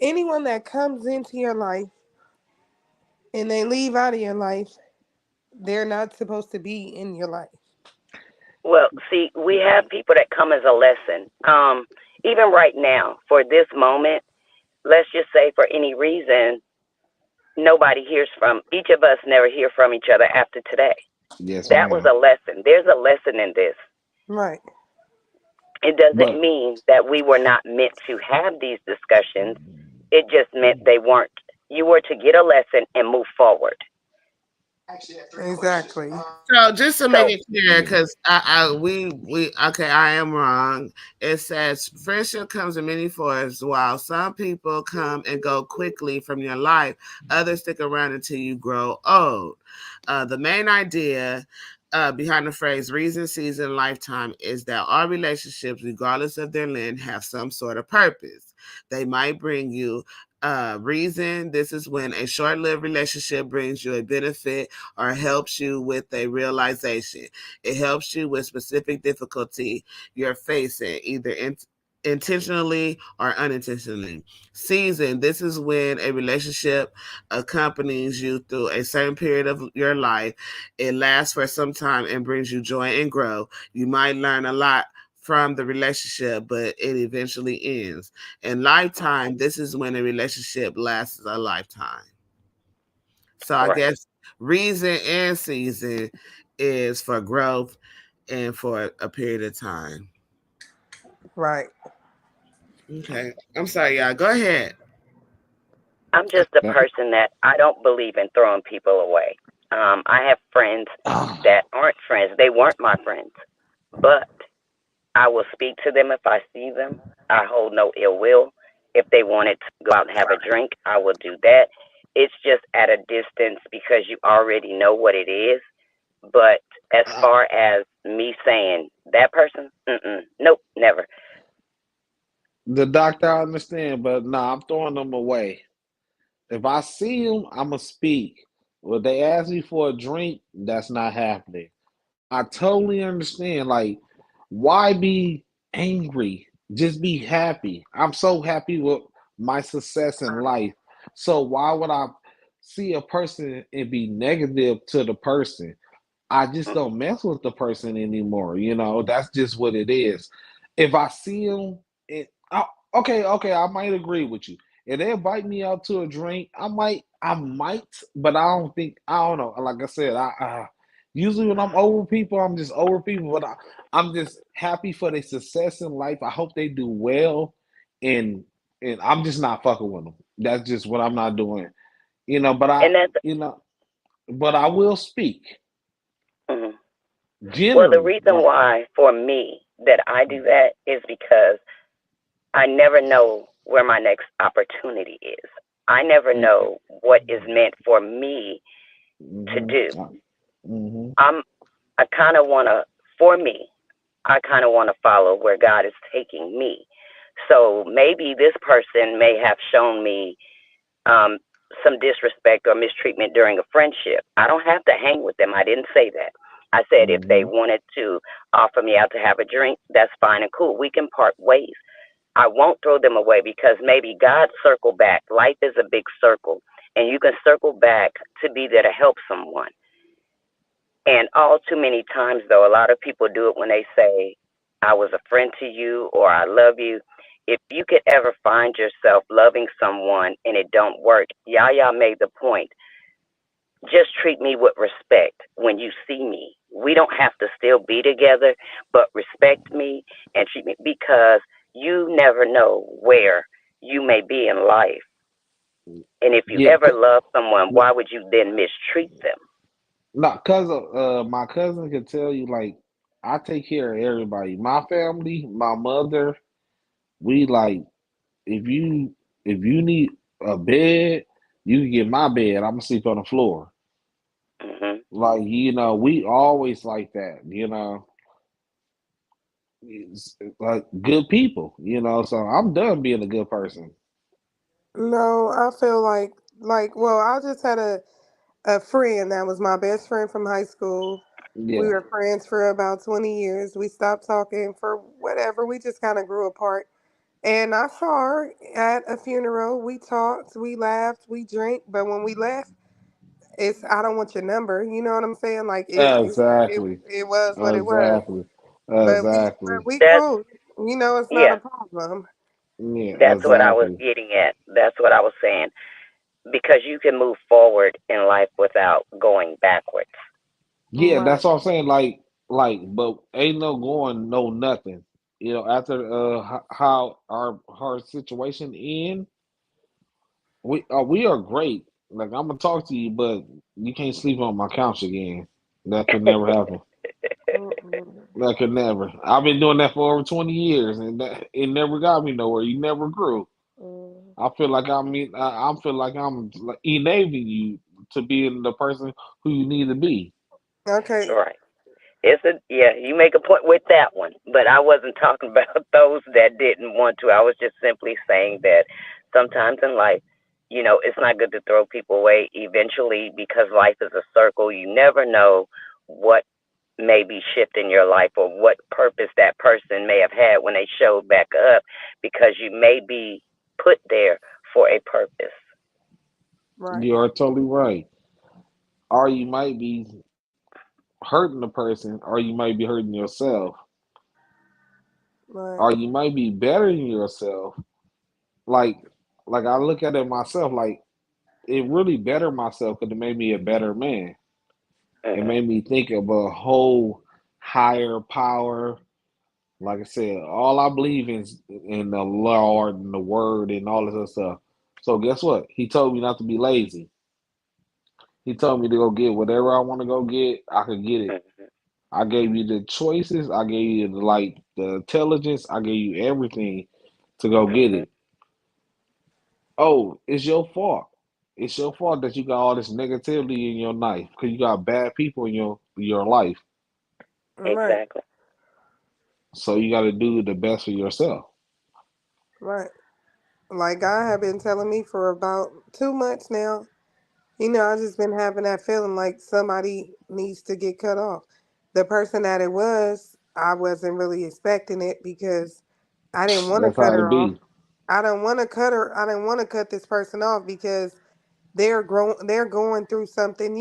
Anyone that comes into your life and they leave out of your life, they're not supposed to be in your life. Well, see, we have people that come as a lesson. Even right now, for this moment, let's just say for any reason, nobody hears from each of us, never hear from each other after today. Yes, That was ma'am. a lesson. There's a lesson in this. Right. It doesn't But mean that we were not meant to have these discussions. It just meant they weren't. You were to get a lesson and move forward. Exactly. So just to make So, it clear, because we okay, I am wrong. It says friendship comes in many forms. While some people come and go quickly from your life, others stick around until you grow old. The main idea behind the phrase reason, season, lifetime is that all relationships, regardless of their length, have some sort of purpose. They might bring you reason. This is when a short-lived relationship brings you a benefit or helps you with a realization. It helps you with specific difficulty you're facing, either intentionally or unintentionally. Season, this is when a relationship accompanies you through a certain period of your life. It lasts for some time and brings you joy and growth. You might learn a lot from the relationship, but it eventually ends. And lifetime, this is when a relationship lasts a lifetime. So I right. guess reason and season is for growth and for a period of time. Right. Okay. I'm sorry, y'all. Go ahead. I'm just a that, person that I don't believe in throwing people away. I have friends that aren't friends. They weren't my friends, but I will speak to them if I see them. I hold no ill will. If they wanted to go out and have a drink, I will do that. It's just at a distance because you already know what it is. But as far as me saying that person, nope, never. the doctor, I understand, but nah, I'm throwing them away. If I see them, I'ma speak. Well, they ask me for a drink, that's not happening. I totally understand. Like, why be angry? Just be happy. I'm so happy with my success in life. So why would I see a person and be negative to the person? I just Mm-hmm. don't mess with the person anymore. That's just what it is. If I see them, okay, I might agree with you. If they invite me out to a drink, I might, but I don't know. Like I said, I usually when I'm over people, I'm just over people. But I'm just happy for their success in life. I hope they do well, and and I'm just not fucking with them. That's just what I'm not doing. But And that's I will speak mhm. Well, the generally. reason Like, why for me that I do that is because I never know where my next opportunity is. I never know what is meant for me to mm-hmm, do. mm-hmm. I'm I kind of want to for me. I kind of want to follow where God is taking me. So maybe this person may have shown me um, some disrespect or mistreatment during a friendship. I don't have to hang with them. I didn't say that. I said if they Hmm. wanted to offer me out to have a drink, that's fine and cool. We can part ways. I won't throw them away because maybe God circle back. Life is a big circle, and you can circle back to be there to help someone. And all too many times, though, a lot of people do it when they say, I was a friend to you or I love you. If you could ever find yourself loving someone and it don't work, Yaya made the point. Just treat me with respect when you see me. We don't have to still be together, but respect me and treat me because you never know where you may be in life. And if you Yeah, ever love someone, why would you then mistreat them? no, cause my cousin can tell you like I take care of everybody. My family, my mother, we like if you need a bed, you can get my bed. I'm gonna sleep on the floor. Hmm. Like we always like that. It's like good people. So I'm done being a good person. No, I feel like well, I just had a friend that was my best friend from high school. We Yeah. were friends for about 20 years. We stopped talking for whatever. We just kind of grew apart. And I saw her at a funeral. We talked, we laughed, we drank. But when we left, it's I don't want your number. You know what I'm saying? Like Exactly. it was what it was. Exactly. But Exactly. we That's cool. You know, it's not yeah. a problem. Yeah, That's what I was exactly. getting at. That's what I was saying. Because you can move forward in life without going backwards. Yeah, Right. that's what I'm saying. But ain't no going, no nothing. After how our situation end, we are great. Like I'm gonna talk to you, but you can't sleep on my couch again. That could never happen. Mm-mm. That could never. I've been doing that for over 20 years, and it never got me nowhere. You never grew. Mm. I feel like I'm like enabling you to being the person who you need to be. Okay. Right. It's a yeah, you make a point with that one, but I wasn't talking about those that didn't want to. I was just simply saying that sometimes in life, it's not good to throw people away eventually because life is a circle. You never know what may be shifting your life or what purpose that person may have had when they showed back up because you may be put there for a purpose. Right. You are totally right. Or you might be hurting the person, or you might be hurting yourself, Right. or you might be bettering yourself. Like, like I look at it myself, like it really bettered myself because it made me a better man. It Hmm. made me think of a whole higher power. Like I said, all I believe is in the Lord and the Word and all this other stuff. So guess what? He told me not to be lazy. He told me to go get whatever I want to go get. I could get it. Hmm. I gave you the choices. I gave you the intelligence. I gave you everything to go get Hmm. it. Oh, it's your fault. It's your fault that you got all this negativity in your life because you got bad people in your life. Right. Exactly. So you got to do the best for yourself. Right. Like God have been telling me for about 2 months now. I just been having that feeling like somebody needs to get cut off. The person that it was, I wasn't really expecting it because I didn't want to That's cut how it her off. be. I don't want to cut her. I didn't want to cut this person off because they're going through something,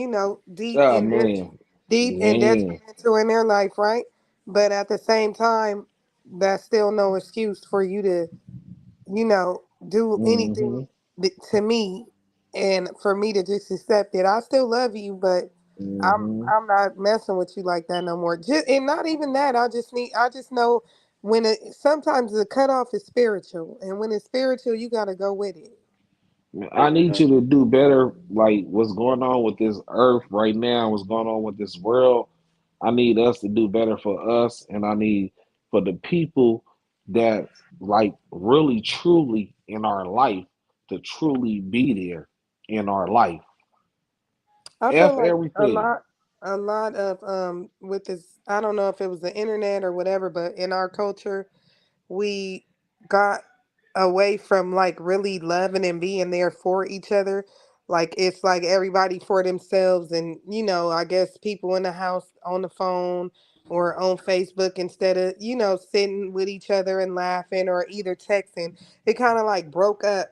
Oh man, deep and man. detrimental in their life, right? But at the same time, that's still no excuse for you to do Hmm. anything to me and for me to just accept it. I still love you, but Hmm. I'm not messing with you like that no more. And not even that. I just know when sometimes the cutoff is spiritual, and when it's spiritual, you got to go with it. I need Hmm. you to do better. Like what's going on with this earth right now, what's going on with this world. I need us to do better for us, and I need for the people that like really truly in our life to truly be there in our life. I feel F like everything. a lot of with this. I don't know if it was the internet or whatever, but in our culture, we got away from like really loving and being there for each other. Like it's like everybody for themselves, and I guess people in the house on the phone or on Facebook instead of sitting with each other and laughing or either texting. It kind of like broke up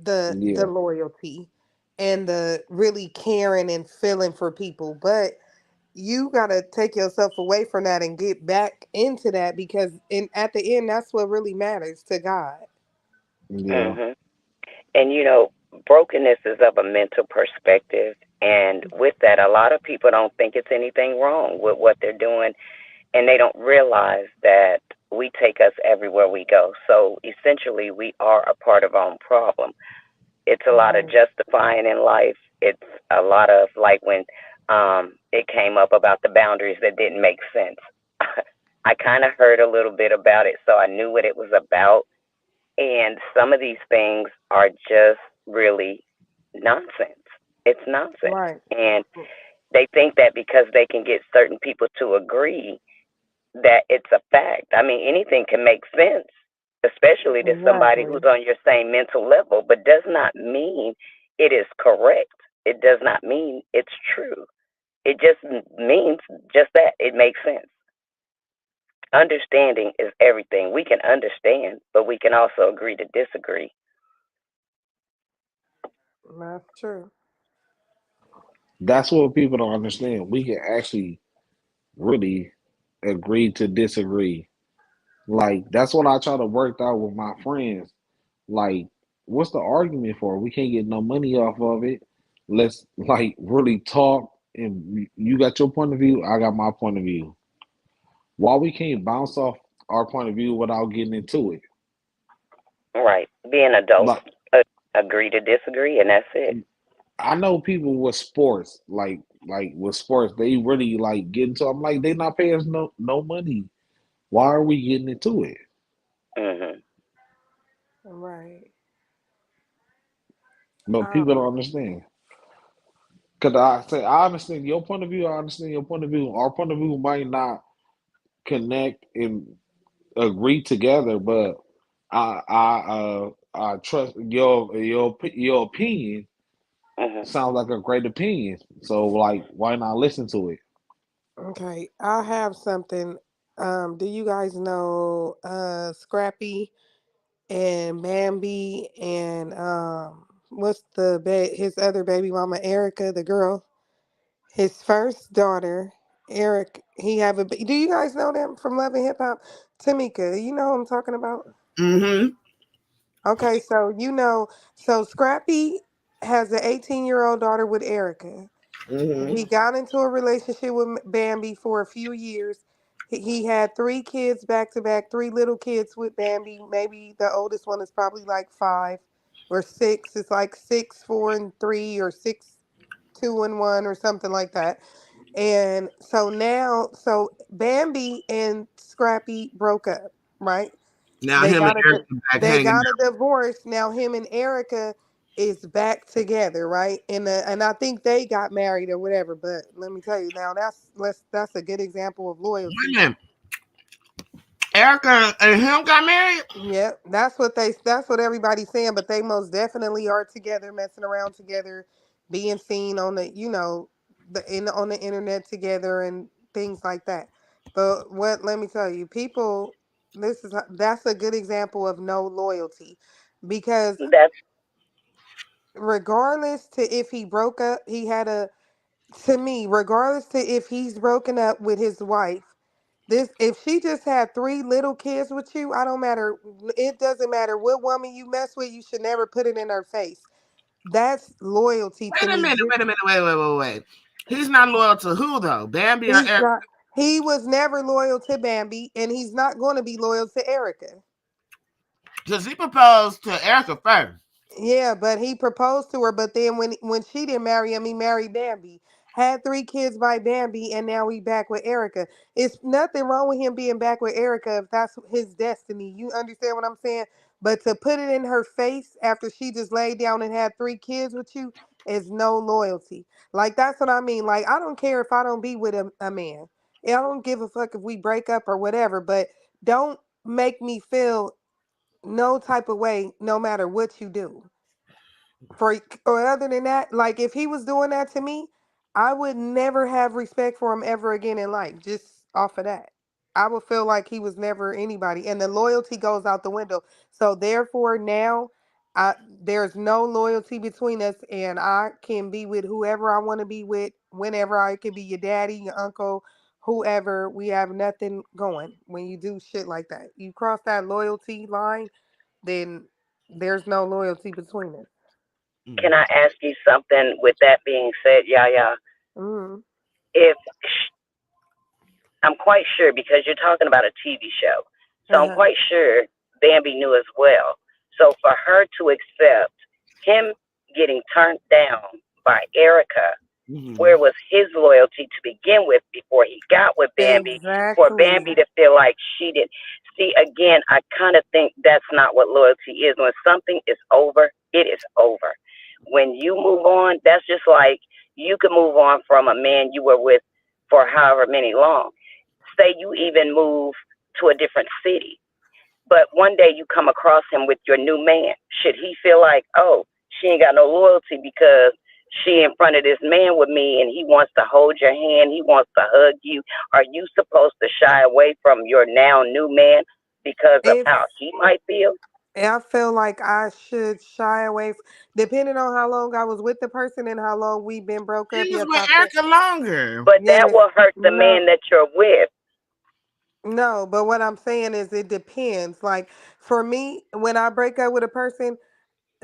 the Yeah. loyalty and the really caring and feeling for people. But you gotta take yourself away from that and get back into that because at the end that's what really matters to God. Yeah. Hmm. And brokenness is of a mental perspective. And with that, a lot of people don't think it's anything wrong with what they're doing. And they don't realize that we take us everywhere we go. So essentially, we are a part of our own problem. It's a lot of Right. justifying in life. It's a lot of like when it came up about the boundaries that didn't make sense. I kind of heard a little bit about it, so I knew what it was about. And some of these things are just really nonsense. It's nonsense. Right. And they think that because they can get certain people to agree that it's a fact. I mean, anything can make sense, especially to somebody Exactly. who's on your same mental level, but does not mean it is correct. It does not mean it's true. It just means just that it makes sense. Understanding is everything. We can understand, but we can also agree to disagree. That's true. That's what people don't understand. We can actually really agree to disagree. Like that's what I try to work out with my friends. Like, what's the argument for? We can't get no money off of it. Let's like really talk. And you got your point of view. I got my point of view. Why we can't bounce off our point of view without getting into it? Right. Being adults, Like, agree to disagree, and that's it. I know people with sports, like with sports, they really like get into. I'm like, they not paying us no money. Why are we getting into it? Hmm. Right. But people don't understand. Cause I say I understand your point of view. I understand your point of view. Our point of view might not connect and agree together, but I trust your opinion. Hmm. Sounds like a great opinion. So like, why not listen to it? Okay. I have something. Do you guys know Scrappy and Bambi and what's his other baby mama, Erica, the girl? His first daughter, Eric, do you guys know them from Love and Hip Hop? Tamika, you know who I'm talking about? Mm-hmm. Okay, so Scrappy has an 18-year-old daughter with Erica. Mm-hmm. He got into a relationship with Bambi for a few years. He had 3 kids back to back, 3 little kids with Bambi. Maybe the oldest one is probably like 5 or 6. It's like 6, 4, and 3, or 6, 2, and 1, or something like that. And so Bambi and Scrappy broke up, right? Now They him and got a Erica back they hanging got a divorce. Now him and Erica is back together, right? And I think they got married or whatever. But let me tell you now, that's a good example of out. Wait loyalty. a minute. Erica and him got married? Yep, that's what everybody's saying. But they most definitely are together, messing around together, being seen on on the internet together and things like that. But what let me tell you, people, that's a good example of no loyalty, because That's regardless to if he broke up, he had a to me, regardless to if he's broken up with his wife, this if she just had 3 little kids with you, I don't matter. It doesn't matter what woman you mess with, you should never put it in her face. That's loyalty to Wait a me. minute, wait a minute, wait. He's not loyal to who though? Bambi or He's Erica? not. He was never loyal to Bambi, and he's not going to be loyal to Erica. Because he proposed to Erica first. Yeah, but he proposed to her. But then when she didn't marry him, he married Bambi. Had 3 kids by Bambi, and now we back with Erica. It's nothing wrong with him being back with Erica if that's his destiny. You understand what I'm saying? But to put it in her face after she just laid down and had 3 kids with you is no loyalty. Like that's what I mean. Like I don't care if I don't be with a man. I don't give a fuck if we break up or whatever. But don't make me feel no type of way no matter what you do. For or other than that, like if he was doing that to me, I would never have respect for him ever again in life, just off of that. I would feel like he was never anybody, and the loyalty goes out the window. So therefore now there's no loyalty between us, and I can be with whoever I want to be with whenever. I could be your daddy, your uncle, whoever. We have nothing going when you do shit like that. You cross that loyalty line, then there's no loyalty between us. Can Mm-hmm. I ask you something? With that being said, Yaya, Mm. if I'm quite sure because you're talking about a TV show, so I'm Uh-huh. quite sure Bambi knew as well. So for her to accept him getting turned down by Erica, Mm-hmm. where was his loyalty to begin with before he got with Bambi? For Exactly. Bambi to feel like she did. See, again, I kind of think that's not what loyalty is. When something is over, it is over. When you move on, that's just like you can move on from a man you were with for however many long. Say you even move to a different city, but one day you come across him with your new man. Should he feel like, oh, she ain't got no loyalty because she in front of this man with me and he wants to hold your hand, he wants to hug you? Are you supposed to shy away from your now new man because of If how he might feel? I feel like I should shy away, depending on how long I was with the person and how long we've been broke He up. was Yes, with I feel. Erica longer. But Yeah, that will hurt the no, man that you're with. No, but what I'm saying is it depends. Like for me, when I break up with a person,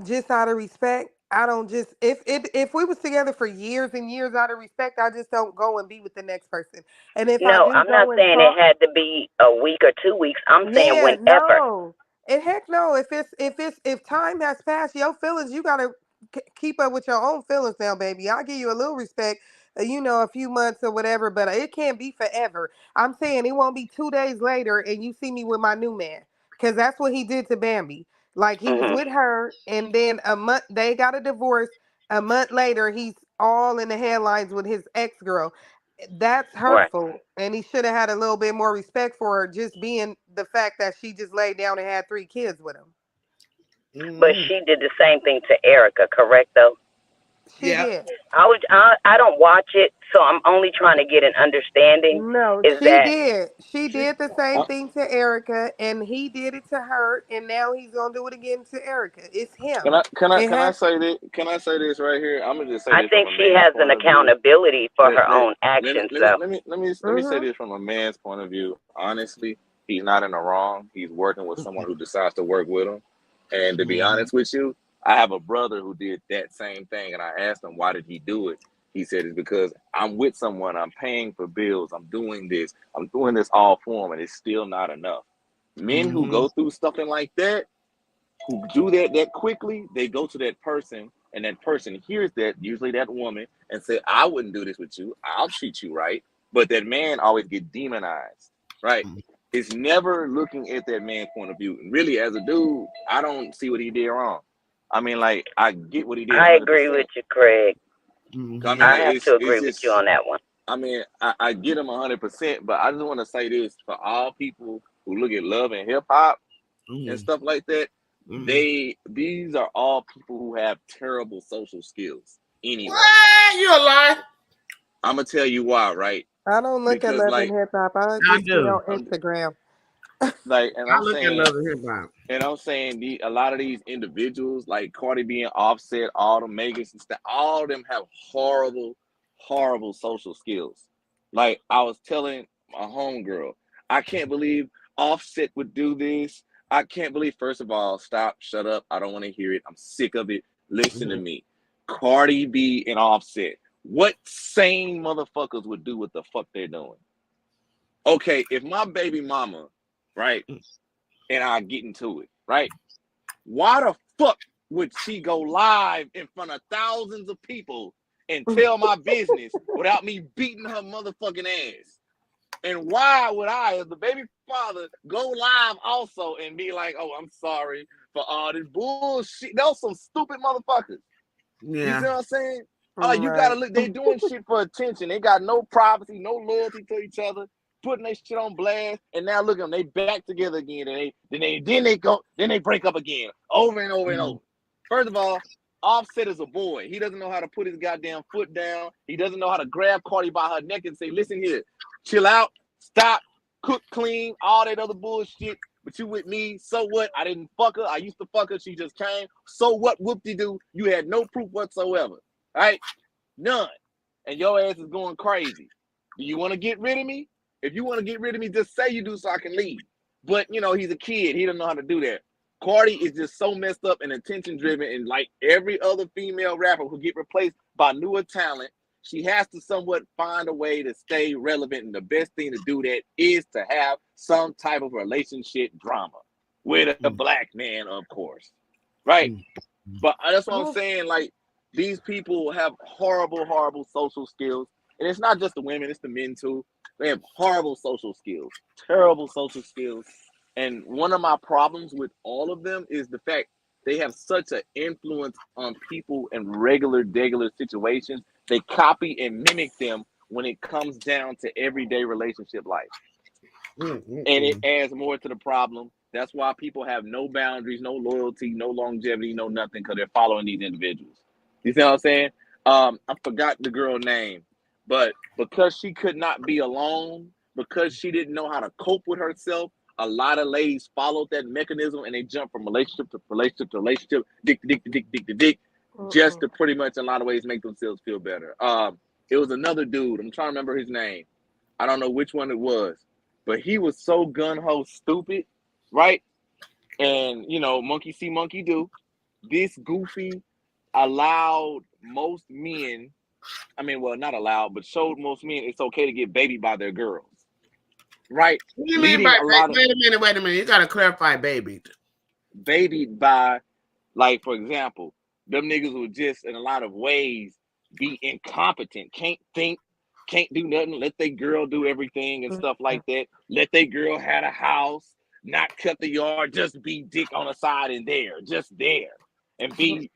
just out of respect, I don't just if we was together for years and years out of respect, I just don't go and be with the next person. And if I No, do I'm not go and saying it talk, had to be a week or 2 weeks. I'm saying yeah, whenever. no. And heck no, if time has passed, your feelings, you gotta keep up with your own feelings now, baby. I'll give you a little respect, a few months or whatever, but it can't be forever. I'm saying it won't be 2 days later and you see me with my new man. Cause that's what he did to Bambi. Like he was Mhm. with her and then a month they got a divorce. A month later, he's all in the headlines with his ex-girl. That's Right. hurtful. And he should have had a little bit more respect for her just being the fact that she just laid down and had 3 kids with him. But Hmm. she did the same thing to Erica, correct though? She Yeah. did. I don't watch it, so I'm only trying to get an understanding. No, Is she that did. She She. did the same Uh, thing to Erica, and he did it to her, and now he's gonna do it again to Erica. It's can him. I can I It can I has. say this? Can I say this right here? I'm gonna just say I this from think a she man's has an point of view. accountability for Let her let own let me actions let me though. let me let me let me say Mhm. this from a man's point of view. Honestly, he's not in the wrong. He's working with someone who decides to work with him. And to be Mhm. honest with you, I have a brother who did that same thing, and I asked him why did he do it. He said it's because I'm with someone, I'm paying for bills, I'm doing this all for him, and it's still not enough. Men who Mhm. go through something like that, who do that quickly, they go to that person, and that person hears that, usually that woman, and say, "I wouldn't do this with you. I'll treat you right." But that man always get demonized, right? It's never looking at that man's point of view. And really, as a dude, I don't see what he did wrong. I mean, like I get what he did I agree 100%. with you, Craig. I mean, Mhm. I like have to it's agree with you just on that one. I mean, I get him 100%, but I just want to say this for all people who look at love and hip hop and Mhm. stuff like that, Mhm. these are all people who have terrible social skills anyway. What? You a lie? I'm gonna tell you why, right? I don't look at Because Love and Hip Hop. I I just get do. on Instagram. like, and I look at Love and Hip Hop. I'm saying a lot of these individuals, like Cardi B and Offset, all the Megas and stuff, all of them have horrible, horrible social skills. Like I was telling my homegirl, I can't believe Offset would do this. I can't believe, first of all, stop, shut up. I don't want to hear it. I'm sick of it. Listen to Mhm. me. Cardi B and Offset. What sane motherfuckers would do what the fuck they're doing? Okay, if my baby mama, right, and I get into it, right? Why the fuck would she go live in front of thousands of people and tell my business without me beating her motherfucking ass? And why would I, as the baby father, go live also and be like, "Oh, I'm sorry for all this bullshit"? Those some stupid motherfuckers. You see Yeah. what I'm saying? You gotta Right. look. They doing shit for attention. They got no privacy, no loyalty to each other, putting their shit on blast. And now look at them. They back together again. And then they break up again, over and over and Mhm. over. First of all, Offset is a boy. He doesn't know how to put his goddamn foot down. He doesn't know how to grab Cardi by her neck and say, "Listen here, chill out, stop, cook clean, all that other bullshit. But you with me, so what? I didn't fuck her. I used to fuck her. She just came. So what? Whoop-de-doo. You had no proof whatsoever. All right? None. And your ass is going crazy. Do you want to get rid of me? If you want to get rid of me, just say you do so I can leave." But, he's a kid. He doesn't know how to do that. Cardi is just so messed up and attention driven. And like every other female rapper who get replaced by newer talent, she has to somewhat find a way to stay relevant. And the best thing to do that is to have some type of relationship drama with a Mhm. black man, of course. Right? Mhm. But that's what I'm Oh, saying. Like, these people have horrible, horrible social skills. And it's not just the women, it's the men too. They have horrible social skills, terrible social skills. And one of my problems with all of them is the fact they have such an influence on people in regular situations. They copy and mimic them when it comes down to everyday relationship life, and it Mhm. adds more to the problem. That's why people have no boundaries, no loyalty, no longevity, no nothing, because they're following these individuals. You see what I'm saying? I forgot the girl name, but because she could not be alone, because she didn't know how to cope with herself, a lot of ladies followed that mechanism and they jump from relationship to relationship to relationship, dick to dick to dick to dick to dick, just mm-mm. to pretty much in a lot of ways make themselves feel better. It was another dude. I'm trying to remember his name. I don't know which one it was. but he was so gun-ho stupid, right? And, monkey see, monkey do. This goofy allowed most men, not allowed, but showed most men it's okay to get babied by their girls, right? What do you mean by wait a minute? You gotta clarify babied. Babied by, like, for example, them niggas would just in a lot of ways be incompetent, can't think, can't do nothing, let their girl do everything and stuff like that. Let their girl have a house, not cut the yard, just be dick on the side and just there. And be,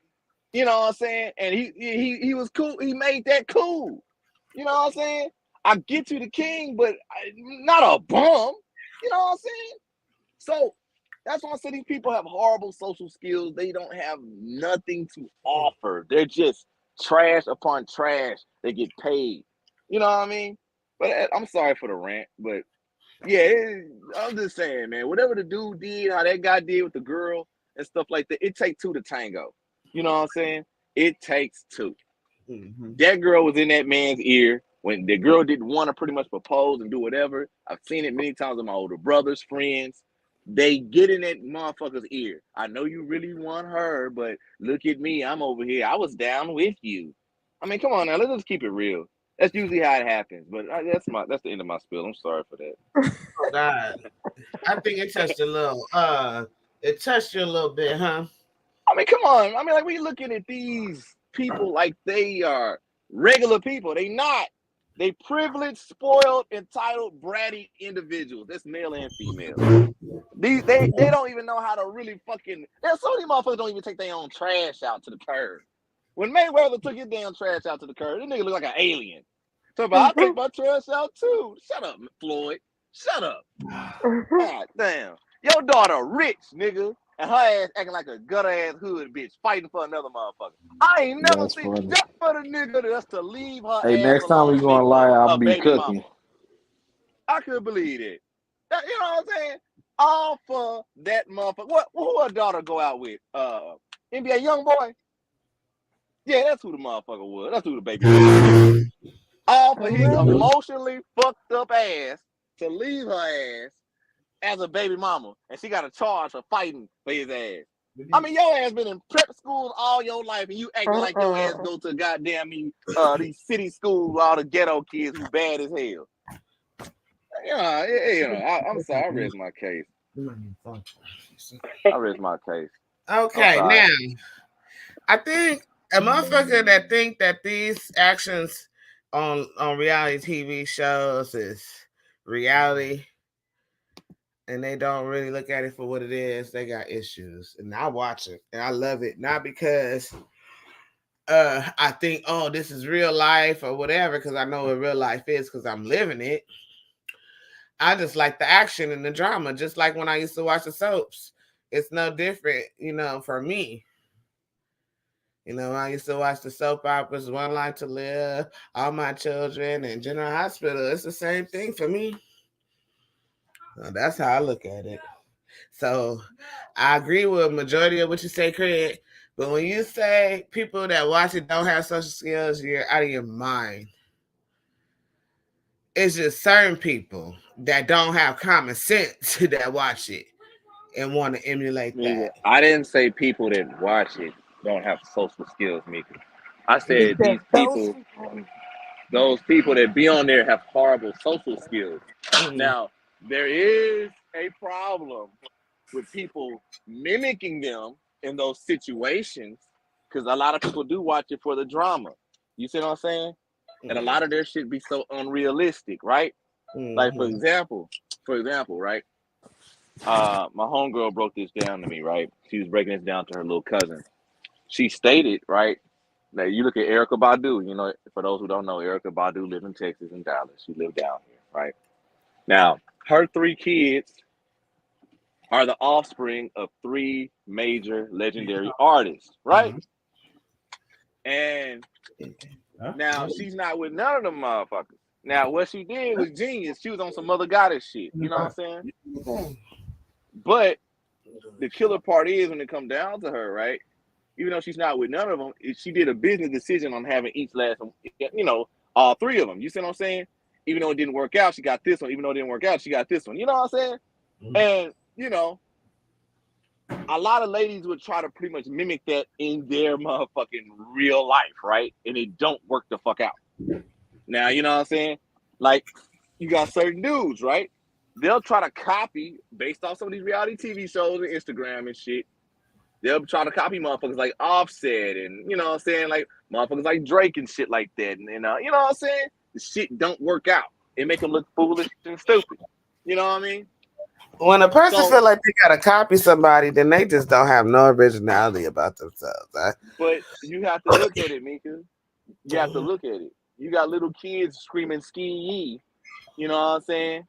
you know what I'm saying? And he was cool. He made that cool. You know what I'm saying? I get you the king, but not a bum. You know what I'm saying? So that's why I say these people have horrible social skills. They don't have nothing to offer. They're just trash upon trash. They get paid. You know what I mean? But I'm sorry for the rant, but yeah, I'm just saying, man, whatever the dude did, how that guy did with the girl and stuff like that, it takes two to tango. You know what I'm saying? It takes two. Mm-hmm. That girl was in that man's ear when the girl didn't want to pretty much propose and do whatever. I've seen it many times with my older brothers, friends. They get in that motherfucker's ear. I know you really want her, but look at me. I'm over here. I was down with you. I mean, come on now. Let's just keep it real. That's usually how it happens. But that's the end of my spiel. I'm sorry for that. Oh God, I think it touched a little. It touched you a little bit, huh? I mean, come on. I mean, like, we're looking at these people like they are regular people. They not. They privileged, spoiled, entitled, bratty individuals. That's male and female. They don't even know how to really fucking. There's so many motherfuckers don't even take their own trash out to the curb. When Mayweather took his damn trash out to the curb, this nigga look like an alien. So, but I take my trash out too. Shut up, Floyd. Shut up. God damn. Your daughter rich, nigga. And her ass acting like a gutter ass hood bitch fighting for another motherfucker. I ain't never seen that for the nigga that's to leave her. Hey, next time we gonna lie, I'll be cooking. Mama. I couldn't believe it. You know what I'm saying? All for that motherfucker. Who her daughter go out with? NBA Youngboy? Yeah, that's who the motherfucker was. That's who the baby was. All for his emotionally fucked up ass to leave her ass as a baby mama, and she got a charge for fighting for his ass. I mean, your ass been in prep schools all your life, and you acting like your ass go to goddamn these city schools, all the ghetto kids who bad as hell. I'm sorry, I rest my case. I rest my case. Okay, now I think a motherfucker that think that these actions on reality TV shows is reality, and they don't really look at it for what it is, they got issues. And I watch it and I love it, not because I think, oh, this is real life or whatever, because I know what real life is because I'm living it. I just like the action and the drama, just like when I used to watch the soaps. It's no different, for me. I used to watch the soap operas, One Life to Live, All My Children, and General Hospital. It's the same thing for me. That's how I look at it. So I agree with a majority of what you say, Craig. But when you say people that watch it don't have social skills, you're out of your mind. It's just certain people that don't have common sense that watch it and want to emulate that. I didn't say people that watch it don't have social skills, Mika. I said those people that be on there have horrible social skills. Mm-hmm. Now, there is a problem with people mimicking them in those situations because a lot of people do watch it for the drama. You see what I'm saying? Mm-hmm. And a lot of their shit be so unrealistic, right? Mm-hmm. Like, for example, right? My homegirl broke this down to me, right? She was breaking this down to her little cousin. She stated, right? Now, you look at Erykah Badu, for those who don't know, Erykah Badu lived in Texas and Dallas. She lived down here, right? Now, her 3 kids are the offspring of 3 major legendary artists, right? And now she's not with none of them motherfuckers. Now, what she did was genius. She was on some other goddess shit. You know what I'm saying? But the killer part is when it comes down to her, right? Even though she's not with none of them, she did a business decision on having each last, all 3 of them. You see what I'm saying? Even though it didn't work out, she got this one. Even though it didn't work out, she got this one. You know what I'm saying? And, you know, a lot of ladies would try to pretty much mimic that in their motherfucking real life, right? And it don't work the fuck out. Now, you know what I'm saying? Like, you got certain dudes, right? They'll try to copy based off some of these reality TV shows and Instagram and shit. They'll try to copy motherfuckers like Offset and, you know what I'm saying, like motherfuckers like Drake and shit like that. And you know what I'm saying? The shit don't work out. It make them look foolish and stupid. You know what I mean? When a person So- feel like they gotta copy somebody, then they just don't have no originality about themselves. Huh? But you have to look at it, Mika. You have to look at it. You got little kids screaming ski yee. You know what I'm saying?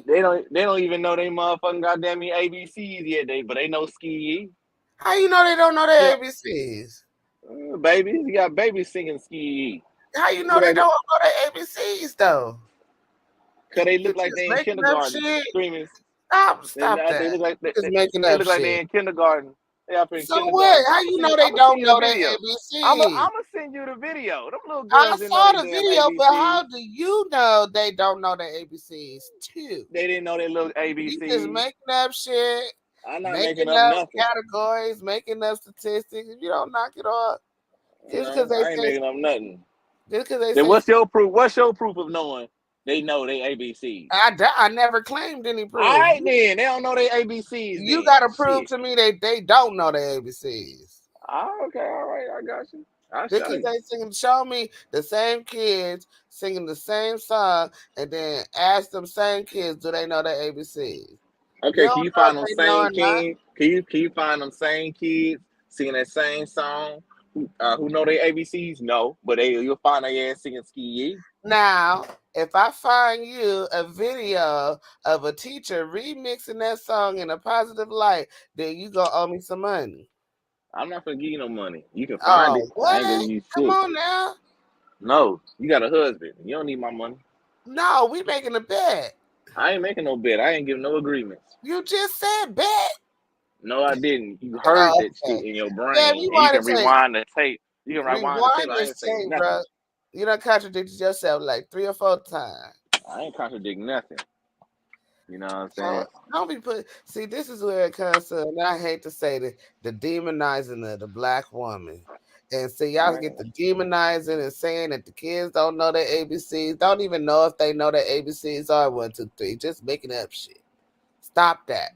They don't even know they motherfucking goddamn ABCs yet, but they know ski yee. How you know they don't know their ABCs? Babies, you got babies singing ski yee. How you know they don't know their ABCs though? Cause they look like they in kindergarten screaming. Stop that. They look like just making up shit. They in kindergarten. They up in so kindergarten. What? How you know they don't know their ABCs? I'm gonna send you the video. Them little girls. I saw the video, but how do you know they don't know their ABCs too? They didn't know their little ABCs. You just making up shit. I'm not making up nothing. Categories, making up statistics. If you don't knock it off, just because I ain't making up nothing. Just because they then say, what's your proof? What's your proof of knowing they know they ABCs? I never claimed any proof. All right, then they don't know their ABCs. You got to prove to me they don't know their ABCs. Okay, all right, I got you. Because they singing, show me the same kids singing the same song, and then ask them same kids, do they know their ABCs? Okay, can you find them same kids? Can you find them same kids singing that same song who know their ABCs? No, but you'll find their ass singing ski yee. Now, if I find you a video of a teacher remixing that song in a positive light, then you gonna owe me some money. I'm not gonna give you no money. You can find it. What? I ain't gonna give you Come shit. on now. No, you got a husband. You don't need my money. No, we making a bet. I ain't making no bet. I ain't giving no agreements. You just said bet. No, I didn't. You heard that shit in your brain. Yeah, you can rewind the tape. You can rewind the tape. I ain't saying nothing. Bro. You done contradicted yourself like 3 or 4 times. I ain't contradicting nothing. You know what I'm saying? Don't be see, this is where it comes to, and I hate to say the demonizing of the black woman. And see, y'all get the demonizing and saying that the kids don't know their ABCs, don't even know if they know their ABCs are 1, 2, 3, just making up shit. Stop that.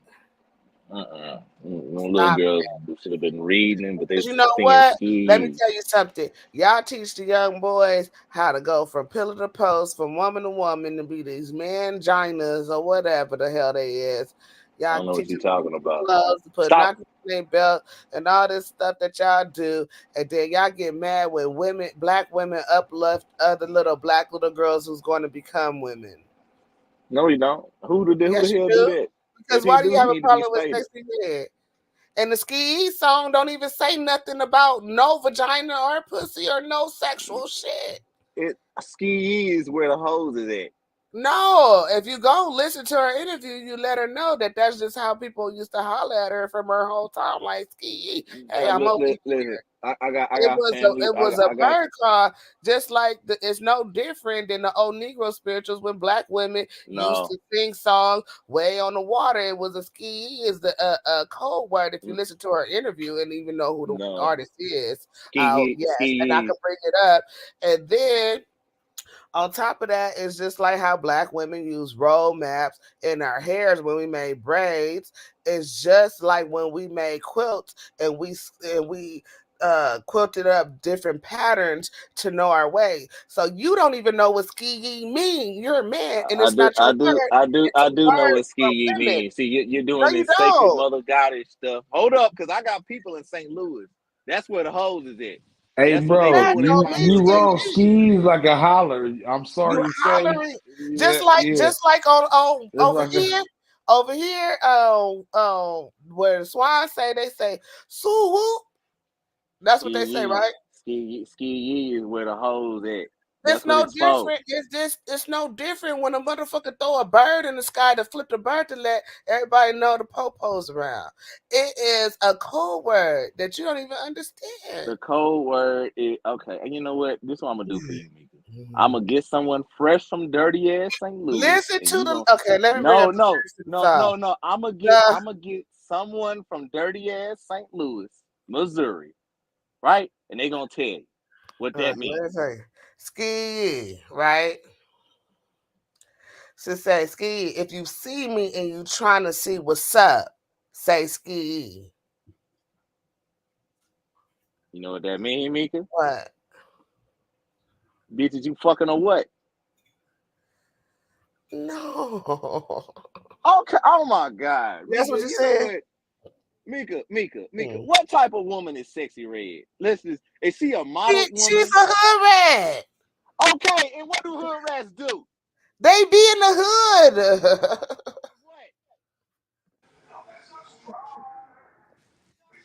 Little girls should have been reading, but they. You know what? Let me tell you something. Y'all teach the young boys how to go from pillar to post, from woman to woman, to be these manginas or whatever the hell they is. Y'all I don't know what you're talking about. Gloves, to put knockers in their belt, and all this stuff that y'all do, and then y'all get mad when black women uplift other little black little girls who's going to become women. No, you don't. Who the hell do that? Because why do you have a problem with sexy red? And the Ski song don't even say nothing about no vagina or pussy or no sexual shit. Ski is where the hose is at. No, if you go listen to her interview, you let her know that that's just how people used to holler at her from her whole time, like Ski. Hey, I'm okay. It was a bird call, just like it's no different than the old Negro spirituals when black women used to sing songs way on the water. It was a Ski is the code word if you listen to her interview and even know who the artist is. Yes, and I can bring it up, and then. On top of that, it's just like how black women use roll maps in our hairs when we made braids. It's just like when we made quilts and we quilted up different patterns to know our way. So you don't even know what ski mean. You're a man, and it's not your word. I do know what ski means. See, you're doing this sacred mother goddess stuff. Hold up, because I got people in St. Louis. That's where the hose is at. Hey, bro, you wrong. Ski's like a holler. I'm sorry to say. Just like on over here, where the swine say, they say "soo whoop." That's what they say, right? Ski is where the hose at. It's no different. It's no different when a motherfucker throw a bird in the sky to flip the bird to let everybody know the popo's around. It is a code word that you don't even understand. The code word is okay. And you know what? This is what I'm gonna do for you, Mika. I'm gonna get someone fresh from dirty ass St. Louis. Listen and to you the gon- okay. Let me bring No, up the no, lyrics to the no, song. no, no. I'm gonna The- get someone from dirty ass St. Louis, Missouri, right? And they gonna tell you what that let means. me tell you. Ski, right? She say, Ski, if you see me and you trying to see what's up, say Ski. You know what that mean, Mika? What? Bitches, you fucking or what? No. Okay. Oh my God, That's Mika, what you you know said? what? Mika, Mm. what type of woman is Sexy Red? Listen, is she a model woman? She's a hood rat. Okay, and what do hood rats do? They be in the hood. What?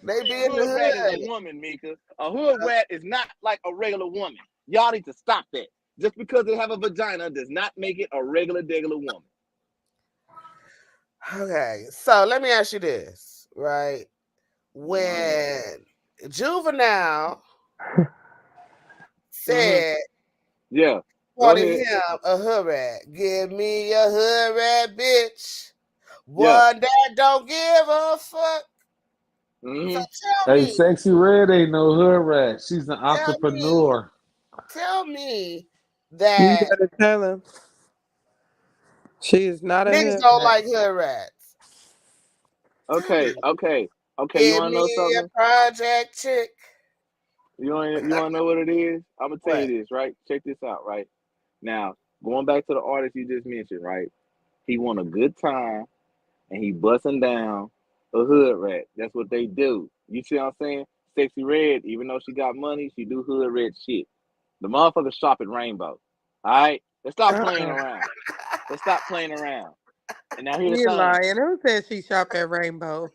They be A in the hood rat is a hood. woman, Mika. A hood rat is not like a regular woman. Y'all need to stop that. Just because they have a vagina does not make it a regular woman. Okay, so let me ask you this, right? When Juvenile said, Yeah, go calling ahead. him a hood rat, give me a hood rat, bitch. Yeah. One that don't give a fuck. Mhm. So tell Hey, me, Sexy Red ain't no hood rat. She's an entrepreneur. tell me You that better tell him she is not a niggas hood don't rat. like hood rats. Tell Okay. me, Okay. You give wanna know me a something? project chick. You wanna know what it is? I'm gonna tell What? you this, right? Check this out, right? Now, going back to the artist you just mentioned, right? He want a good time and he busting down a hood rat. That's what they do. You see what I'm saying? Sexy Red, even though she got money, she do hood red shit. The motherfucker shop at Rainbow. All right? Let's stop playing around. Let's stop playing around. And now here's the You thing. lying. Who said she shop at Rainbow?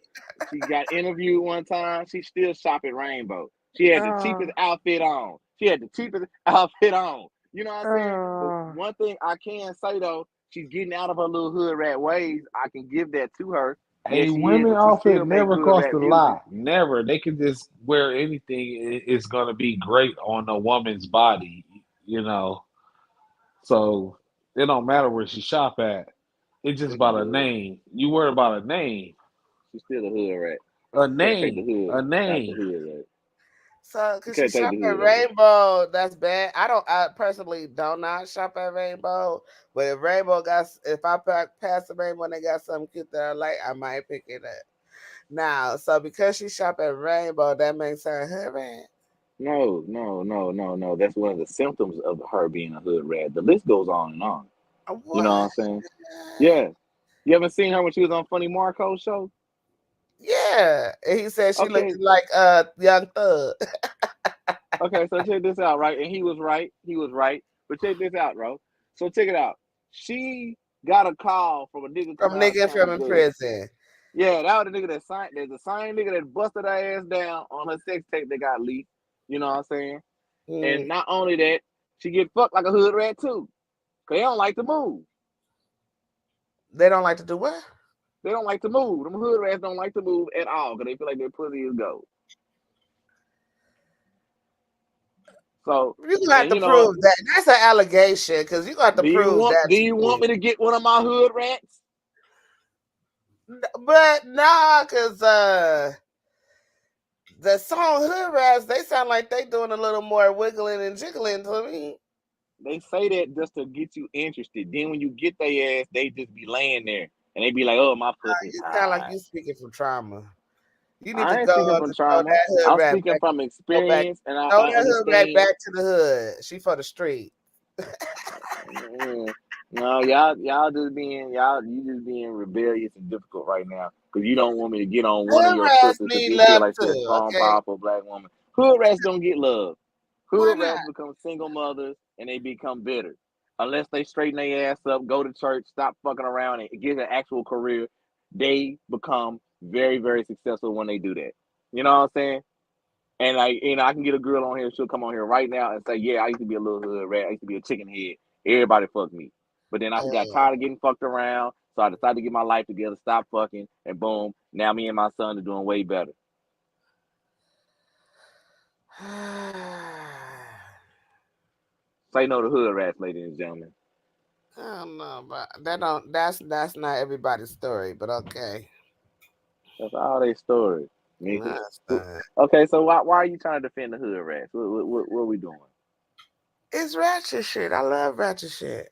She got interviewed one time. She still shop at Rainbow. She had the cheapest outfit on. You know what I'm saying? But one thing I can say though, she's getting out of her little hood rat ways. I can give that to her. Hey, Yes, she is, women but she outfit still make never hood cost rat a music. lot. Never. They can just wear anything. It's gonna be great on a woman's body. You know. So it don't matter where she shop at. It's just She's the about a hood. name. You worry about a name. She's still a hood rat. A You can't take the name. hood A out the name. hood rat. So, You cause she can't take shop the at hood out of it. Rainbow, that's bad. I personally do not shop at Rainbow, but if if I pass the Rainbow and they got something cute that I like, I might pick it up. Now, so because she shop at Rainbow, that makes her a hood rat. No. That's one of the symptoms of her being a hood rat. The list goes on and on. You know what What? I'm saying? Yeah. You haven't seen her when she was on Funny Marco's show? Yeah, and he said she looked Okay. like Young Thug. Okay, so check this out, right? And he was right. But check this out, bro. So check it out. She got a call from a nigga From coming out of nigga from county in jail. prison. Yeah, that was the nigga that signed. There's the same nigga that busted her ass down on her sex tape that got leaked. You know what I'm saying? And not only that, she get fucked like a hood rat too. Cause they don't like to move. They don't like to do what? They don't like to move. Them hood rats don't like to move at all because they feel like their pussy is gold. So You gonna have and to you know, prove that. That's an allegation because you gonna have to prove that. do you want me to get one of my hood rats? But nah, cause the song Hood Rats, they sound like they doing a little more wiggling and jiggling to me. They say that just to get you interested. Then when you get their ass, they just be laying there and they be like, "Oh, my pussy." You sound like you speaking from trauma. You need to I ain't go speaking on from to throw trauma. that hood I'm rat speaking back. from Go back. experience, and I Throw that hood rat understand. back to the hood. She for the street. No, y'all just being rebellious and difficult right now because you don't want me to get on one of Hood your rats sisters because need you feel love like she's a too. strong, Okay, powerful black woman. Hood rats don't get love. why Hood not? rats become single mothers and they become bitter. Unless they straighten their ass up, go to church, stop fucking around, and get an actual career, they become very, very successful when they do that. You know what I'm saying? And I can get a girl on here. She'll come on here right now and say, "Yeah, I used to be a little hood rat. I used to be a chicken head. Everybody fucked me, but then I got tired of getting fucked around, so I decided to get my life together, stop fucking, and boom, now me and my son are doing way better." Say no to hood rats, ladies and gentlemen. I don't know, but that's not everybody's story, but okay. That's all they story, Mika. That's not. Okay, so why are you trying to defend the hood rats? What are we doing? It's ratchet shit. I love ratchet shit.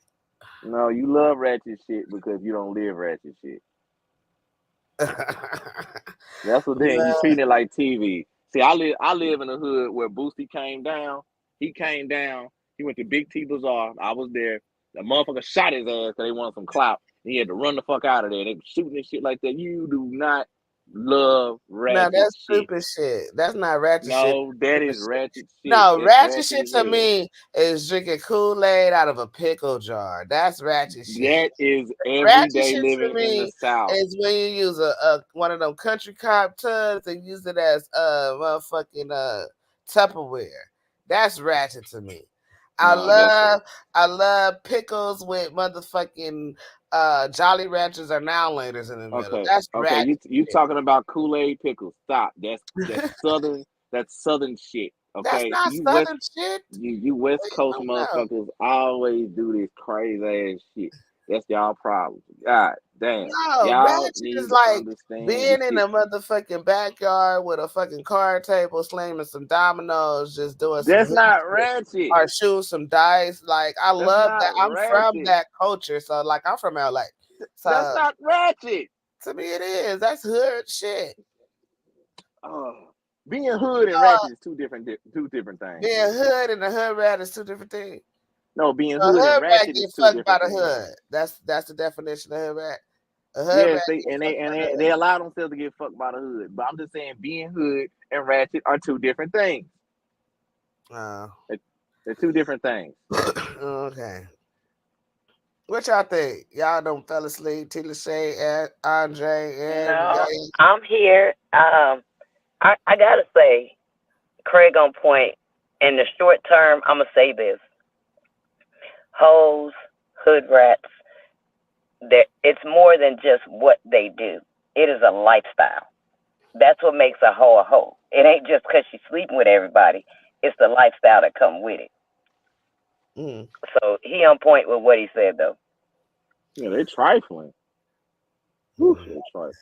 No, you love ratchet shit because you don't live ratchet shit. That's what then you Love- treating it like TV. See, I live in a hood where Boosie came down. He came down. He went to Big T Bazaar. I was there. The motherfucker shot his ass because they wanted some clout. He had to run the fuck out of there. They were shooting and shit like that. You do not love No, ratchet that's shit. stupid shit. That's not ratchet shit. No, that is ratchet shit. No, That's ratchet shit as to hell. me is drinking Kool-Aid out of a pickle jar. That's ratchet shit. That is Ratchet everyday shit to living in the me South. is when you use a one of them country cop tubs and use it as motherfucking Tupperware. That's ratchet to me. I love pickles with motherfucking Jolly Ranchers or Now Laters in the middle. Okay, That's okay. ratchet. You talking about Kool-Aid pickles? Stop. That's southern. That's southern shit. That's Okay, not you Southern shit. you West Coast No, no. motherfuckers always do this crazy ass shit. That's y'all problem. God damn. No, Y'all ratchet need is to like understand being this in shit. a motherfucking backyard with a fucking card table, slamming some dominoes, just doing some That's hood not shit, ratchet. or shooting some dice. Like I That's love not that. I'm from ratchet. that culture, so like I'm from LA. That's So not ratchet. to me, it is. That's hood shit. Being hood and ratchet is two different things. Being hood and a hood rat is two different things. No, being A hood and hood rat ratchet get is two fucked by different the things. hood. That's the definition of hood rat. A hood Yes, rat they get and fucked by the hood. they allow themselves to get fucked by the hood. But I'm just saying, being hood and ratchet are two different things. They're two different things. Okay. What y'all think? Y'all done fell asleep. Tila Shay, and Andre, and No, I'm here. I gotta say, Craig on point. In the short term, I'm gonna say this: hoes, hood rats. It's more than just what they do. It is a lifestyle. That's what makes a hoe a hoe. It ain't just because she's sleeping with everybody. It's the lifestyle that come with it. So he on point with what he said though. Yeah, they trifling. They trifling.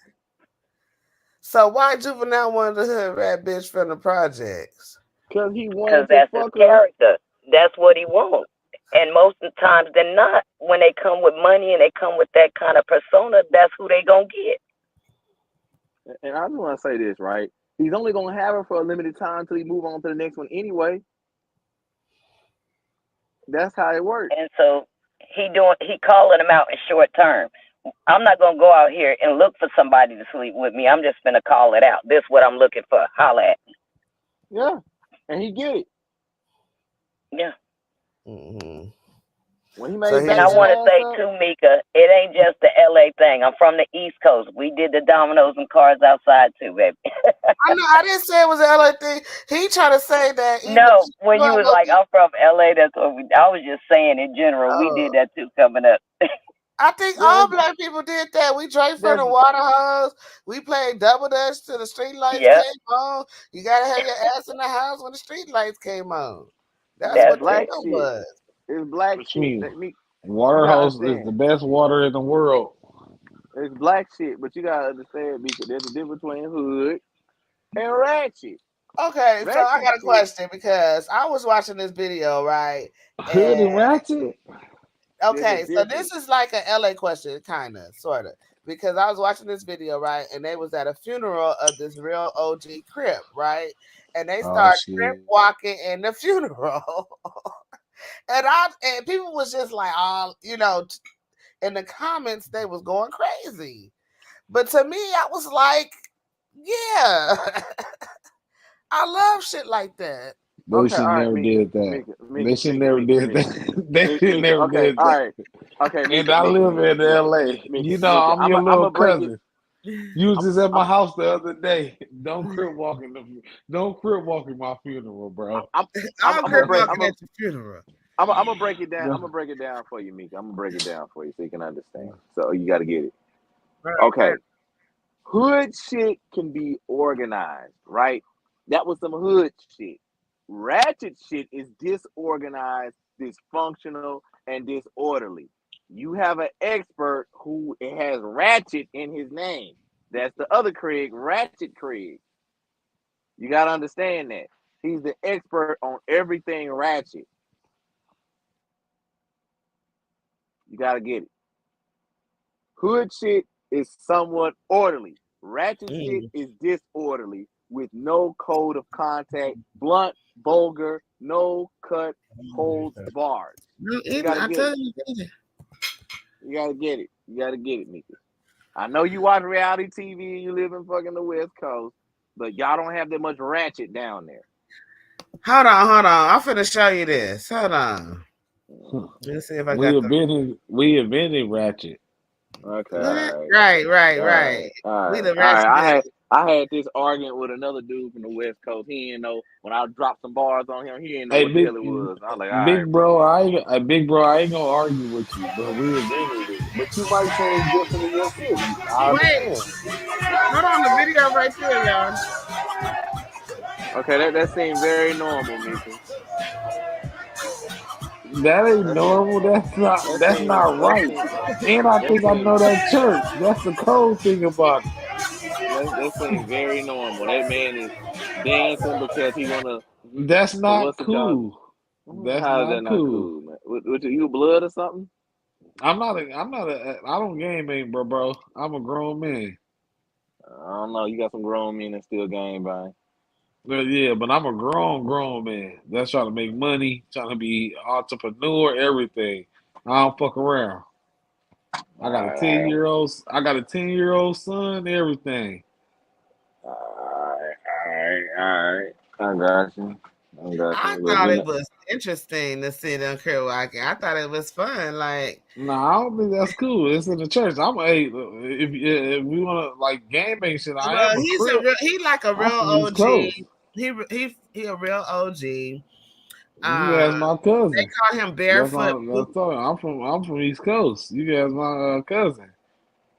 So why Juvenile wanted the hood rat bitch from the projects? Because he Because wanted to that's his fuck her. character. That's what he wants. And most of the times than not, when they come with money and they come with that kind of persona, that's who they gonna get. And I just want to say this, right? He's only gonna have her for a limited time until he move on to the next one anyway. That's how it works. And so he calling them out in short term. I'm not gonna go out here and look for somebody to sleep with me. I'm just gonna call it out. This is what I'm looking for. Holla at me. Yeah, and he get it. Yeah. When he made and I want to say too, Mika, it ain't just the LA thing. I'm from the East Coast. We did the dominoes and cars outside too, baby. I know. I didn't say it was an LA thing. He tried to say that. No, when you was like, I'm from LA, that's what I was just saying in general. We did that too coming up. I think all black people did that. We drank from the water hose. We played double dutch till the street lights came on. You gotta have your ass in the house when the street lights came on. That's what black shit was. It's black shit. Water hose is the best water in the world. It's black shit, but you gotta understand, because there's a difference between hood and ratchet. Okay, so I got a question because I was watching this video, right? Hood and ratchet? Okay, so this is like an LA question, kind of, sort of, because I was watching this video, right, and they was at a funeral of this real OG Crip, right, and they started Crip walking in the funeral, and people was just like, in the comments they was going crazy, but to me, I was like, yeah, I love shit like that. They should never did that. They should never did that. They should never did that. All right. Okay. And I live in LA. You know, I'm your little cousin. You was just at my house the other day. Don't crip walk in my funeral, bro. I'm crip walking at your funeral. I'm gonna break it down. I'm gonna break it down for you, Mika. I'm gonna break it down for you so you can understand. So you got to get it. Okay. Hood shit can be organized, right? That was some hood shit. Ratchet shit is disorganized, dysfunctional, and disorderly. You have an expert who has Ratchet in his name. That's the other Craig, Ratchet Craig. You got to understand that. He's the expert on everything Ratchet. You got to get it. Hood shit is somewhat orderly. Ratchet shit is disorderly with no code of contact, blunt, vulgar, no cut, holds, bars. You gotta get it. You gotta get it. You gotta get it, Mika. I know you watch reality TV and you live in fucking the West Coast, but y'all don't have that much Ratchet down there. Hold on. I'm finna show you this. Hold on. Let's see if I got we invented Ratchet. Okay. Right. We the Ratchet. I had this argument with another dude from the West Coast. He didn't know when I dropped some bars on him. He didn't know what the hell it was. I was like, big bro, I ain't gonna argue with you, but we invented it. But you might say it's different in your city. Hold on, the video right there, y'all. Okay, that seemed very normal, Mika. That ain't normal. That's not right. And I think I know that church. That's the cold thing about it. That seems very normal. That man is dancing because he wanna. That's not cool. That's not cool. Man? What you blood or something? I don't game bang, bro. I'm a grown man. I don't know. You got some grown men that still game bang. Well, yeah, but I'm a grown man. That's trying to make money, trying to be entrepreneur, everything. I don't fuck around. I got a 10-year-old. I got a 10-year-old son. Everything. All right. I got you. I thought it was interesting to see them karaoke. I thought it was fun. Like, no, I don't think that's cool. It's in the church. If we want to like game bang shit, he like a real OG. He a real OG. You guys my cousin. They call him Barefoot. I'm from East Coast. You guys my cousin,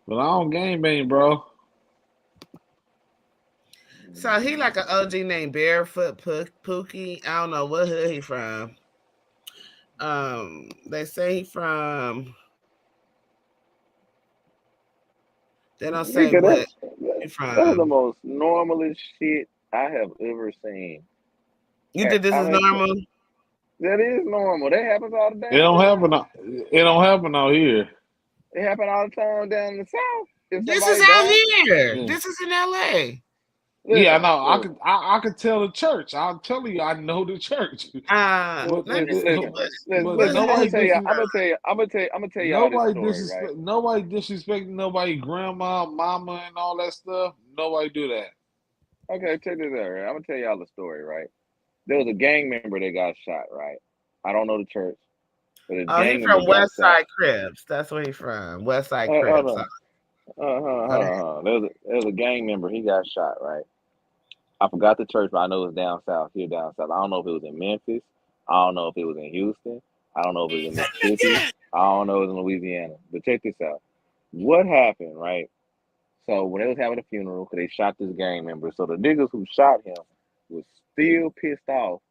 but I don't game bang, bro. So he like an OG named Barefoot Pookie. I don't know what hood he from. They say he from. They don't say what he from. That's the most normalest shit I have ever seen. You think this is normal? That is normal. That happens all the time. It don't happen out here. It happen all the time down in the South. This is out here. Yeah. This is in LA. Yeah, I know. I could tell the church. I'm telling you, I know the church. I'm gonna tell you. Nobody disrespecting nobody, grandma, mama, and all that stuff. Nobody do that. Okay, check this out. Right? I'm gonna tell y'all the story. Right, there was a gang member that got shot. Right, I don't know the church. But he's from West Side Cribs. That's where he's from. West Side Cribs. There's a gang member. He got shot, right? I forgot the church, but I know it's down south. Here down south. I don't know if it was in Memphis. I don't know if it was in Houston. I don't know if it was in Mississippi. I don't know if it was in Louisiana. But check this out. What happened, right? So when they was having a funeral, because they shot this gang member, so the niggas who shot him was still pissed off.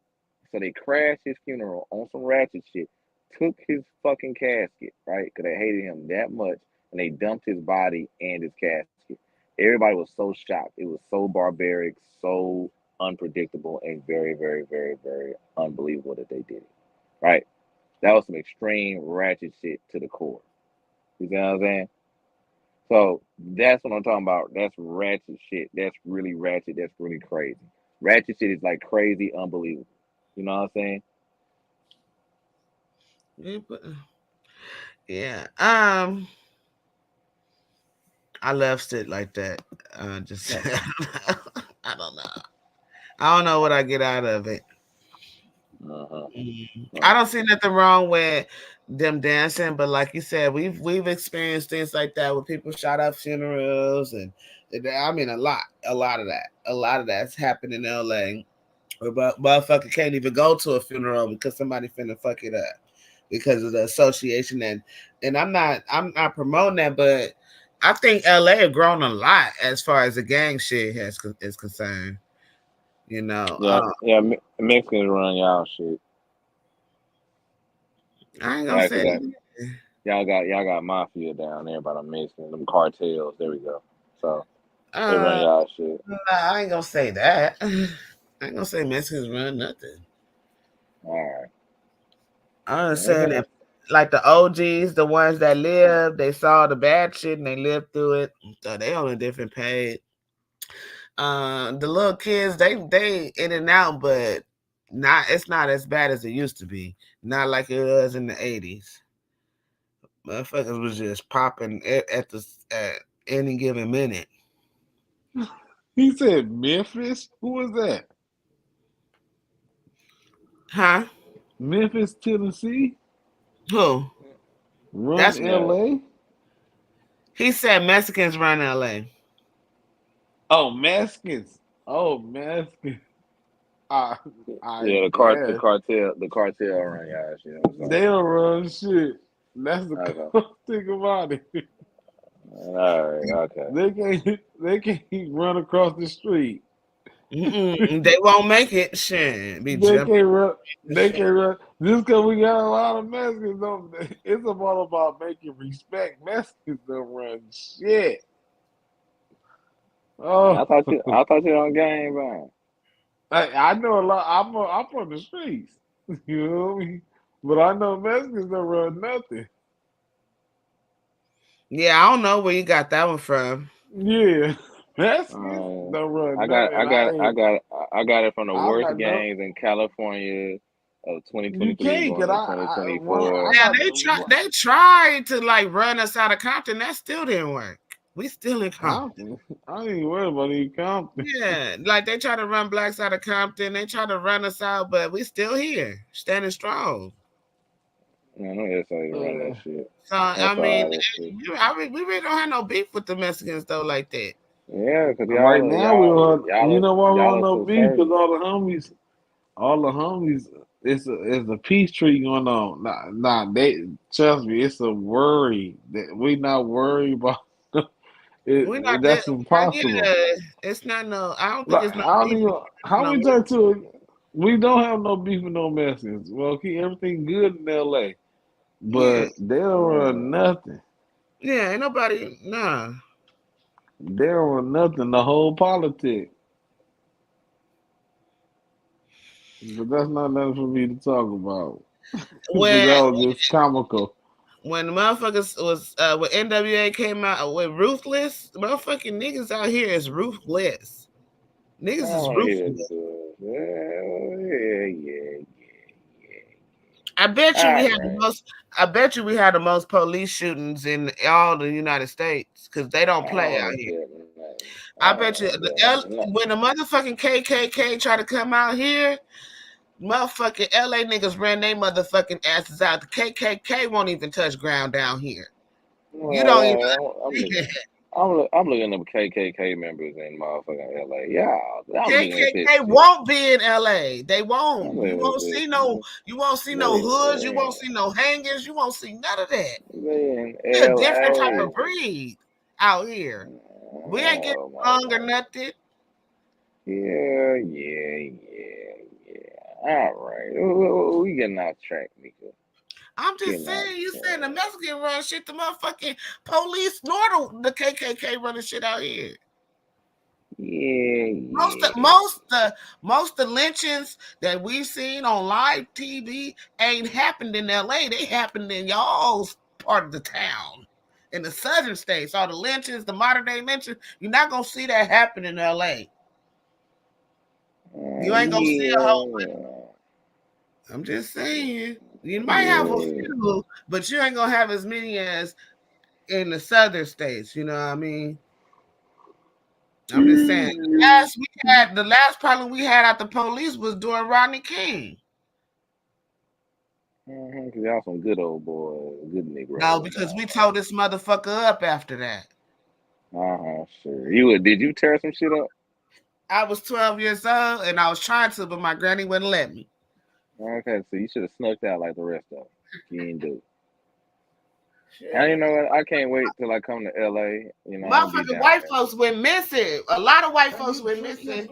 So they crashed his funeral on some ratchet shit, took his fucking casket, right? Because they hated him that much. And they dumped his body and his casket. Everybody was so shocked. It was so barbaric, so unpredictable, and very, very, very, very unbelievable that they did it. Right? That was some extreme ratchet shit to the core. You see what I'm saying? So that's what I'm talking about. That's ratchet shit. That's really ratchet. That's really crazy. Ratchet shit is like crazy, unbelievable. You know what I'm saying? Yeah. I love shit like that. I don't know. I don't know what I get out of it. I don't see nothing wrong with them dancing, but like you said, we've experienced things like that with people shot up funerals, and I mean a lot of that's happened in LA. But motherfucker can't even go to a funeral because somebody finna fuck it up because of the association, and I'm not promoting that, but I think LA have grown a lot as far as the gang shit is concerned. You know, Mexicans run y'all shit. I ain't gonna Right, say cause that. y'all got mafia down there, but I'm missing them cartels. There we go. So they run Uh, y'all shit. nah, I ain't gonna say that. I ain't gonna say Mexicans run nothing. All right. I'm saying Okay. that, like the OGs, the ones that lived, they saw the bad shit and they lived through it. So they on a different page. The little kids, they in and out, but it's not as bad as it used to be. Not like it was in the 80s. Motherfuckers was just popping at any given minute. He said Memphis. Who was that? Huh? Memphis, Tennessee. Who? Run That's Yeah. L.A. He said Mexicans run LA. Oh, Mexicans. Oh, Mexicans. I Yeah, the guess cartel run y'all shit. I'm they sorry. don't run shit. That's the Okay. thing about it. All right. Okay. They can't run across the street. They won't make it. Shit, be They jumping. can't run. They can't run. Just because we got a lot of Mexicans, it's all about making respect. Mexicans don't run shit. I Oh, thought you on game, man. I know a lot. I'm from the streets. You know what I mean? But I know Mexicans don't run nothing. Yeah, I don't know where you got that one from. Yeah, Mexicans don't run I got nothing. I got it from the I'm worst not no. games in California of You 2023 can't, going cause into I'm 2024. Now not. they tried to like run us out of Compton. That still didn't work. We still in Compton. Compton. I ain't worried about any Compton. Yeah, like they try to run blacks out of Compton. They try to run us out, but we still here, standing strong. Man, no SIA run that Uh, shit. So That's I mean, all that shit. we really don't have no beef with the Mexicans though, like that. Yeah, cause right now you know why we y'all don't are know beef? Cause subservient. all the homies, it's a peace treaty going on. They trust me, it's a worry that we not worried about. We're not that. That's impossible. Yeah, it's not no. I don't think Like, it's no I don't beef even. How no we more. turn to it? We don't have no beef with no Mexicans. Well, keep everything good in L.A., Yeah, but they don't run nothing. yeah. Ain't nobody. Nah. They don't run nothing. The whole politics. But that's not nothing for me to talk about. Because When that was just comical. when the motherfuckers was when NWA came out with Ruthless, motherfucking niggas out here is ruthless. I Niggas don't is want to hear ruthless. this. Yeah. I bet you we All had the right. most. I bet you we had the most police shootings in all the United States because they don't I play don't out want to here. hear nothing. I I don't bet you want to hear nothing. when the motherfucking KKK try to come out here, motherfucking LA niggas ran their motherfucking asses out. The KKK won't even touch ground down here. You don't even. I'm looking at KKK members in motherfucking LA. Yeah, I'm looking at that KKK shit. won't be in LA. They I'm won't. You looking at won't this see no. shit. You won't see no hoods. You won't see no hangers. You won't see none of that. In We're a different type LA. of breed out here. We ain't getting Oh my hung or god. nothing. Yeah. All right. We getting off track, Mika. I'm just Getting off saying, you saying the track. Mexican run shit, the motherfucking police nor the KKK running shit out here. Yeah. Most the lynchings that we've seen on live TV ain't happened in LA. They happened in y'all's part of the town. In the southern states, all the lynchings, the modern day lynchings, you're not gonna see that happen in LA. You ain't gonna see a whole. I'm just saying. You might have a Yeah. few, but you ain't gonna have as many as in the southern states. You know what I mean? I'm just saying. The last problem we had at the police was during Rodney King. Cause y'all some good old boys, good No, Negroes because we down tore this motherfucker up after that. there. Sure. Did you tear some shit up? I was 12 years old and I was trying to, but my granny wouldn't let me. Okay, so you should have snuck out like the rest of them. You didn't do it. And you know what? I can't wait till I come to LA. You know, I'll be Motherfucking down white there. folks went missing. A lot of white folks went missing.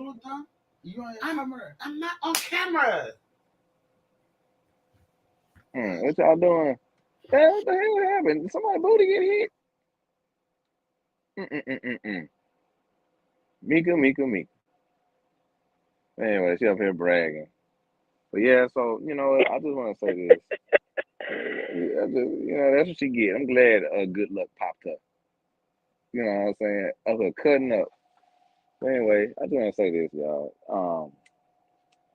You on camera? I'm not on camera. What y'all doing? What the hell happened? Somebody booty get hit? Mika. Anyway, she up here bragging. But yeah, so, you know, I just want to say this. That's what she get. I'm glad Good Luck popped up. You know what I'm saying? Of her cutting up. But anyway, I just want to say this, y'all.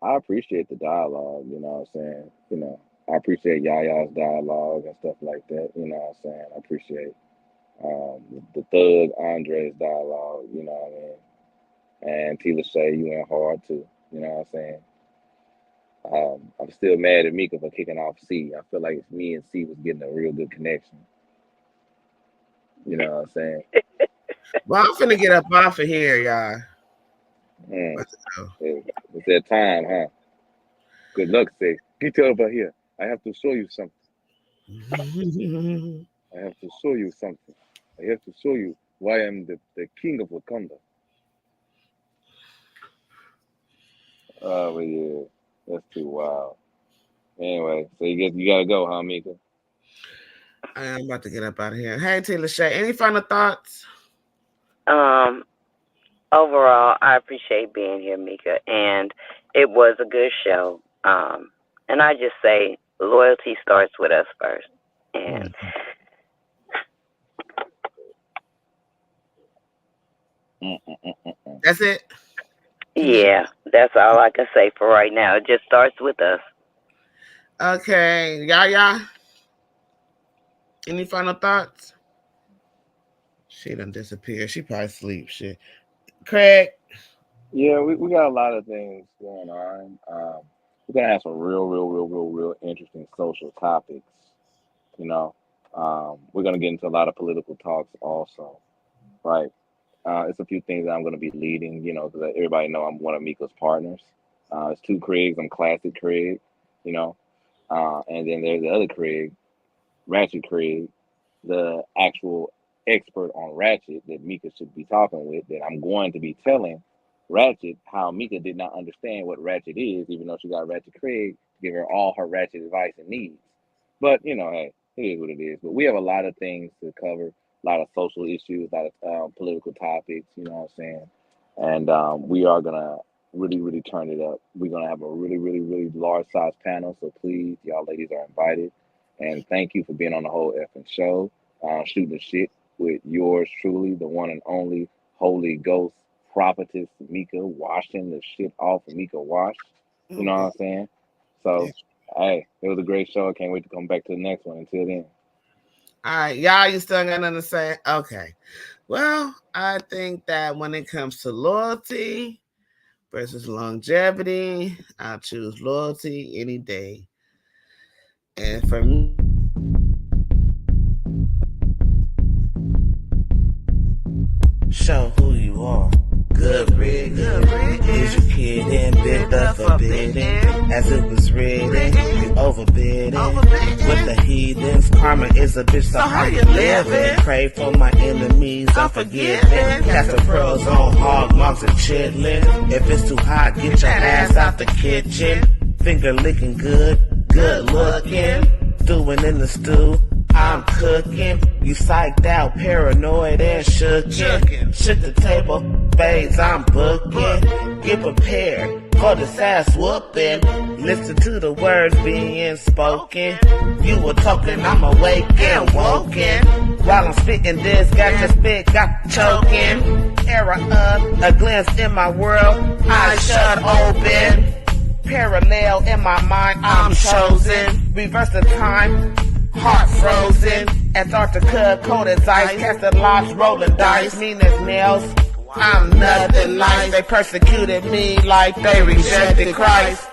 I appreciate the dialogue, you know what I'm saying? You know, I appreciate Yaya's dialogue and stuff like that, you know what I'm saying? I appreciate the Thug Andre's dialogue, you know what I mean? And Tila Shay, you went hard too, you know what I'm saying? I'm still mad at Mika for kicking off C. I feel like me and C was getting a real good connection. You know what I'm saying? Well, I'm finna get up off of here, y'all. It's that time, huh? Good luck, say. Get over here. I have to show you something. I have to show you something. I have to show you why I'm the king of Wakanda. Oh, but yeah. That's too wild. Anyway, so you gotta go, huh, Mika? I'm about to get up out of here. Hey, Tila Shay, any final thoughts? Overall, I appreciate being here, Mika, and it was a good show. And I just say loyalty starts with us first. And that's it? Yeah, that's all I can say for right now. It just starts with us. Okay, Yaya, any final thoughts? She done disappeared. She probably sleep. Shit. Craig? Yeah, we got a lot of things going on. We're going to have some real interesting social topics, you know. We're going to get into a lot of political talks also, right? It's a few things that I'm going to be leading, you know, because everybody know I'm one of Mika's partners. It's two Craigs. I'm Classic Craig, you know. And then there's the other Craig, Ratchet Craig, the actual expert on Ratchet that Mika should be talking with, that I'm going to be telling Ratchet how Mika did not understand what Ratchet is, even though she got Ratchet Craig to give her all her Ratchet advice and needs. But, you know, hey, it is what it is. But we have a lot of things to cover, a lot of social issues, a lot of political topics, you know what I'm saying? And we are going to really turn it up. We're going to have a really large size panel, so please, y'all ladies are invited. And thank you for being on the whole effing show, shooting the shit with yours truly, the one and only Holy Ghost prophetess Mika, washing the shit off of Mika Wash. You know what I'm saying? So, hey, it was a great show. I can't wait to come back to the next one. Until then. All right, y'all, you still got nothing to say? Okay. Well, I think that when it comes to loyalty versus longevity, I'll choose loyalty any day. And for me, show who you are. Good rig, is your kid and bit the forbidden. As it was written, you overbid it. With the heathens, karma is a bitch, so how you living? Pray for my enemies, unforgiven. Cast the pearls on hog moms and chitlin'. If it's too hot, get your ass out the kitchen. Finger licking good looking. Stewing in the stew, I'm cooking. You psyched out, paranoid and shookin'. Shook the table, spades I'm booking. Get prepared for this ass whooping. Listen to the words being spoken. You were talking, I'm awake and woken. While I'm spitting this, got your spit, got choking. Era of a glance in my world, eyes shut open. Parallel in my mind, I'm chosen. Reverse the time, heart frozen. Antarctica, cold as ice. Casted locks, rolling dice. Mean as nails, I'm nothing nice. They persecuted me like they rejected Christ.